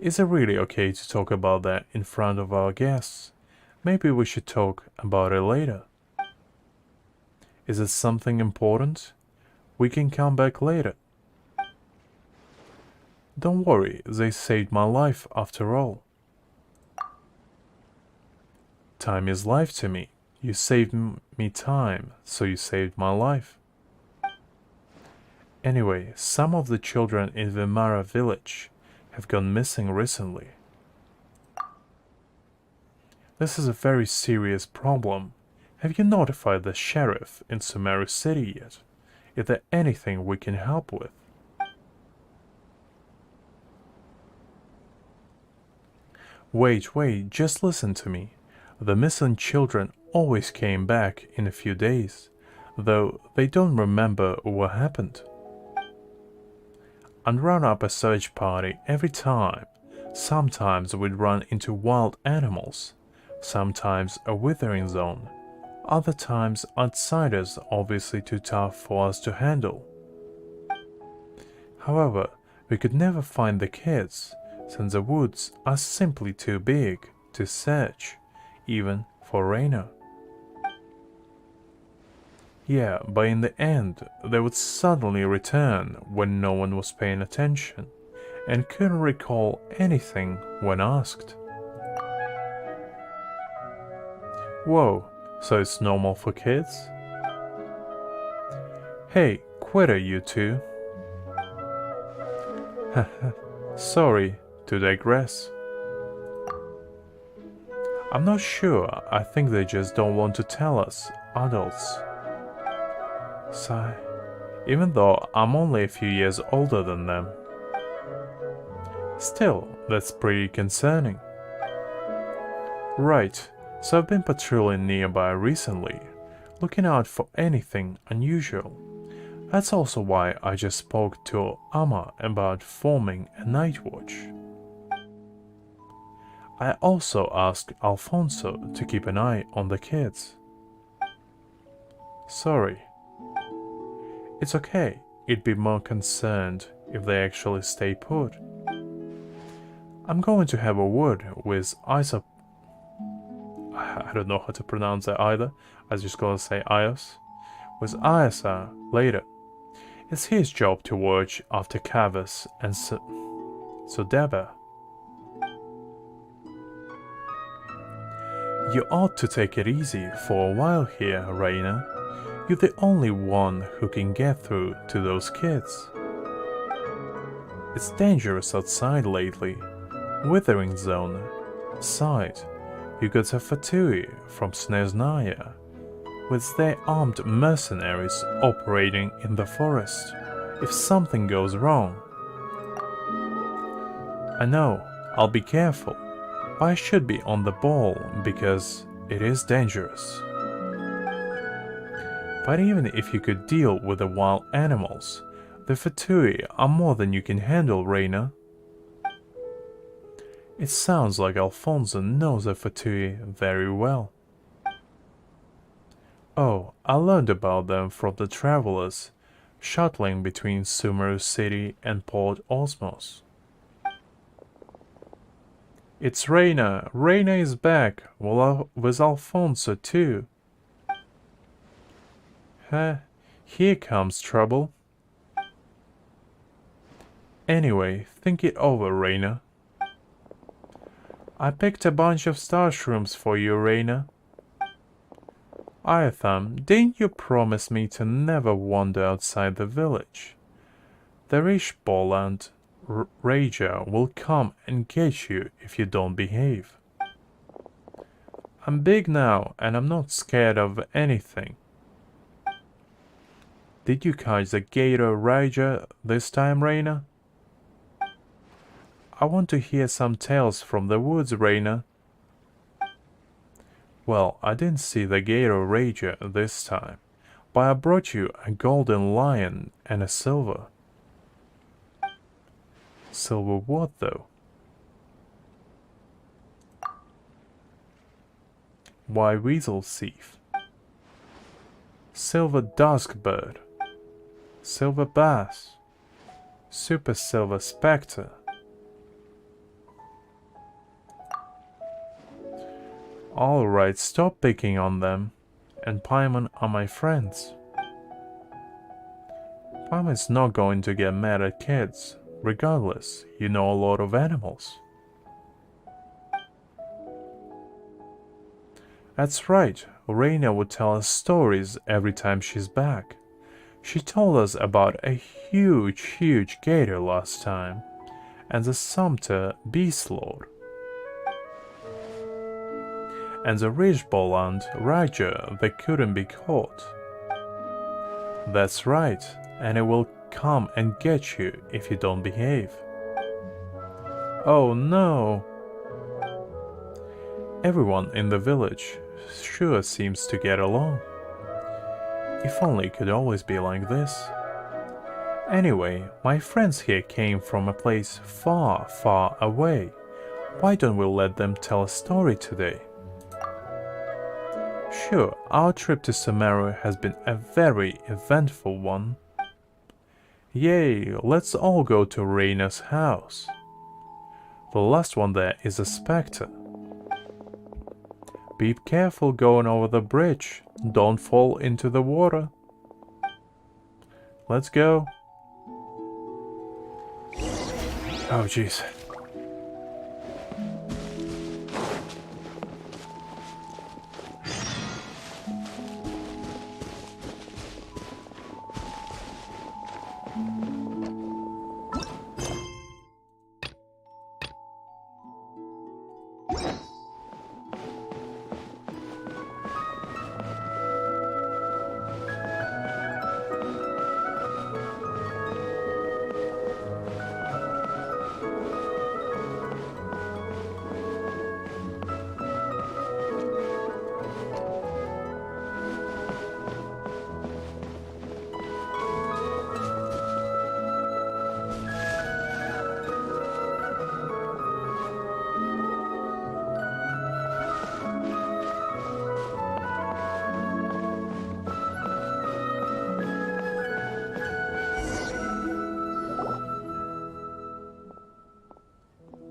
Is it really okay to talk about that in front of our guests? Maybe we should talk about it later. Is it something important? We can come back later. Don't worry, they saved my life after all. Time is life to me. You saved me time, so you saved my life. Anyway, some of the children in Vimara village have gone missing recently. This is a very serious problem. Have you notified the sheriff in Sumeru city yet? Is there anything we can help with? Wait, just listen to me. The missing children always came back in a few days, though they don't remember what happened. I'd run up a search party every time. Sometimes we'd run into wild animals, sometimes a withering zone, other times outsiders obviously too tough for us to handle. However, we could never find the kids, since the woods are simply too big to search, even for Reina. Yeah, but in the end, they would suddenly return when no one was paying attention, and couldn't recall anything when asked. Whoa, so it's normal for kids? Hey, quitter you two. Sorry to digress. I'm not sure, I think they just don't want to tell us, adults. Sigh, even though I'm only a few years older than them. Still, that's pretty concerning. Right, so I've been patrolling nearby recently, looking out for anything unusual. That's also why I just spoke to Amma about forming a night watch. I also asked Alfonso to keep an eye on the kids. Sorry. It's okay, it'd be more concerned if they actually stay put. I'm going to have a word with Isa. I don't know how to pronounce that either. I was just gonna say Ios. With Isa later. It's his job to watch after Cavus and Sodeba. You ought to take it easy for a while here, Reina. You're the only one who can get through to those kids. It's dangerous outside lately. Withering zone. Side. You got a Fatui from Sneznaya, with their armed mercenaries operating in the forest. If something goes wrong. I know, I'll be careful, but I should be on the ball because it is dangerous. But even if you could deal with the wild animals, the Fatui are more than you can handle, Reina. It sounds like Alfonso knows the Fatui very well. Oh, I learned about them from the travelers, shuttling between Sumeru City and Port Osmos. It's Reina. Reina is back, with Alfonso too. Here comes trouble. Anyway, think it over, Reina. I picked a bunch of star shrooms for you, Reina. Iatham, didn't you promise me to never wander outside the village? The Rishbol and Raja will come and get you if you don't behave. I'm big now, and I'm not scared of anything. Did you catch the Gator Raja this time, Reina? I want to hear some tales from the woods, Reina. Well, I didn't see the Gator Raja this time, but I brought you a golden lion and a silver. Silver what, though? Why, weasel thief. Silver duskbird. Silver bass. Super silver spectre. Alright, stop picking on them. And Paimon are my friends. Paimon's not going to get mad at kids. Regardless, you know a lot of animals. That's right, Reina would tell us stories every time she's back. She told us about a huge gator last time, and the Sumpter Beast Lord, and the Ridgeboland Raja that couldn't be caught. That's right, and it will come and get you if you don't behave. Oh no! Everyone in the village sure seems to get along. If only it could always be like this. Anyway, my friends here came from a place far away. Why don't we let them tell a story today? Sure, our trip to Sumeru has been a very eventful one. Yay, let's all go to Reina's house. The last one there is a spectre. Be careful going over the bridge. Don't fall into the water. Let's go. Oh jeez.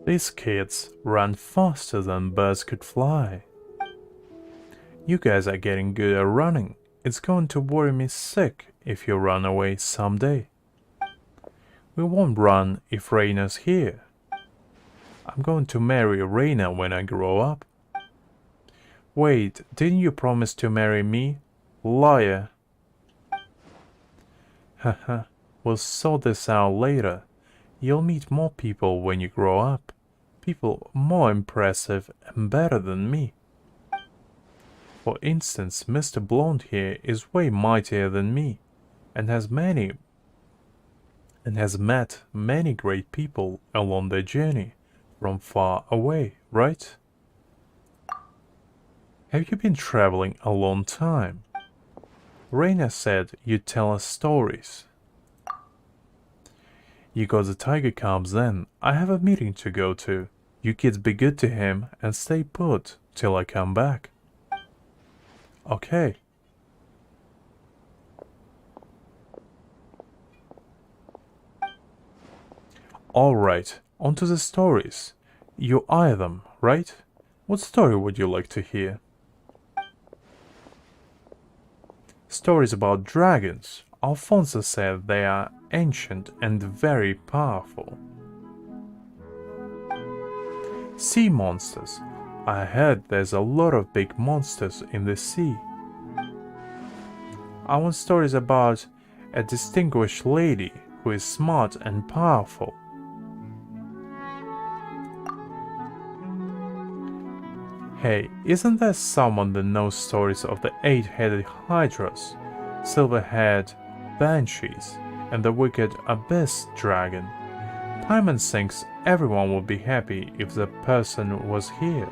These kids run faster than birds could fly. You guys are getting good at running. It's going to worry me sick if you run away someday. We won't run if Reina's here. I'm going to marry Reina when I grow up. Wait, didn't you promise to marry me? Liar. Haha, we'll sort this out later. You'll meet more people when you grow up. People more impressive and better than me. For instance, Mr. Blonde here is way mightier than me, and has met many great people along their journey from far away, right? Have you been traveling a long time? Reina said you'd tell us stories. You got the tiger cubs then. I have a meeting to go to. You kids be good to him and stay put till I come back. Okay. Alright, on to the stories. You eye them, right? What story would you like to hear? Stories about dragons. Alfonso said they are ancient and very powerful. Sea monsters. I heard there's a lot of big monsters in the sea. I want stories about a distinguished lady who is smart and powerful. Hey, isn't there someone that knows stories of the 8-headed hydras, silver-haired banshees, and the wicked abyss dragon? Paimon thinks everyone would be happy if the person was here.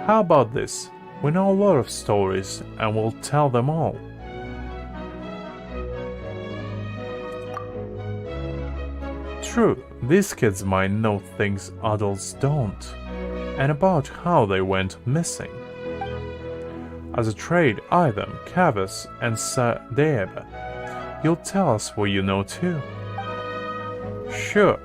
How about this? We know a lot of stories and we'll tell them all. True, these kids might know things adults don't, and about how they went missing. As a trade, eye them, Cavus and Sir Deeba. You'll tell us what you know too. Sure.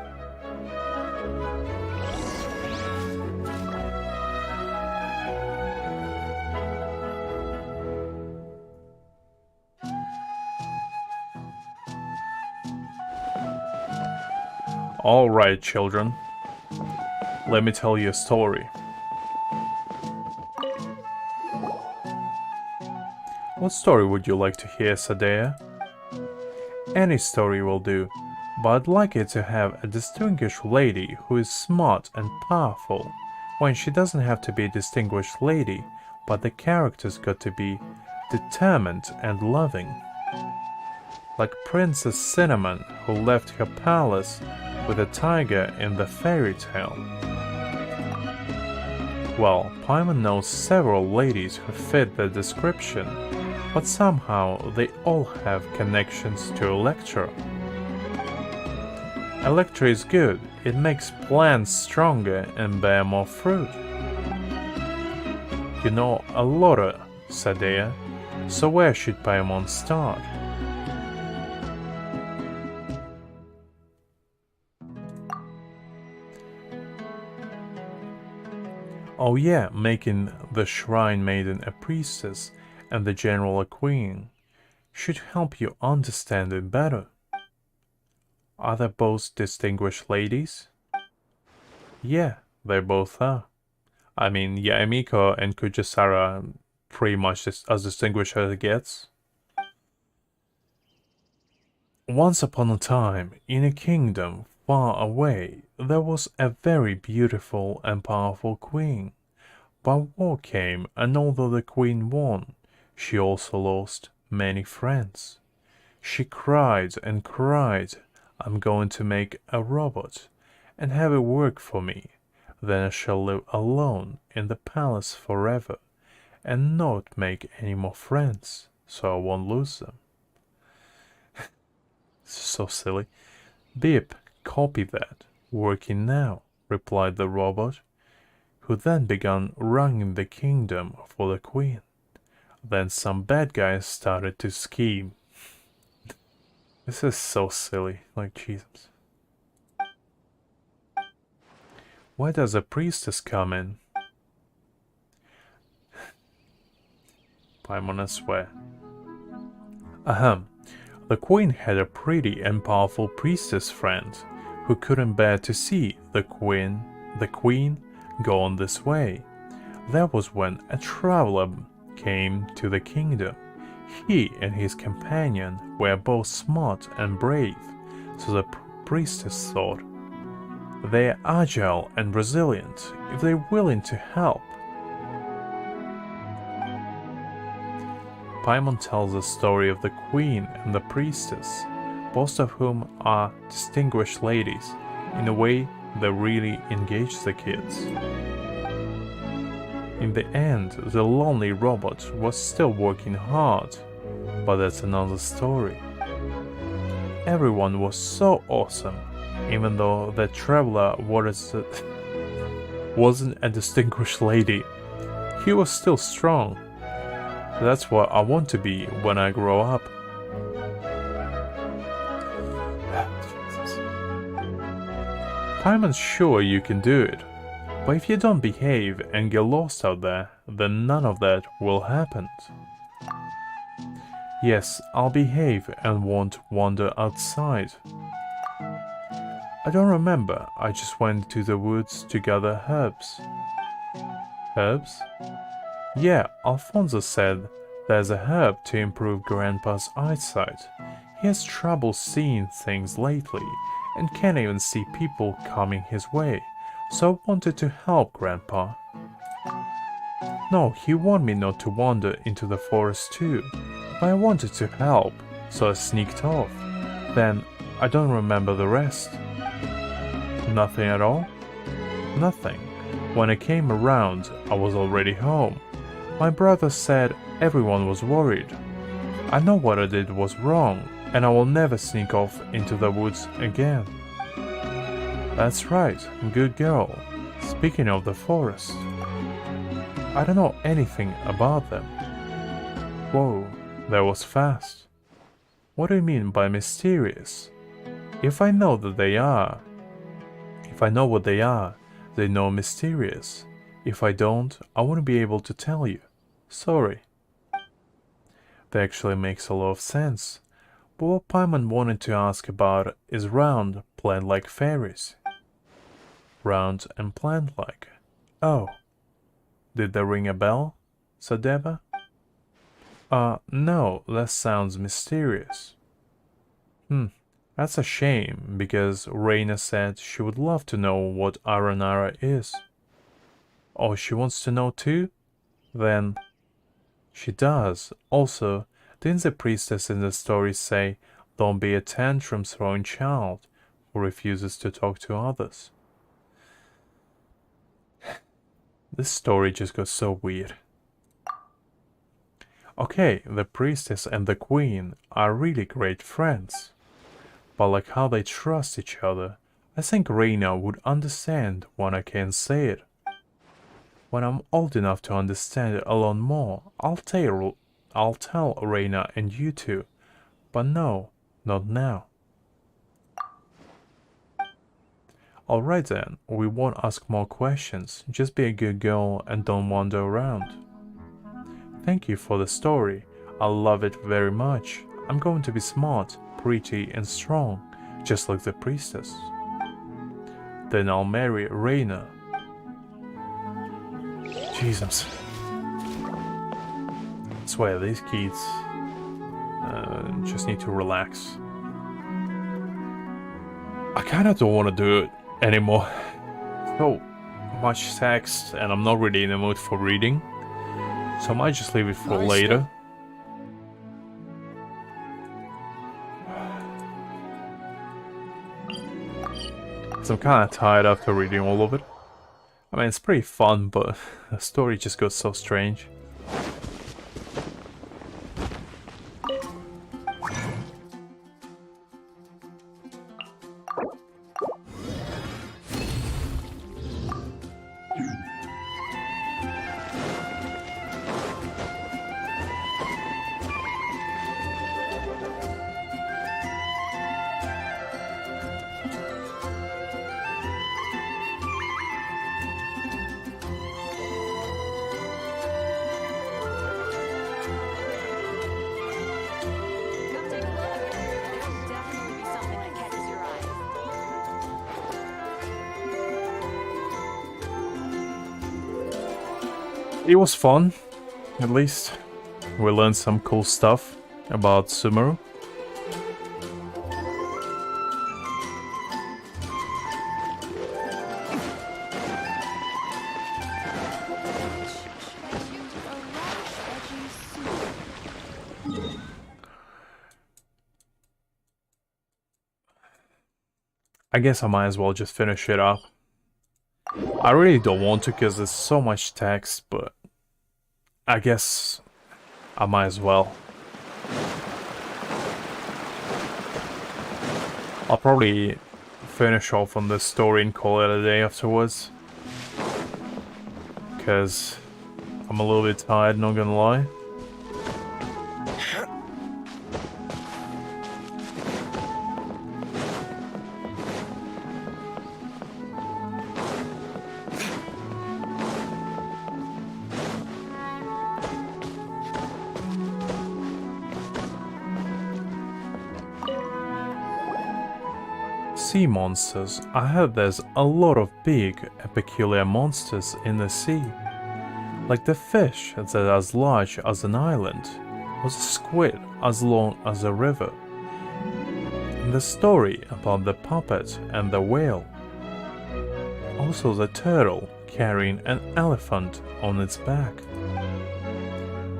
All right, children. Let me tell you a story. What story would you like to hear, Sadea? Any story will do, but I'd like it to have a distinguished lady who is smart and powerful. When she doesn't have to be a distinguished lady, but the character's got to be determined and loving. Like Princess Cinnamon, who left her palace with a tiger in the fairy tale. Well, Paimon knows several ladies who fit the description, but somehow they all have connections to Electra. Electra is good, it makes plants stronger and bear more fruit. You know a lot, Sadea, so where should Paimon start? Oh yeah, making the Shrine Maiden a priestess and the General a queen should help you understand it better. Are they both distinguished ladies? Yeah, they both are. I mean, Yaemiko and Kujisara are pretty much as distinguished as it gets. Once upon a time, in a kingdom far away, there was a very beautiful and powerful queen. But war came, and although the queen won, she also lost many friends. She cried and cried, "I'm going to make a robot and have it work for me. Then I shall live alone in the palace forever and not make any more friends, so I won't lose them." So silly. "Beep, copy that. Working now," replied the robot, who then began running the kingdom for the queen. Then some bad guys started to scheme. This is so silly, like Jesus. Why does a priestess come in? Paimon, I swear. Ahem. The queen had a pretty and powerful priestess friend who couldn't bear to see the queen go on this way. That was when a traveler came to the kingdom. He and his companion were both smart and brave, so the priestess thought, "They're agile and resilient if they're willing to help." Paimon tells the story of the queen and the priestess, both of whom are distinguished ladies. In a way, they really engage the kids. In the end, the lonely robot was still working hard, but that's another story. Everyone was so awesome, even though the traveler wasn't a distinguished lady. He was still strong. That's what I want to be when I grow up. Paimon's sure you can do it, but if you don't behave and get lost out there, then none of that will happen. Yes, I'll behave and won't wander outside. I don't remember, I just went to the woods to gather herbs. Herbs? Yeah, Alfonso said there's a herb to improve Grandpa's eyesight. He has trouble seeing things lately and can't even see people coming his way, so I wanted to help Grandpa. No, he warned me not to wander into the forest too, but I wanted to help, so I sneaked off. Then, I don't remember the rest. Nothing at all? Nothing. When I came around, I was already home. My brother said everyone was worried. I know what I did was wrong, and I will never sneak off into the woods again. That's right, good girl. Speaking of the forest, I don't know anything about them. Whoa, that was fast. What do you mean by mysterious? If I know what they are, they know mysterious. If I don't, I wouldn't be able to tell you. Sorry. That actually makes a lot of sense. But what Paimon wanted to ask about is round, plant-like fairies. Round and plant-like. Oh. Did that ring a bell? Said Deva. No, that sounds mysterious. That's a shame, because Reina said she would love to know what Aranara is. Oh, she wants to know too? Then she does. Also, didn't the priestess in the story say, don't be a tantrum-throwing child who refuses to talk to others? This story just got so weird. Okay, the priestess and the queen are really great friends. But like how they trust each other, I think Reina would understand when I can't say it. When I'm old enough to understand it a lot more, I'll tell Reina and you two. But no, not now. Alright then, we won't ask more questions. Just be a good girl and don't wander around. Thank you for the story. I love it very much. I'm going to be smart, pretty and strong, just like the priestess. Then I'll marry Reina. Jesus. I swear, these kids just need to relax. I kinda don't want to do it anymore. So much text and I'm not really in the mood for reading. So I might just leave it for later. So I'm kinda tired after reading all of it. I mean, it's pretty fun, but the story just got so strange. It was fun, at least. We learned some cool stuff about Sumeru. I guess I might as well just finish it up. I really don't want to because there's so much text, but I guess I might as well. I'll probably finish off on this story and call it a day afterwards. Because I'm a little bit tired, not gonna lie. Sea monsters. I heard there's a lot of big and peculiar monsters in the sea. Like the fish that's as large as an island, or the squid as long as a river. And the story about the puppet and the whale. Also the turtle carrying an elephant on its back.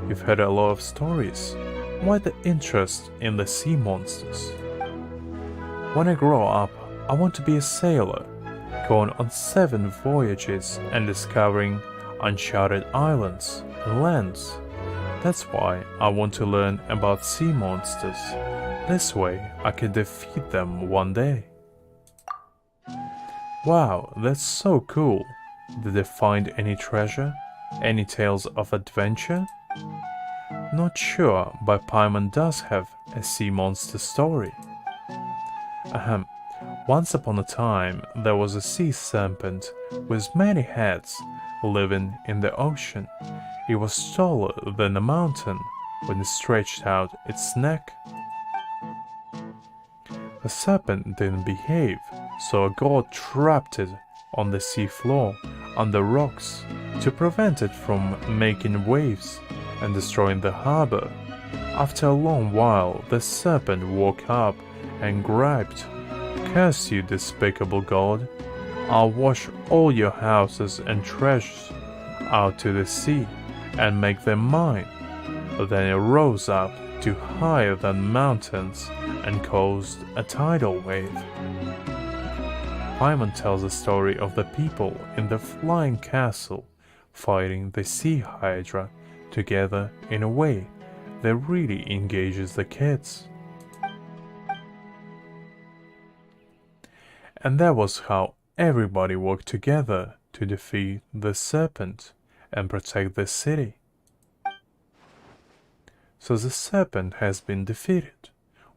You've heard a lot of stories. Why the interest in the sea monsters? When I grow up, I want to be a sailor, going on 7 voyages and discovering uncharted islands and lands. That's why I want to learn about sea monsters. This way I can defeat them one day. Wow, that's so cool. Did they find any treasure? Any tales of adventure? Not sure, but Paimon does have a sea monster story. Once upon a time, there was a sea serpent with many heads living in the ocean. It was taller than a mountain when it stretched out its neck. The serpent didn't behave, so a god trapped it on the sea floor under rocks to prevent it from making waves and destroying the harbor. After a long while, the serpent woke up and griped, "Curse you, despicable god! I'll wash all your houses and treasures out to the sea and make them mine." Then it rose up to higher than mountains and caused a tidal wave. Paimon tells the story of the people in the flying castle fighting the sea hydra together in a way that really engages the kids. And that was how everybody worked together to defeat the serpent and protect the city. So the serpent has been defeated.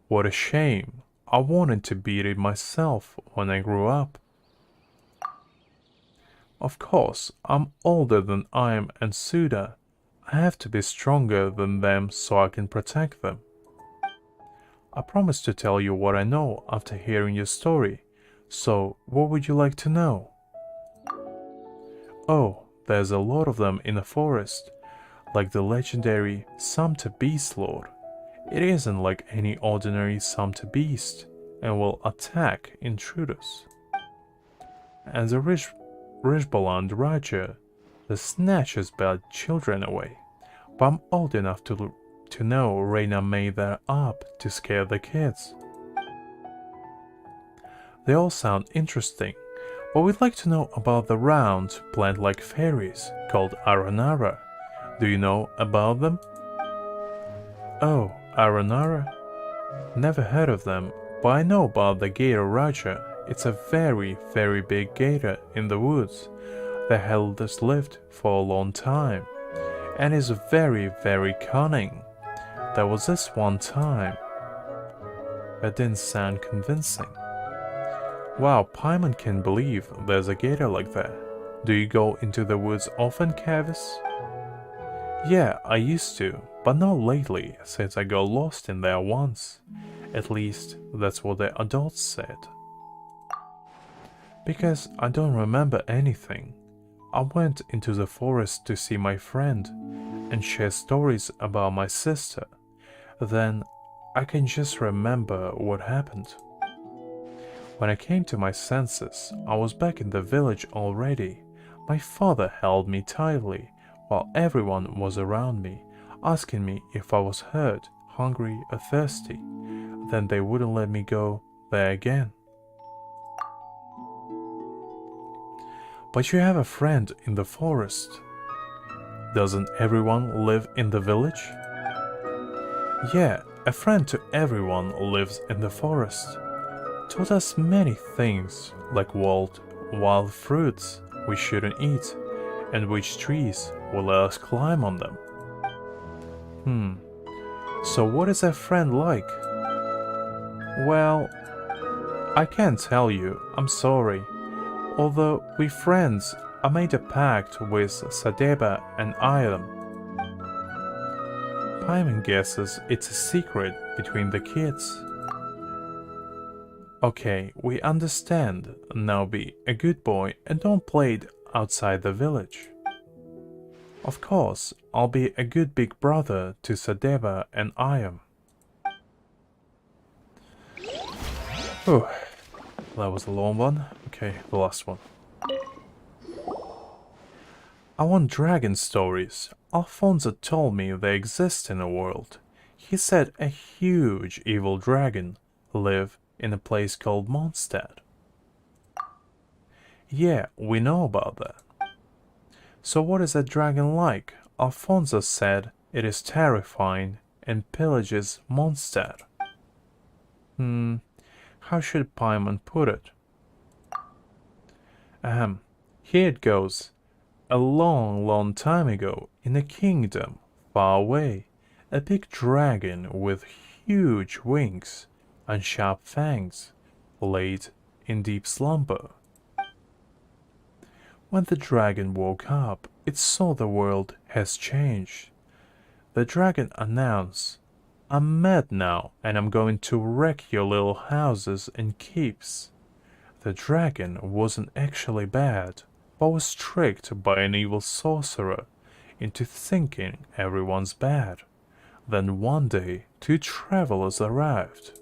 What a shame. I wanted to beat it myself when I grew up. Of course, I'm older than Ayam and Suda. I have to be stronger than them so I can protect them. I promise to tell you what I know after hearing your story. So, what would you like to know? Oh, there's a lot of them in the forest, like the legendary Sumter Beast Lord. It isn't like any ordinary Sumter Beast and will attack intruders. And the Rishbaland Raja that snatches bad children away. But I'm old enough to know Reina made that up to scare the kids. They all sound interesting, but we'd like to know about the round, plant-like fairies called Aranara. Do you know about them? Oh, Aranara? Never heard of them, but I know about the Gator Raja. It's a very, very big gator in the woods that has lived for a long time, and is very, very cunning. There was this one time. That didn't sound convincing. Wow, Paimon can't believe there's a gator like that. Do you go into the woods often, Kavis? Yeah, I used to, but not lately since I got lost in there once. At least, that's what the adults said. Because I don't remember anything. I went into the forest to see my friend and share stories about my sister. Then I can just remember what happened. When I came to my senses, I was back in the village already. My father held me tightly while everyone was around me, asking me if I was hurt, hungry or thirsty. Then they wouldn't let me go there again. But you have a friend in the forest. Doesn't everyone live in the village? Yeah, a friend to everyone lives in the forest. Taught us many things, like wild fruits we shouldn't eat, and which trees will let us climb on them. So what is that friend like? Well, I can't tell you, I'm sorry. Although we friends, I made a pact with Sadeba and Ayam. Paimon guesses it's a secret between the kids. Okay, we understand. Now be a good boy and don't play it outside the village. Of course, I'll be a good big brother to Sadeba and Ayam. Whew. That was a long one. Okay, the last one. I want dragon stories. Alfonso told me they exist in the world. He said a huge evil dragon lived in a place called Mondstadt. Yeah, we know about that. So what is that dragon like? Alfonso said it is terrifying and pillages Mondstadt. How should Paimon put it? Here it goes. A long, long time ago, in a kingdom far away, a big dragon with huge wings and sharp fangs laid in deep slumber. When the dragon woke up, it saw the world has changed. The dragon announced, "I'm mad now, and I'm going to wreck your little houses and keeps." The dragon wasn't actually bad, but was tricked by an evil sorcerer into thinking everyone's bad. Then one day, 2 travelers arrived.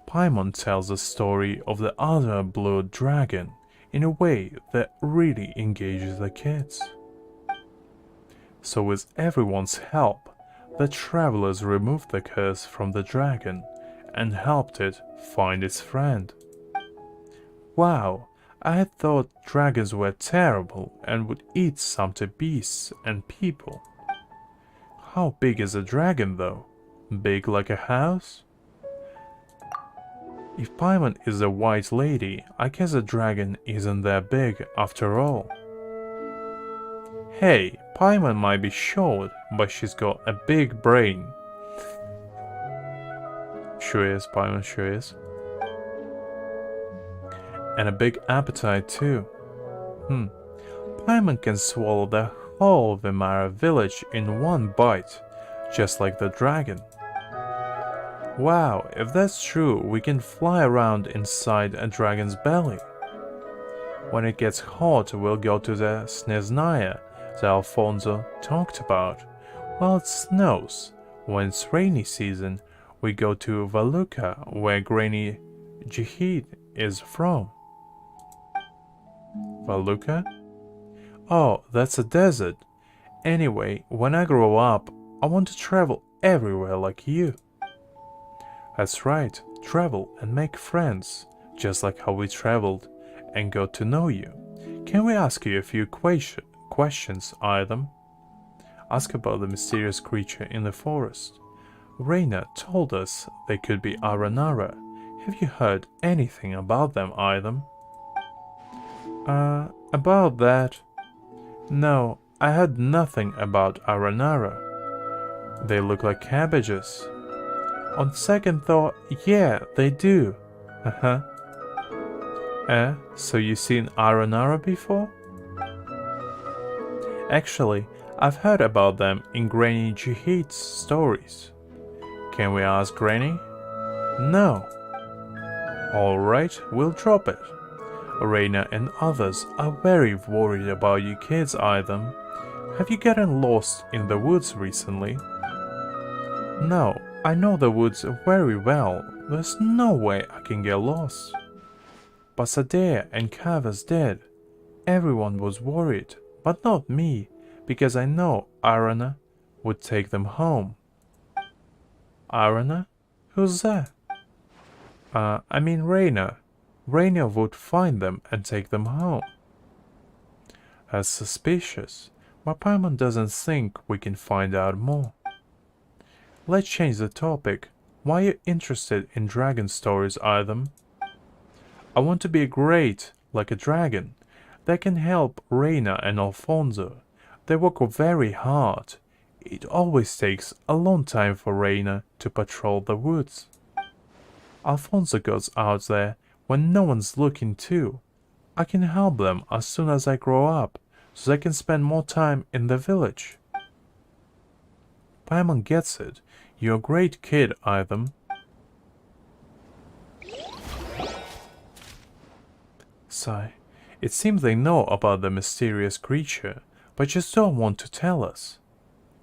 Paimon tells the story of the other blue dragon in a way that really engages the kids. So with everyone's help, the travelers removed the curse from the dragon and helped it find its friend. Wow, I had thought dragons were terrible and would eat some to beasts and people. How big is a dragon though? Big like a house? If Paimon is a white lady, I guess a dragon isn't that big after all. Hey, Paimon might be short, but she's got a big brain. Sure is, Paimon, sure is. And a big appetite too. Paimon can swallow the whole Vimara village in one bite, just like the dragon. Wow, if that's true, we can fly around inside a dragon's belly. When it gets hot, we'll go to the Sneznaya that Alfonso talked about. While it snows, when it's rainy season, we go to Valuka, where Granny Jihid is from. Valuka? Oh, that's a desert. Anyway, when I grow up, I want to travel everywhere like you. That's right, travel and make friends, just like how we traveled and got to know you. Can we ask you a few questions, Idem? Ask about the mysterious creature in the forest. Reina told us they could be Aranara. Have you heard anything about them, Idem? About that? No, I heard nothing about Aranara. They look like cabbages. On second thought, yeah, they do. So you've seen Aranara before? Actually, I've heard about them in Granny Jihid's stories. Can we ask Granny? No. Alright, we'll drop it. Reina and others are very worried about you kids, Idem. Have you gotten lost in the woods recently? No, I know the woods very well. There's no way I can get lost. But Sadea and Kava's dead. Everyone was worried, but not me, because I know Arana would take them home. Arana? Who's that? I mean Reina. Reina would find them and take them home. That's suspicious, but Paimon doesn't think we can find out more. Let's change the topic. Why are you interested in dragon stories, Idem? I want to be great, like a dragon. That can help Reina and Alfonso. They work very hard. It always takes a long time for Reina to patrol the woods. Alfonso goes out there when no one's looking too. I can help them as soon as I grow up, so they can spend more time in the village. Paimon gets it. You're a great kid, Idem. Sigh. It seems they know about the mysterious creature, but just don't want to tell us.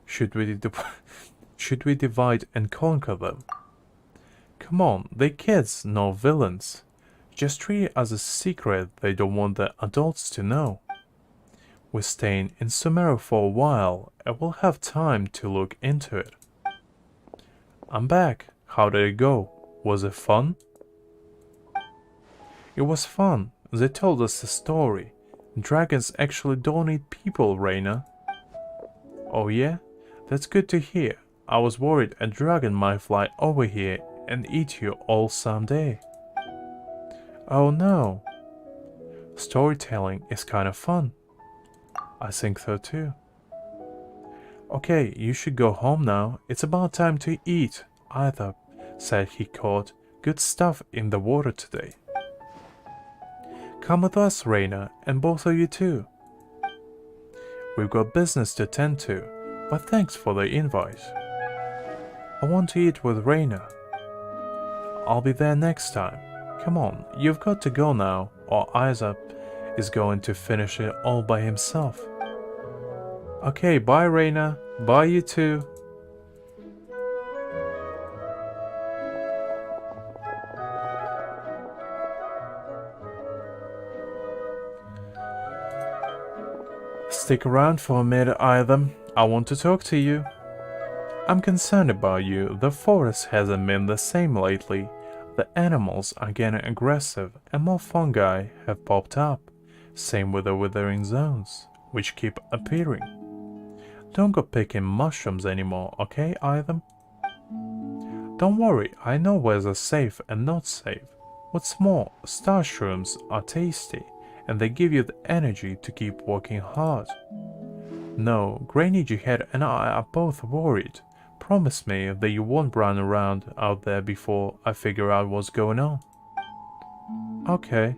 Should we divide and conquer them? Come on, they kids, no villains. Just treat it as a secret they don't want the adults to know. We're staying in Sumeru for a while and we'll have time to look into it. I'm back. How did it go? Was it fun? It was fun. They told us the story. Dragons actually don't eat people, Reina. Oh yeah? That's good to hear. I was worried a dragon might fly over here and eat you all someday. Oh no. Storytelling is kind of fun. I think so too. Okay, you should go home now. It's about time to eat. Either said he caught good stuff in the water today. Come with us, Reina, and both of you too. We've got business to attend to, but thanks for the invite. I want to eat with Reina. I'll be there next time. Come on, you've got to go now, or Isaac is going to finish it all by himself. Okay, bye Reina. Bye you too. Stick around for a minute, Item. I want to talk to you. I'm concerned about you. The forest hasn't been the same lately. The animals are getting aggressive and more fungi have popped up. Same with the withering zones, which keep appearing. Don't go picking mushrooms anymore, okay, Item? Don't worry, I know where's safe and not safe. What's more, star shrooms are tasty, and they give you the energy to keep working hard. No, Granny Jihad and I are both worried. Promise me that you won't run around out there before I figure out what's going on. Okay.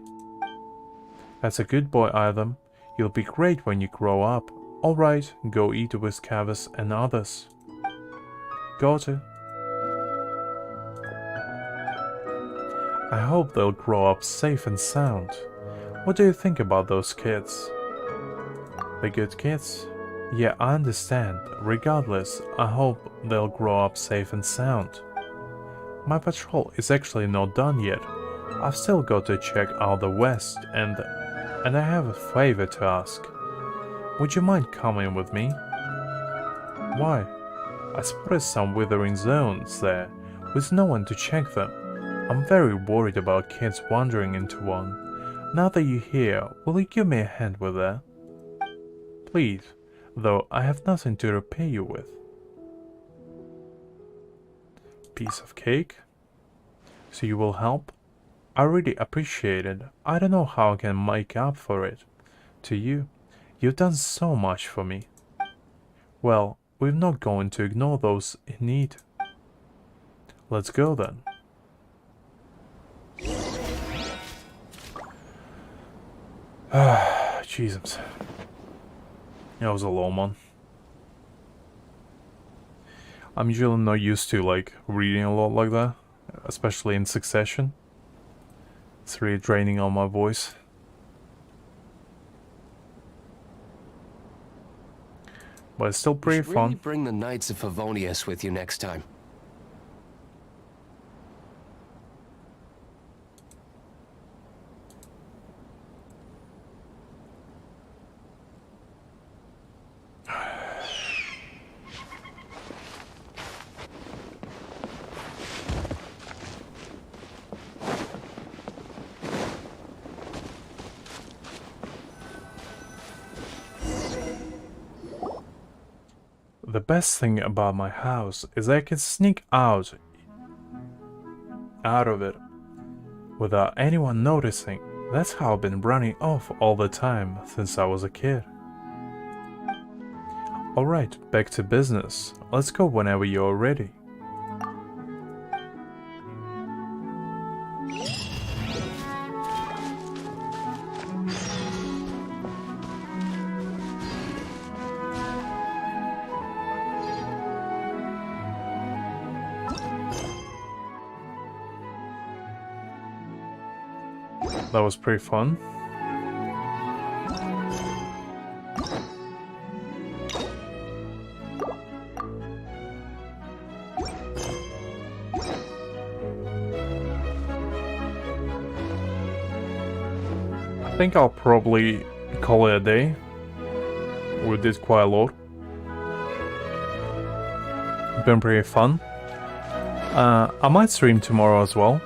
That's a good boy, Item. You'll be great when you grow up. Alright, go eat with Cavus and others. Got it. I hope they'll grow up safe and sound. What do you think about those kids? The good kids? Yeah, I understand. Regardless, I hope they'll grow up safe and sound. My patrol is actually not done yet. I've still got to check out the west and I have a favor to ask. Would you mind coming with me? Why? I spotted some withering zones there, with no one to check them. I'm very worried about kids wandering into one. Now that you're here, will you give me a hand with that? Please, though I have nothing to repay you with. Piece of cake? So you will help? I really appreciate it. I don't know how I can make up for it. To you. You've done so much for me. Well, we're not going to ignore those in need. Let's go then. Jesus. That was a long one. I'm usually not used to like reading a lot like that, especially in succession. It's really draining on my voice. But it's still pretty fun. Really bring the Knights of Favonius with you next time. The best thing about my house is I can sneak out of it without anyone noticing. That's how I've been running off all the time since I was a kid. Alright, back to business. Let's go whenever you're ready. That was pretty fun. I think I'll probably call it a day. We did quite a lot. Been pretty fun. I might stream tomorrow as well.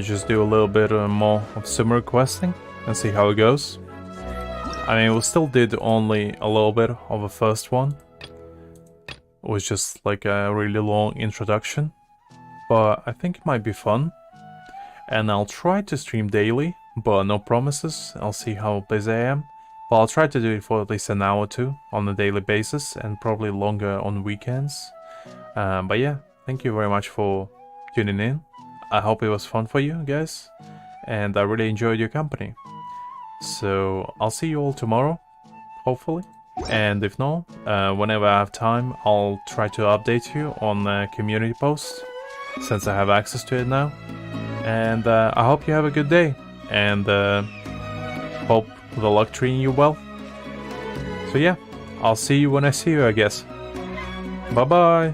Just do a little bit more of Sumeru questing and see how it goes. I mean, we still did only a little bit of the first one. It was just like a really long introduction. But I think it might be fun. And I'll try to stream daily, but no promises. I'll see how busy I am. But I'll try to do it for at least an hour or two on a daily basis and probably longer on weekends. But yeah, thank you very much for tuning in. I hope it was fun for you guys, and I really enjoyed your company. So I'll see you all tomorrow, hopefully. And if not, whenever I have time, I'll try to update you on the community post, since I have access to it now. And I hope you have a good day, and hope the luck treating you well. So yeah, I'll see you when I see you, I guess. Bye-bye.